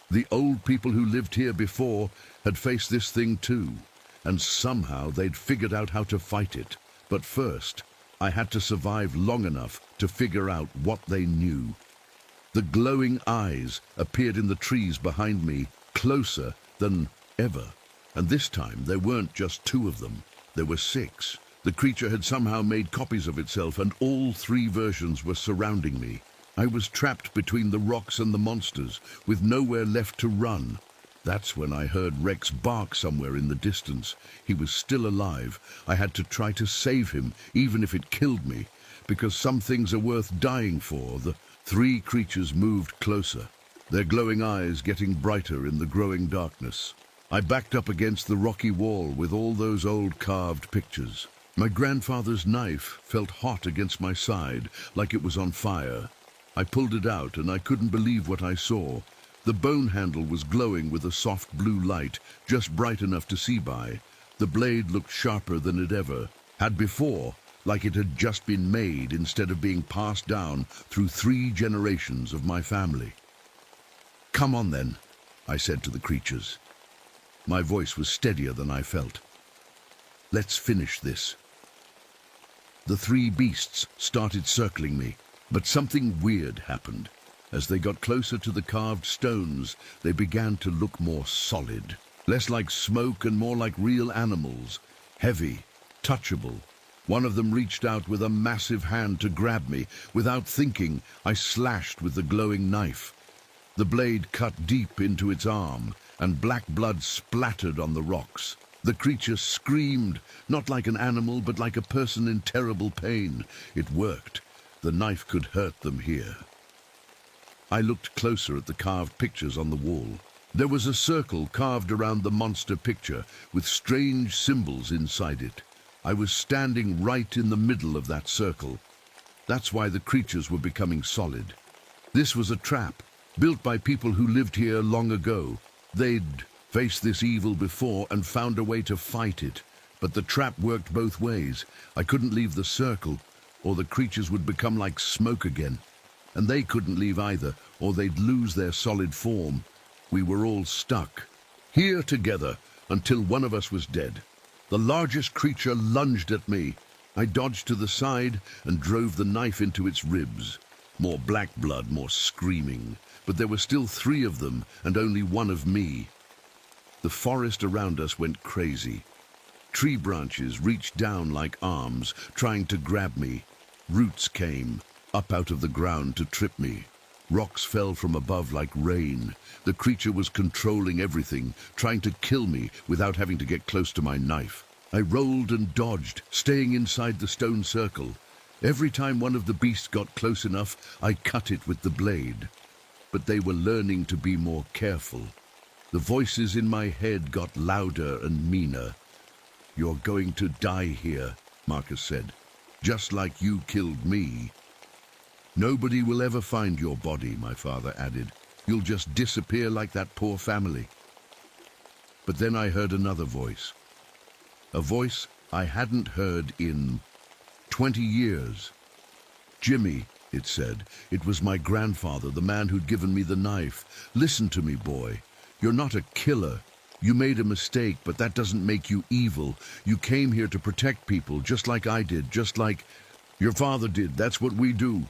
The old people who lived here before had faced this thing too. And somehow they'd figured out how to fight it. But first, I had to survive long enough to figure out what they knew. The glowing eyes appeared in the trees behind me, closer than ever. And this time, there weren't just 2 of them. There were 6. The creature had somehow made copies of itself, and all 3 versions were surrounding me. I was trapped between the rocks and the monsters, with nowhere left to run. That's when I heard Rex bark somewhere in the distance. He was still alive. I had to try to save him, even if it killed me, because some things are worth dying for. The 3 creatures moved closer, their glowing eyes getting brighter in the growing darkness. I backed up against the rocky wall with all those old carved pictures. My grandfather's knife felt hot against my side, like it was on fire. I pulled it out, and I couldn't believe what I saw. The bone handle was glowing with a soft blue light, just bright enough to see by. The blade looked sharper than it ever had before, like it had just been made instead of being passed down through 3 generations of my family. "Come on then," I said to the creatures. My voice was steadier than I felt. "Let's finish this." The 3 beasts started circling me, but something weird happened. As they got closer to the carved stones, they began to look more solid, less like smoke and more like real animals, heavy, touchable. One of them reached out with a massive hand to grab me. Without thinking, I slashed with the glowing knife. The blade cut deep into its arm, and black blood splattered on the rocks. The creature screamed, not like an animal, but like a person in terrible pain. It worked. The knife could hurt them here. I looked closer at the carved pictures on the wall. There was a circle carved around the monster picture, with strange symbols inside it. I was standing right in the middle of that circle. That's why the creatures were becoming solid. This was a trap, built by people who lived here long ago. They'd faced this evil before and found a way to fight it. But the trap worked both ways. I couldn't leave the circle, or the creatures would become like smoke again. And they couldn't leave either, or they'd lose their solid form. We were all stuck, here together, until one of us was dead. The largest creature lunged at me. I dodged to the side and drove the knife into its ribs. More black blood, more screaming. But there were still 3 of them, and only 1 of me. The forest around us went crazy. Tree branches reached down like arms, trying to grab me. Roots came up out of the ground to trip me. Rocks fell from above like rain. The creature was controlling everything, trying to kill me without having to get close to my knife. I rolled and dodged, staying inside the stone circle. Every time one of the beasts got close enough, I cut it with the blade. But they were learning to be more careful. The voices in my head got louder and meaner. "You're going to die here," Marcus said, "just like you killed me." "Nobody will ever find your body," my father added. "You'll just disappear like that poor family." But then I heard another voice. A voice I hadn't heard in 20 years. "Jimmy," it said. It was my grandfather, the man who'd given me the knife. "Listen to me, boy. You're not a killer. You made a mistake, but that doesn't make you evil. You came here to protect people, just like I did, just like your father did. That's what we do."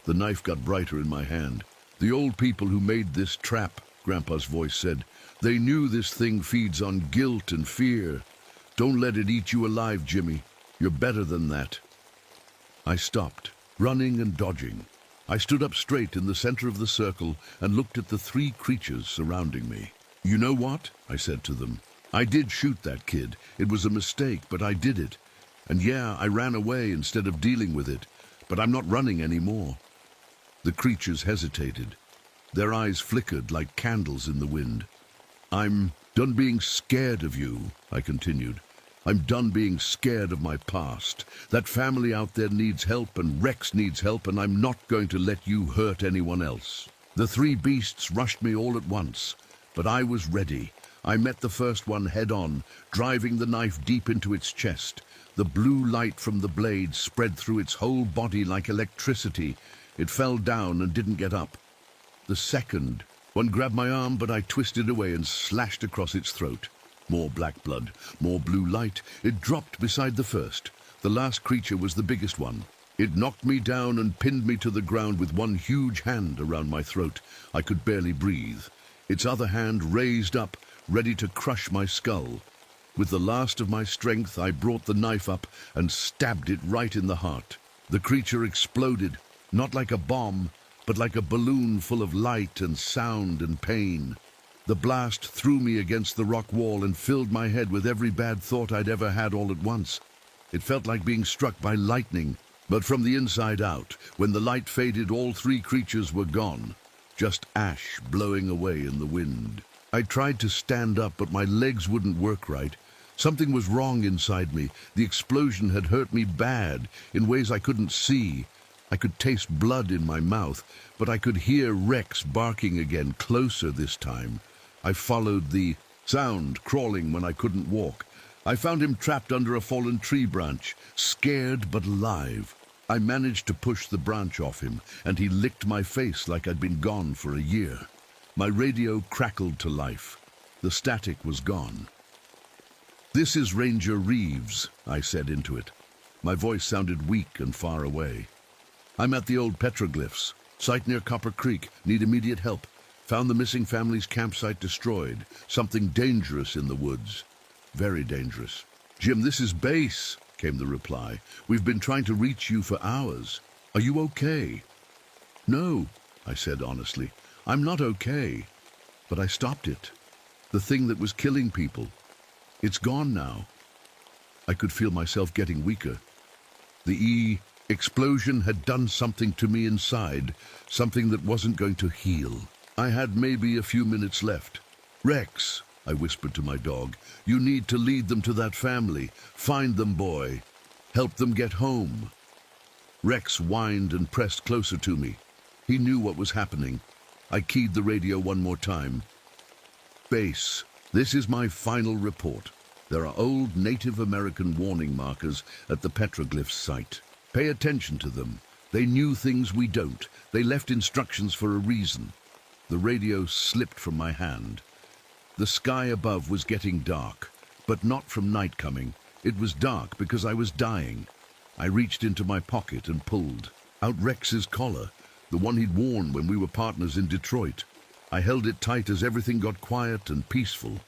The knife got brighter in my hand. "The old people who made this trap," Grandpa's voice said, "they knew this thing feeds on guilt and fear. Don't let it eat you alive, Jimmy. You're better than that." I stopped, running and dodging. I stood up straight in the center of the circle and looked at the 3 creatures surrounding me. "You know what?" I said to them. "I did shoot that kid. It was a mistake, but I did it. And yeah, I ran away instead of dealing with it. But I'm not running anymore." The creatures hesitated. Their eyes flickered like candles in the wind. "I'm done being scared of you," I continued. "I'm done being scared of my past. That family out there needs help, and Rex needs help, and I'm not going to let you hurt anyone else." The 3 beasts rushed me all at once, but I was ready. I met the first one head-on, driving the knife deep into its chest. The blue light from the blade spread through its whole body like electricity. It fell down and didn't get up. The second one grabbed my arm, but I twisted away and slashed across its throat. More black blood, more blue light. It dropped beside the first. The last creature was the biggest one. It knocked me down and pinned me to the ground with one huge hand around my throat. I could barely breathe. Its other hand raised up, ready to crush my skull. With the last of my strength, I brought the knife up and stabbed it right in the heart. The creature exploded, not like a bomb, but like a balloon full of light and sound and pain. The blast threw me against the rock wall and filled my head with every bad thought I'd ever had all at once. It felt like being struck by lightning, but from the inside out, when the light faded, all 3 creatures were gone, just ash blowing away in the wind. I tried to stand up, but my legs wouldn't work right. Something was wrong inside me. The explosion had hurt me bad, in ways I couldn't see. I could taste blood in my mouth, but I could hear Rex barking again, closer this time. I followed the sound, crawling when I couldn't walk. I found him trapped under a fallen tree branch, scared but alive. I managed to push the branch off him, and he licked my face like I'd been gone for a year. My radio crackled to life. The static was gone. "This is Ranger Reeves," I said into it. My voice sounded weak and far away. "I'm at the old petroglyphs. Site near Copper Creek. Need immediate help. Found the missing family's campsite destroyed. Something dangerous in the woods. Very dangerous." "Jim, this is Base," came the reply. "We've been trying to reach you for hours. Are you okay?" "No," I said honestly. "I'm not okay. But I stopped it. The thing that was killing people. It's gone now." I could feel myself getting weaker. The explosion had done something to me inside, something that wasn't going to heal. I had maybe a few minutes left. "Rex," I whispered to my dog, "you need to lead them to that family. Find them, boy. Help them get home." Rex whined and pressed closer to me. He knew what was happening. I keyed the radio one more time. "Base, this is my final report. There are old Native American warning markers at the petroglyphs site. Pay attention to them. They knew things we don't. They left instructions for a reason." The radio slipped from my hand. The sky above was getting dark, but not from night coming. It was dark because I was dying. I reached into my pocket and pulled out Rex's collar, the one he'd worn when we were partners in Detroit. I held it tight as everything got quiet and peaceful.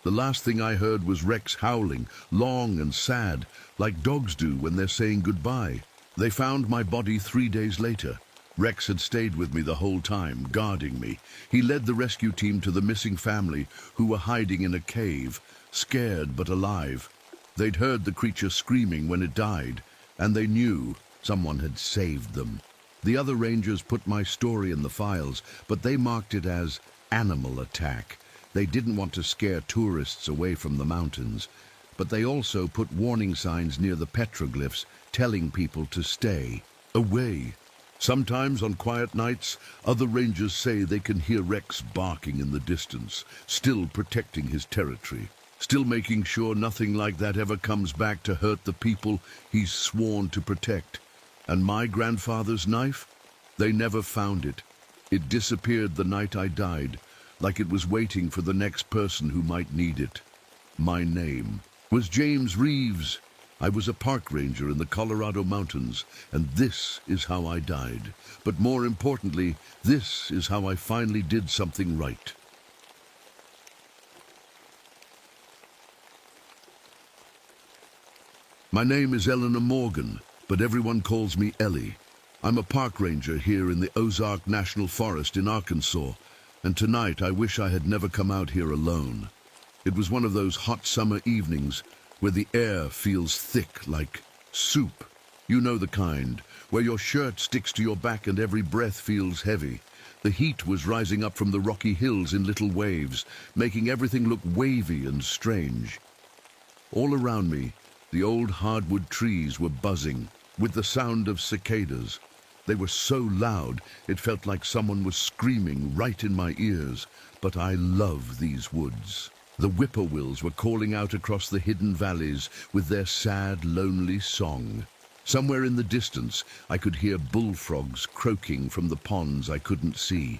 The last thing I heard was Rex howling, long and sad, like dogs do when they're saying goodbye. They found my body 3 days later. Rex had stayed with me the whole time, guarding me. He led the rescue team to the missing family, who were hiding in a cave, scared but alive. They'd heard the creature screaming when it died, and they knew someone had saved them. The other rangers put my story in the files, but they marked it as animal attack. They didn't want to scare tourists away from the mountains, but they also put warning signs near the petroglyphs telling people to stay away. Sometimes on quiet nights, other rangers say they can hear Rex barking in the distance, still protecting his territory, still making sure nothing like that ever comes back to hurt the people he's sworn to protect. And my grandfather's knife? They never found it. It disappeared the night I died, like it was waiting for the next person who might need it. My name was James Reeves. I was a park ranger in the Colorado mountains, and this is how I died. But more importantly, this is how I finally did something right. My name is Eleanor Morgan, but everyone calls me Ellie. I'm a park ranger here in the Ozark National Forest in Arkansas, and tonight I wish I had never come out here alone. It was one of those hot summer evenings where the air feels thick like soup. You know the kind, where your shirt sticks to your back and every breath feels heavy. The heat was rising up from the rocky hills in little waves, making everything look wavy and strange. All around me, the old hardwood trees were buzzing with the sound of cicadas. They were so loud, it felt like someone was screaming right in my ears. But I love these woods. The whippoorwills were calling out across the hidden valleys with their sad, lonely song. Somewhere in the distance, I could hear bullfrogs croaking from the ponds I couldn't see.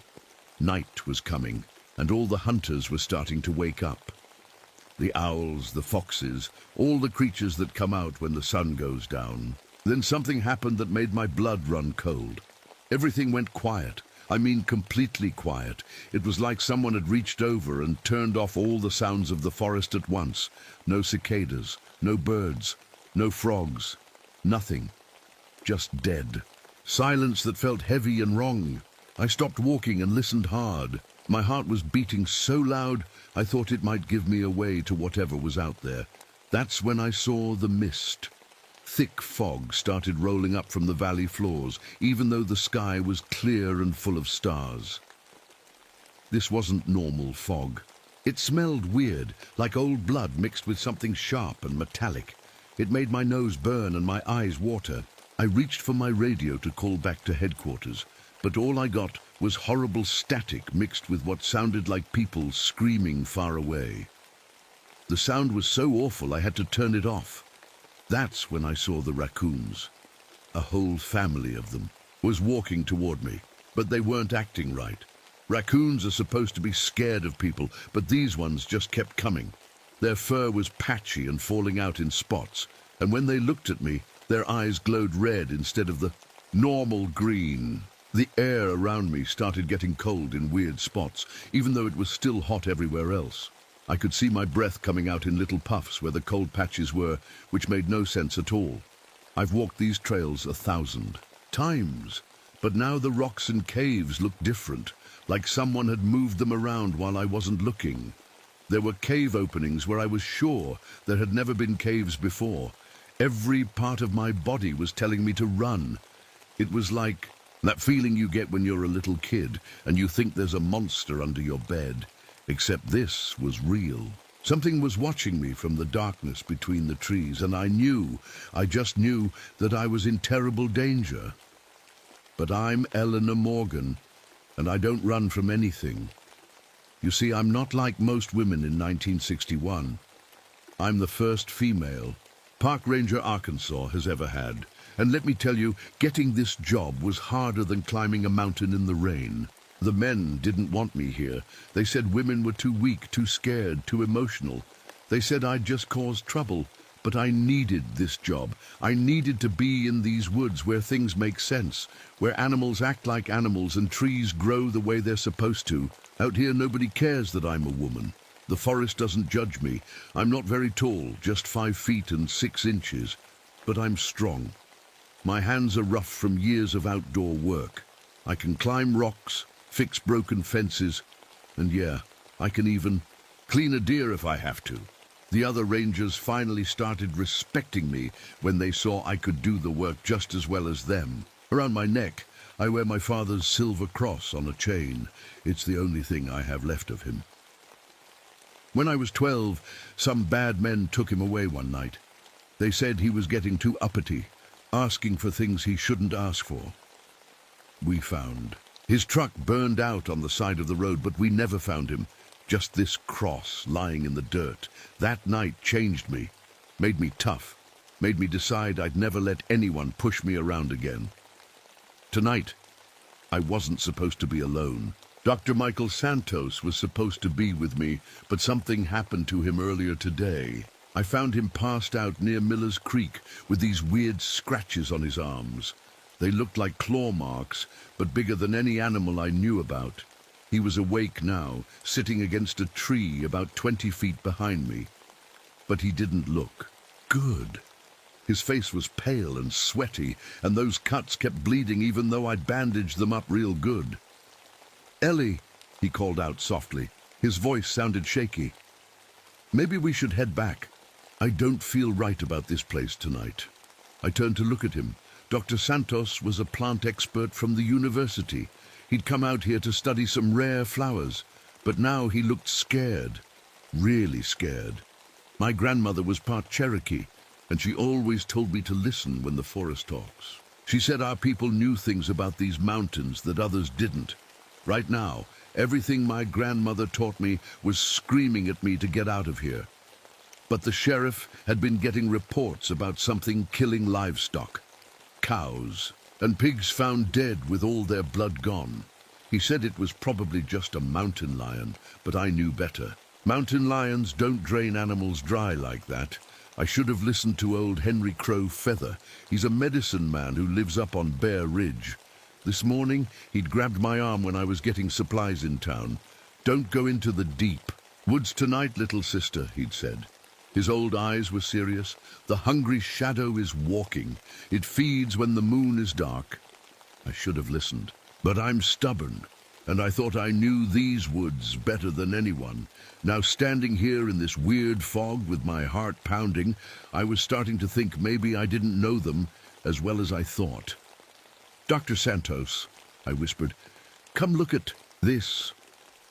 Night was coming, and all the hunters were starting to wake up. The owls, the foxes, all the creatures that come out when the sun goes down. Then something happened that made my blood run cold. Everything went quiet. I mean completely quiet. It was like someone had reached over and turned off all the sounds of the forest at once. No cicadas, no birds, no frogs, nothing. Just dead. Silence that felt heavy and wrong. I stopped walking and listened hard. My heart was beating so loud, I thought it might give me away to whatever was out there. That's when I saw the mist. Thick fog started rolling up from the valley floors, even though the sky was clear and full of stars. This wasn't normal fog. It smelled weird, like old blood mixed with something sharp and metallic. It made my nose burn and my eyes water. I reached for my radio to call back to headquarters, but all I got was horrible static mixed with what sounded like people screaming far away. The sound was so awful I had to turn it off. That's when I saw the raccoons. A whole family of them was walking toward me, but they weren't acting right. Raccoons are supposed to be scared of people, but these ones just kept coming. Their fur was patchy and falling out in spots, and when they looked at me, their eyes glowed red instead of the normal green. The air around me started getting cold in weird spots, even though it was still hot everywhere else. I could see my breath coming out in little puffs where the cold patches were, which made no sense at all. I've walked these trails 1,000 times, but now the rocks and caves looked different, like someone had moved them around while I wasn't looking. There were cave openings where I was sure there had never been caves before. Every part of my body was telling me to run. It was like that feeling you get when you're a little kid and you think there's a monster under your bed. Except this was real. Something was watching me from the darkness between the trees, and I just knew that I was in terrible danger. But I'm Eleanor Morgan, and I don't run from anything. You see, I'm not like most women in 1961. I'm the first female Park Ranger Arkansas has ever had. And let me tell you, getting this job was harder than climbing a mountain in the rain. The men didn't want me here. They said women were too weak, too scared, too emotional. They said I'd just cause trouble, but I needed this job. I needed to be in these woods where things make sense, where animals act like animals and trees grow the way they're supposed to. Out here, nobody cares that I'm a woman. The forest doesn't judge me. I'm not very tall, just 5 feet and 6 inches, but I'm strong. My hands are rough from years of outdoor work. I can climb rocks, fix broken fences, and yeah, I can even clean a deer if I have to. The other rangers finally started respecting me when they saw I could do the work just as well as them. Around my neck, I wear my father's silver cross on a chain. It's the only thing I have left of him. When I was 12, some bad men took him away one night. They said he was getting too uppity, asking for things he shouldn't ask for. We found. His truck burned out on the side of the road, but we never found him. Just this cross lying in the dirt. That night changed me, made me tough, made me decide I'd never let anyone push me around again. Tonight, I wasn't supposed to be alone. Dr. Michael Santos was supposed to be with me, but something happened to him earlier today. I found him passed out near Miller's Creek with these weird scratches on his arms. They looked like claw marks, but bigger than any animal I knew about. He was awake now, sitting against a tree about 20 feet behind me. But he didn't look good. His face was pale and sweaty, and those cuts kept bleeding even though I'd bandaged them up real good. "Ellie," he called out softly. His voice sounded shaky. "Maybe we should head back. I don't feel right about this place tonight." I turned to look at him. Dr. Santos was a plant expert from the university. He'd come out here to study some rare flowers, but now he looked scared, really scared. My grandmother was part Cherokee, and she always told me to listen when the forest talks. She said our people knew things about these mountains that others didn't. Right now, everything my grandmother taught me was screaming at me to get out of here. But the sheriff had been getting reports about something killing livestock, cows, and pigs found dead with all their blood gone. He said it was probably just a mountain lion, but I knew better. Mountain lions don't drain animals dry like that. I should have listened to old Henry Crow Feather. He's a medicine man who lives up on Bear Ridge. This morning, he'd grabbed my arm when I was getting supplies in town. "Don't go into the deep. Woods tonight, little sister," he'd said. His old eyes were serious. "The hungry shadow is walking. It feeds when the moon is dark." I should have listened, but I'm stubborn, and I thought I knew these woods better than anyone. Now, standing here in this weird fog with my heart pounding, I was starting to think maybe I didn't know them as well as I thought. "Dr. Santos," I whispered, "come look at this."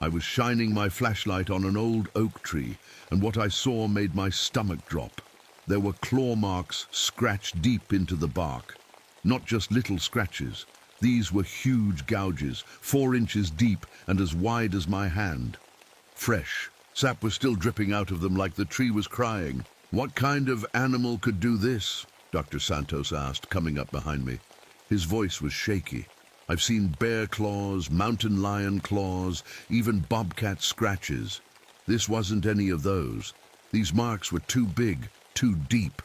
I was shining my flashlight on an old oak tree, and what I saw made my stomach drop. There were claw marks scratched deep into the bark. not just little scratches. These were huge gouges, 4 inches deep and as wide as my hand. Fresh. Sap was still dripping out of them like the tree was crying. "What kind of animal could do this?" Dr. Santos asked, coming up behind me. His voice was shaky. "I've seen bear claws, mountain lion claws, even bobcat scratches. This wasn't any of those. These marks were too big, too deep.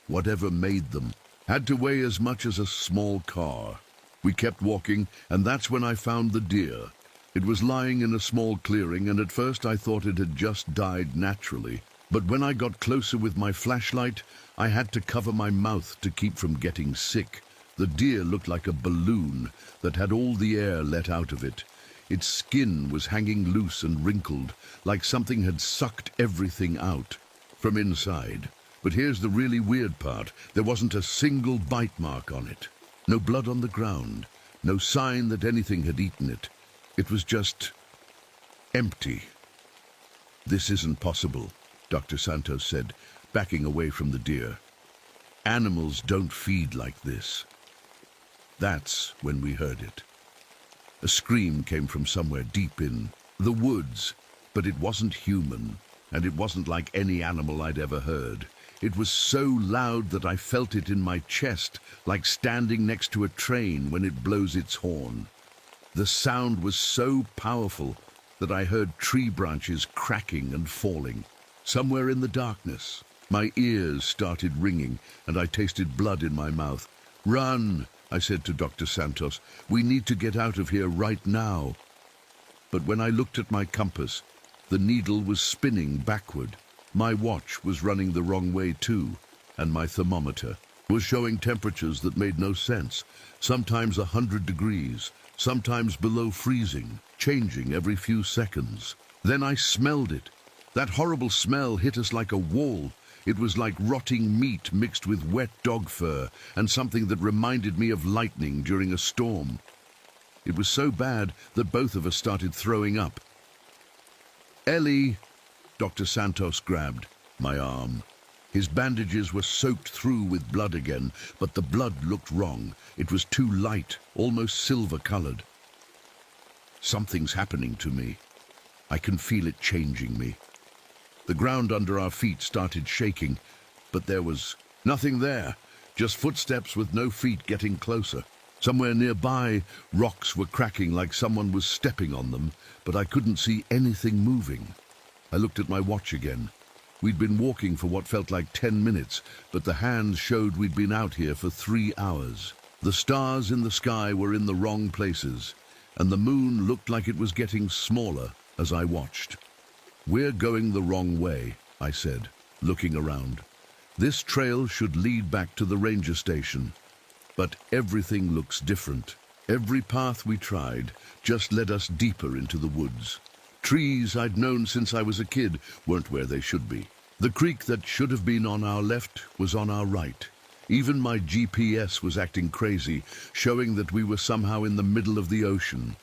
Whatever made them had to weigh as much as a small car." We kept walking, and that's when I found the deer. It was lying in a small clearing, and at first I thought it had just died naturally. But when I got closer with my flashlight, I had to cover my mouth to keep from getting sick. The deer looked like a balloon that had all the air let out of it. Its skin was hanging loose and wrinkled, like something had sucked everything out from inside. But here's the really weird part. There wasn't a single bite mark on it. No blood on the ground. No sign that anything had eaten it. It was just empty. "This isn't possible," Dr. Santos said, backing away from the deer. "Animals don't feed like this." That's when we heard it. A scream came from somewhere deep in the woods, but it wasn't human, and it wasn't like any animal I'd ever heard. It was so loud that I felt it in my chest, like standing next to a train when it blows its horn. The sound was so powerful that I heard tree branches cracking and falling. Somewhere in the darkness, my ears started ringing, and I tasted blood in my mouth. "Run," I said to Dr. Santos. "We need to get out of here right now." But when I looked at my compass, the needle was spinning backward. My watch was running the wrong way too, and my thermometer was showing temperatures that made no sense. Sometimes 100 degrees, sometimes below freezing, changing every few seconds. Then I smelled it. That horrible smell hit us like a wall. It was like rotting meat mixed with wet dog fur, and something that reminded me of lightning during a storm. It was so bad that both of us started throwing up. "Ellie!" Dr. Santos grabbed my arm. His bandages were soaked through with blood again, but the blood looked wrong. It was too light, almost silver-colored. "Something's happening to me. I can feel it changing me." The ground under our feet started shaking, but there was nothing there, just footsteps with no feet getting closer. Somewhere nearby, rocks were cracking like someone was stepping on them, but I couldn't see anything moving. I looked at my watch again. We'd been walking for what felt like 10 minutes, but the hands showed we'd been out here for 3 hours. The stars in the sky were in the wrong places, and the moon looked like it was getting smaller as I watched. "We're going the wrong way," I said, looking around. "This trail should lead back to the ranger station, but everything looks different. Every path we tried just led us deeper into the woods. Trees I'd known since I was a kid weren't where they should be. The creek that should have been on our left was on our right. Even my GPS was acting crazy, showing that we were somehow in the middle of the ocean.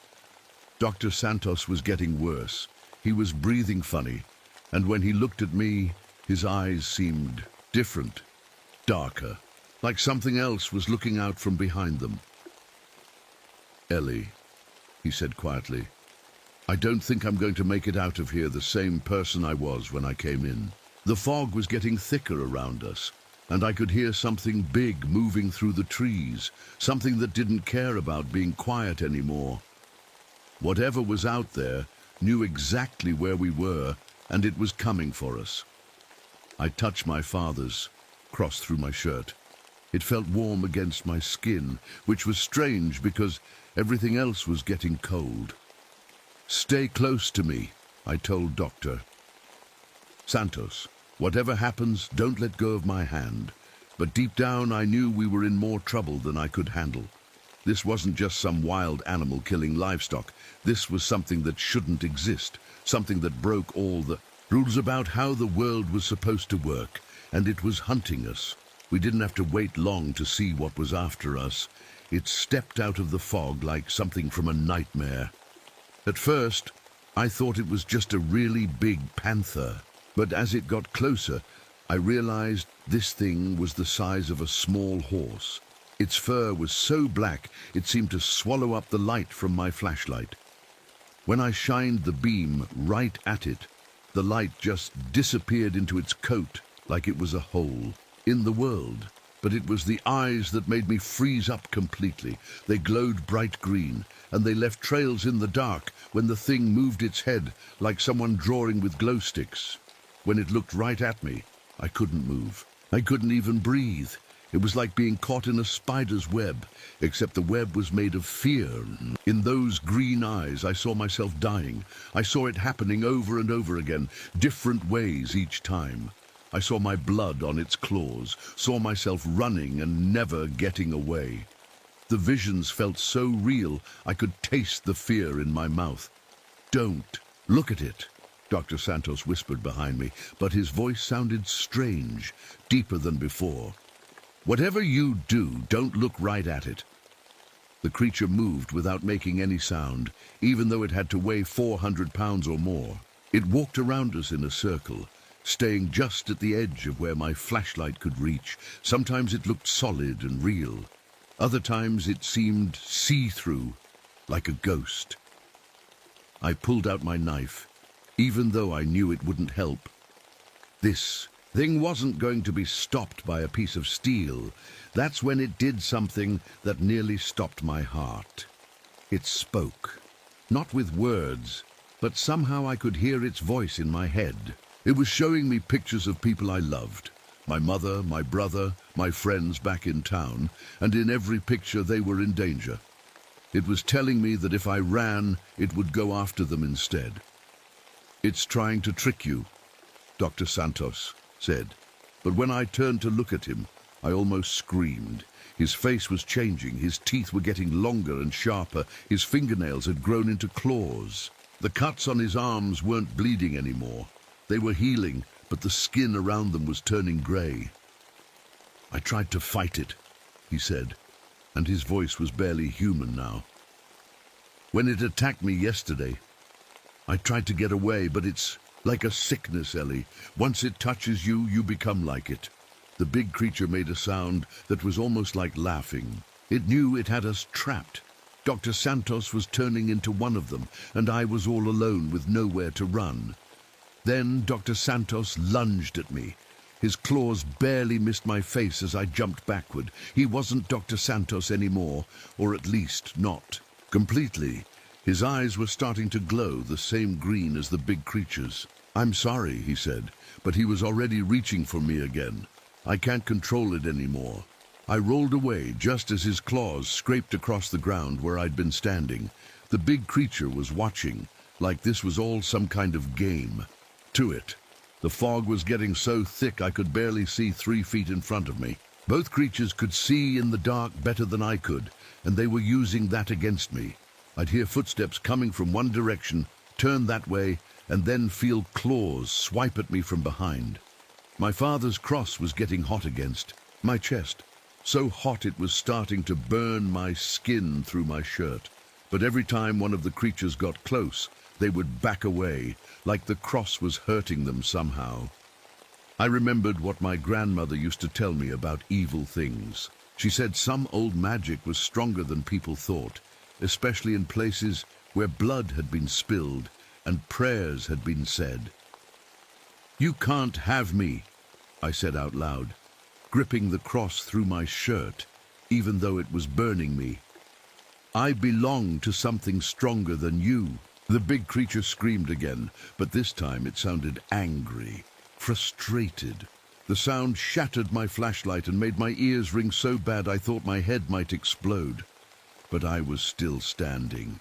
Dr. Santos was getting worse. He was breathing funny, and when he looked at me, his eyes seemed different, darker, like something else was looking out from behind them. "Ellie," he said quietly, "I don't think I'm going to make it out of here the same person I was when I came in." The fog was getting thicker around us, and I could hear something big moving through the trees, something that didn't care about being quiet anymore. Whatever was out there knew exactly where we were, and it was coming for us. I touched my father's cross through my shirt. It felt warm against my skin, which was strange because everything else was getting cold. "Stay close to me," I told Dr. Santos. "Whatever happens, don't let go of my hand." But deep down I knew we were in more trouble than I could handle. This wasn't just some wild animal killing livestock. This was something that shouldn't exist, something that broke all the rules about how the world was supposed to work, and it was hunting us. We didn't have to wait long to see what was after us. It stepped out of the fog like something from a nightmare. At first, I thought it was just a really big panther, but as it got closer, I realized this thing was the size of a small horse. Its fur was so black it seemed to swallow up the light from my flashlight. When I shined the beam right at it, the light just disappeared into its coat like it was a hole in the world. But it was the eyes that made me freeze up completely. They glowed bright green, and they left trails in the dark when the thing moved its head like someone drawing with glow sticks. When it looked right at me, I couldn't move. I couldn't even breathe. It was like being caught in a spider's web, except the web was made of fear. In those green eyes, I saw myself dying. I saw it happening over and over again, different ways each time. I saw my blood on its claws, saw myself running and never getting away. The visions felt so real, I could taste the fear in my mouth. "Don't look at it," Dr. Santos whispered behind me, but his voice sounded strange, deeper than before. "Whatever you do, don't look right at it." The creature moved without making any sound, even though it had to weigh 400 pounds or more. It walked around us in a circle, staying just at the edge of where my flashlight could reach. Sometimes it looked solid and real. Other times it seemed see-through, like a ghost. I pulled out my knife, even though I knew it wouldn't help. This thing wasn't going to be stopped by a piece of steel. That's when it did something that nearly stopped my heart. It spoke, not with words, but somehow I could hear its voice in my head. It was showing me pictures of people I loved, my mother, my brother, my friends back in town, and in every picture they were in danger. It was telling me that if I ran, it would go after them instead. "It's trying to trick you," Dr. Santos said. But when I turned to look at him, I almost screamed. His face was changing, his teeth were getting longer and sharper, his fingernails had grown into claws. The cuts on his arms weren't bleeding anymore. They were healing, but the skin around them was turning grey. "I tried to fight it," he said, and his voice was barely human now. "When it attacked me yesterday, I tried to get away, but it's like a sickness, Ellie. Once it touches you, you become like it." The big creature made a sound that was almost like laughing. It knew it had us trapped. Dr. Santos was turning into one of them, and I was all alone with nowhere to run. Then Dr. Santos lunged at me. His claws barely missed my face as I jumped backward. He wasn't Dr. Santos anymore, or at least not completely. His eyes were starting to glow the same green as the big creature's. "I'm sorry," he said, but he was already reaching for me again. "I can't control it anymore." I rolled away just as his claws scraped across the ground where I'd been standing. The big creature was watching, like this was all some kind of game. To it. The fog was getting so thick I could barely see 3 feet in front of me. Both creatures could see in the dark better than I could, and they were using that against me. I'd hear footsteps coming from one direction, turn that way, and then feel claws swipe at me from behind. My father's cross was getting hot against my chest, so hot it was starting to burn my skin through my shirt. But every time one of the creatures got close, they would back away, like the cross was hurting them somehow. I remembered what my grandmother used to tell me about evil things. She said some old magic was stronger than people thought, especially in places where blood had been spilled and prayers had been said. "You can't have me," I said out loud, gripping the cross through my shirt, even though it was burning me. "I belong to something stronger than you." The big creature screamed again, but this time it sounded angry, frustrated. The sound shattered my flashlight and made my ears ring so bad I thought my head might explode. But I was still standing.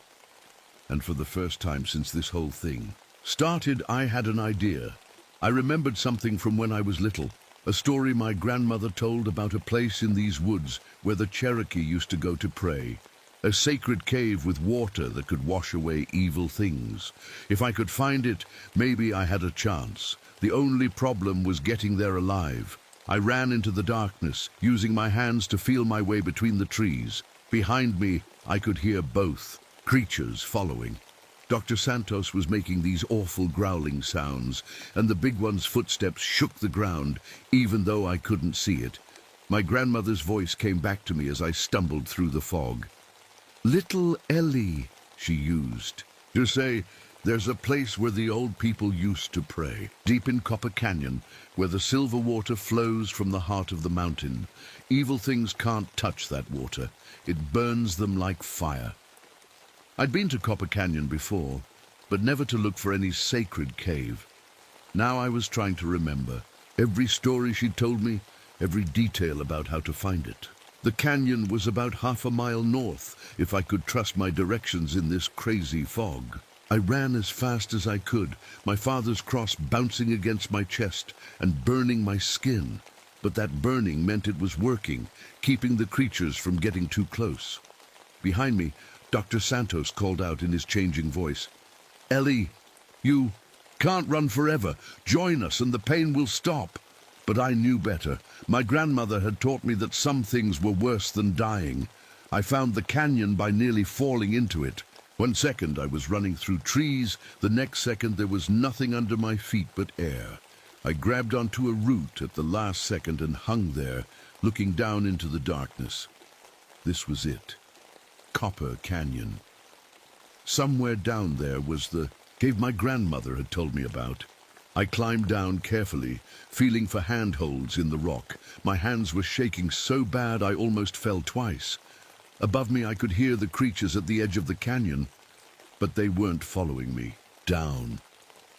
And for the first time since this whole thing started, I had an idea. I remembered something from when I was little, a story my grandmother told about a place in these woods where the Cherokee used to go to pray. A sacred cave with water that could wash away evil things. If I could find it, maybe I had a chance. The only problem was getting there alive. I ran into the darkness, using my hands to feel my way between the trees. Behind me, I could hear both creatures following. Dr. Santos was making these awful growling sounds, and the big one's footsteps shook the ground, even though I couldn't see it. My grandmother's voice came back to me as I stumbled through the fog. "Little Ellie," she used, to say, "There's a place where the old people used to pray, deep in Copper Canyon, where the silver water flows from the heart of the mountain. Evil things can't touch that water. It burns them like fire." I'd been to Copper Canyon before, but never to look for any sacred cave. Now I was trying to remember every story she told me, every detail about how to find it. The canyon was about half a mile north, if I could trust my directions in this crazy fog. I ran as fast as I could, my father's cross bouncing against my chest and burning my skin. But that burning meant it was working, keeping the creatures from getting too close. Behind me, Dr. Santos called out in his changing voice, "Ellie, you can't run forever. Join us and the pain will stop." But I knew better. My grandmother had taught me that some things were worse than dying. I found the canyon by nearly falling into it. One second I was running through trees, the next second there was nothing under my feet but air. I grabbed onto a root at the last second and hung there, looking down into the darkness. This was it. Copper Canyon. Somewhere down there was the cave my grandmother had told me about. I climbed down carefully, feeling for handholds in the rock. My hands were shaking so bad I almost fell twice. Above me I could hear the creatures at the edge of the canyon, but they weren't following me down.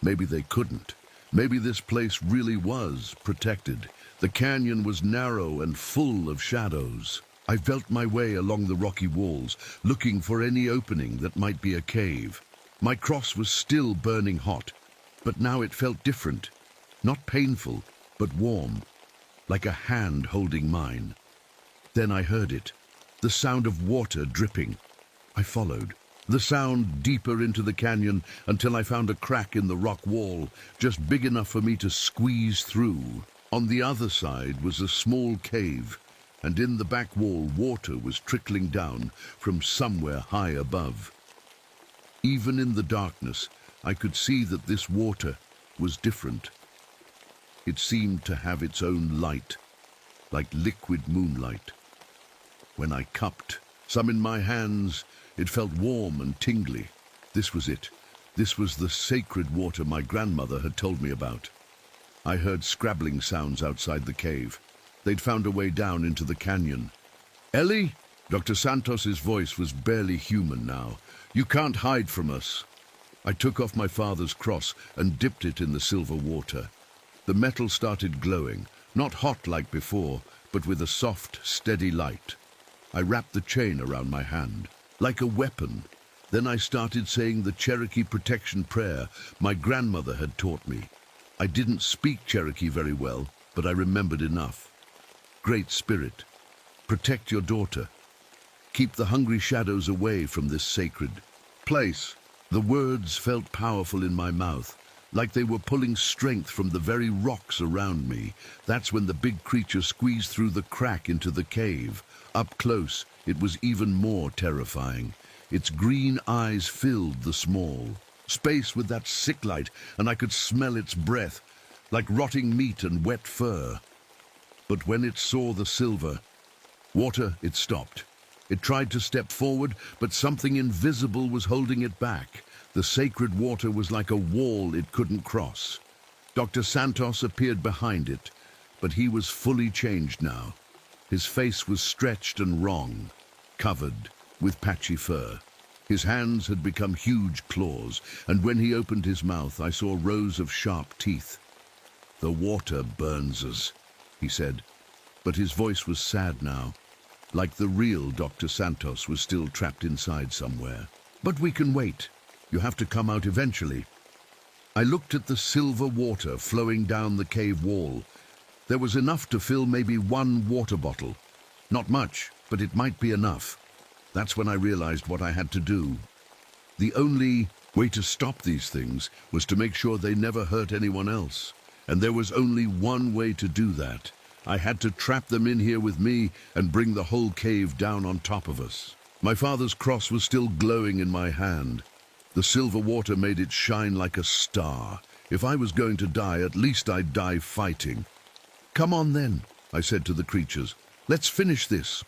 Maybe they couldn't. Maybe this place really was protected. The canyon was narrow and full of shadows. I felt my way along the rocky walls, looking for any opening that might be a cave. My cross was still burning hot, but now it felt different. Not painful, but warm, like a hand holding mine. Then I heard it, the sound of water dripping. I followed, the sound deeper into the canyon until I found a crack in the rock wall, just big enough for me to squeeze through. On the other side was a small cave, and in the back wall water was trickling down from somewhere high above. Even in the darkness, I could see that this water was different. It seemed to have its own light, like liquid moonlight. When I cupped some in my hands, it felt warm and tingly. This was it. This was the sacred water my grandmother had told me about. I heard scrabbling sounds outside the cave. They'd found a way down into the canyon. "Ellie?" Dr. Santos's voice was barely human now. "You can't hide from us." I took off my father's cross and dipped it in the silver water. The metal started glowing, not hot like before, but with a soft, steady light. I wrapped the chain around my hand, like a weapon. Then I started saying the Cherokee protection prayer my grandmother had taught me. I didn't speak Cherokee very well, but I remembered enough. "Great Spirit, protect your daughter. Keep the hungry shadows away from this sacred place." The words felt powerful in my mouth, like they were pulling strength from the very rocks around me. That's when the big creature squeezed through the crack into the cave. Up close, it was even more terrifying. Its green eyes filled the small space with that sick light, and I could smell its breath, like rotting meat and wet fur. But when it saw the silver water, it stopped. It tried to step forward, but something invisible was holding it back. The sacred water was like a wall it couldn't cross. Dr. Santos appeared behind it, but he was fully changed now. His face was stretched and wrong, covered with patchy fur. His hands had become huge claws, and when he opened his mouth, I saw rows of sharp teeth. "The water burns us," he said, but his voice was sad now, like the real Dr. Santos was still trapped inside somewhere. "But we can wait. You have to come out eventually." I looked at the silver water flowing down the cave wall. There was enough to fill maybe one water bottle. Not much, but it might be enough. That's when I realized what I had to do. The only way to stop these things was to make sure they never hurt anyone else. And there was only one way to do that. I had to trap them in here with me and bring the whole cave down on top of us. My father's cross was still glowing in my hand. The silver water made it shine like a star. If I was going to die, at least I'd die fighting. "Come on then," I said to the creatures. Let's finish this."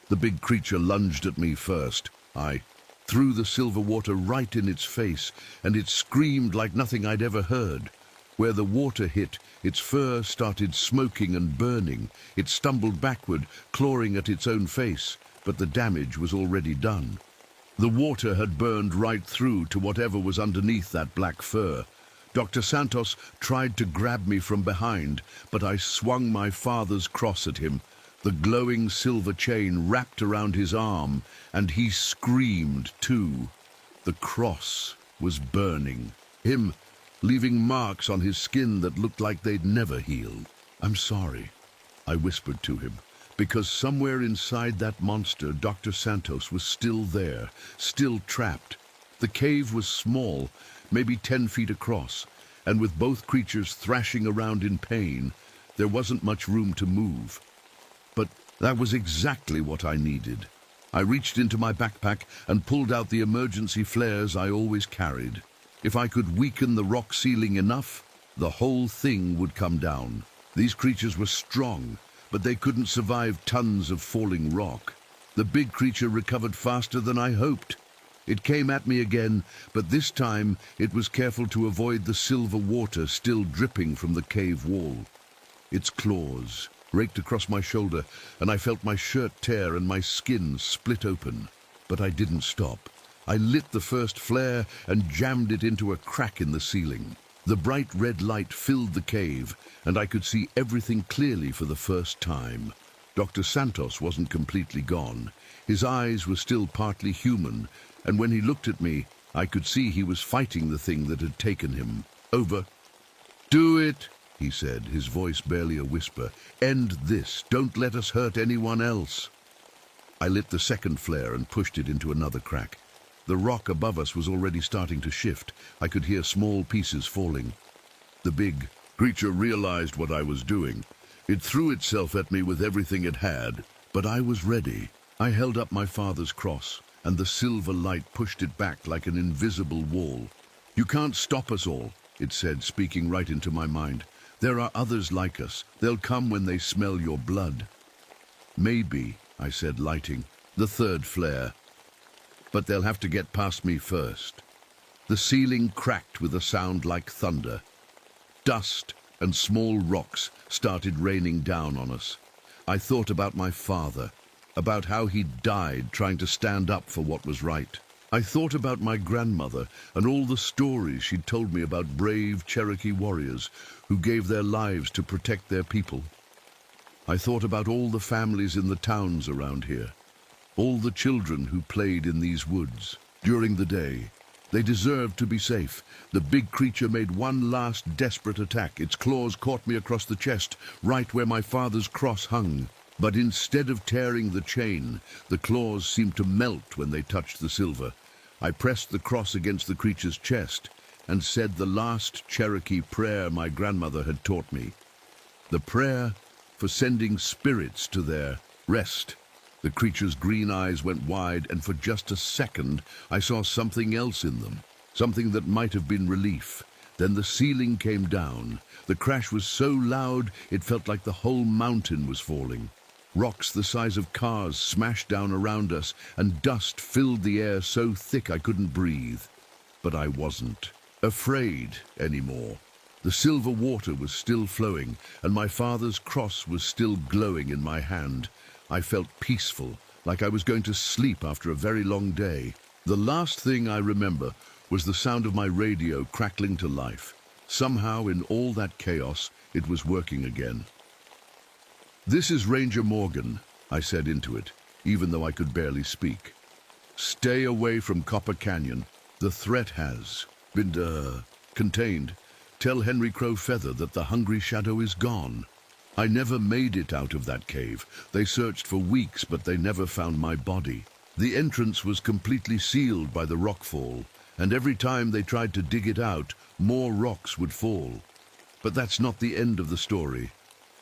The big creature lunged at me first. I threw the silver water right in its face, and it screamed like nothing I'd ever heard. Where the water hit, its fur started smoking and burning. It stumbled backward, clawing at its own face, but the damage was already done. The water had burned right through to whatever was underneath that black fur. Dr. Santos tried to grab me from behind, but I swung my father's cross at him. The glowing silver chain wrapped around his arm, and he screamed too. The cross was burning him, leaving marks on his skin that looked like they'd never heal. "I'm sorry," I whispered to him, because somewhere inside that monster, Dr. Santos was still there, still trapped. The cave was small, maybe 10 feet across, and with both creatures thrashing around in pain, there wasn't much room to move. But that was exactly what I needed. I reached into my backpack and pulled out the emergency flares I always carried. If I could weaken the rock ceiling enough, the whole thing would come down. These creatures were strong, but they couldn't survive tons of falling rock. The big creature recovered faster than I hoped. It came at me again, but this time it was careful to avoid the silver water still dripping from the cave wall. Its claws raked across my shoulder, and I felt my shirt tear and my skin split open. But I didn't stop. I lit the first flare and jammed it into a crack in the ceiling. The bright red light filled the cave, and I could see everything clearly for the first time. Dr. Santos wasn't completely gone. His eyes were still partly human, and when he looked at me, I could see he was fighting the thing that had taken him. "Over." "Do it," he said, his voice barely a whisper. "End this. Don't let us hurt anyone else." I lit the second flare and pushed it into another crack. The rock above us was already starting to shift. I could hear small pieces falling. The big creature realized what I was doing. It threw itself at me with everything it had, but I was ready. I held up my father's cross, and the silver light pushed it back like an invisible wall. "You can't stop us all," it said, speaking right into my mind. "There are others like us. They'll come when they smell your blood." "Maybe," I said, lighting the third flare. "But they'll have to get past me first." The ceiling cracked with a sound like thunder. Dust and small rocks started raining down on us. I thought about my father, about how he'd died trying to stand up for what was right. I thought about my grandmother and all the stories she'd told me about brave Cherokee warriors who gave their lives to protect their people. I thought about all the families in the towns around here, all the children who played in these woods. During the day, they deserved to be safe. The big creature made one last desperate attack. Its claws caught me across the chest, right where my father's cross hung. But instead of tearing the chain, the claws seemed to melt when they touched the silver. I pressed the cross against the creature's chest and said the last Cherokee prayer my grandmother had taught me. The prayer for sending spirits to their rest. The creature's green eyes went wide, and for just a second I saw something else in them, something that might have been relief. Then the ceiling came down. The crash was so loud it felt like the whole mountain was falling. Rocks the size of cars smashed down around us, and dust filled the air so thick I couldn't breathe. But I wasn't afraid anymore. The silver water was still flowing, and my father's cross was still glowing in my hand. I felt peaceful, like I was going to sleep after a very long day. The last thing I remember was the sound of my radio crackling to life. Somehow, in all that chaos, it was working again. "This is Ranger Morgan," I said into it, even though I could barely speak. "Stay away from Copper Canyon. The threat has been, contained. Tell Henry Crow Feather that the Hungry Shadow is gone. I never made it out of that cave. They searched for weeks, but they never found my body. The entrance was completely sealed by the rockfall, and every time they tried to dig it out, more rocks would fall. But that's not the end of the story.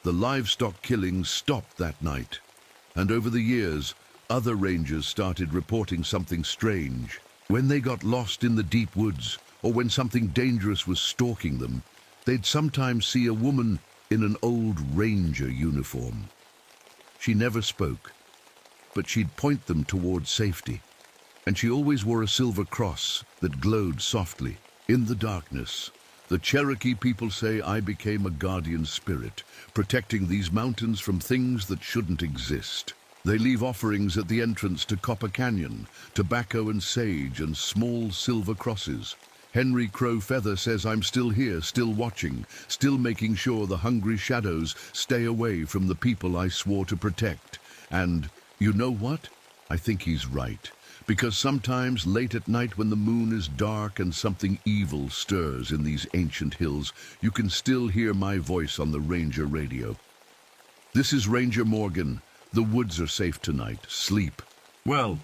The livestock killings stopped that night, and over the years, other rangers started reporting something strange. When they got lost in the deep woods, or when something dangerous was stalking them, they'd sometimes see a woman in an old ranger uniform. She never spoke, but she'd point them towards safety. And she always wore a silver cross that glowed softly. In the darkness, the Cherokee people say I became a guardian spirit, protecting these mountains from things that shouldn't exist. They leave offerings at the entrance to Copper Canyon, tobacco and sage and small silver crosses. Henry Crow Feather says I'm still here, still watching, still making sure the hungry shadows stay away from the people I swore to protect. And you know what? I think he's right. Because sometimes late at night when the moon is dark and something evil stirs in these ancient hills, you can still hear my voice on the Ranger radio. This is Ranger Morgan. The woods are safe tonight. Sleep. Well,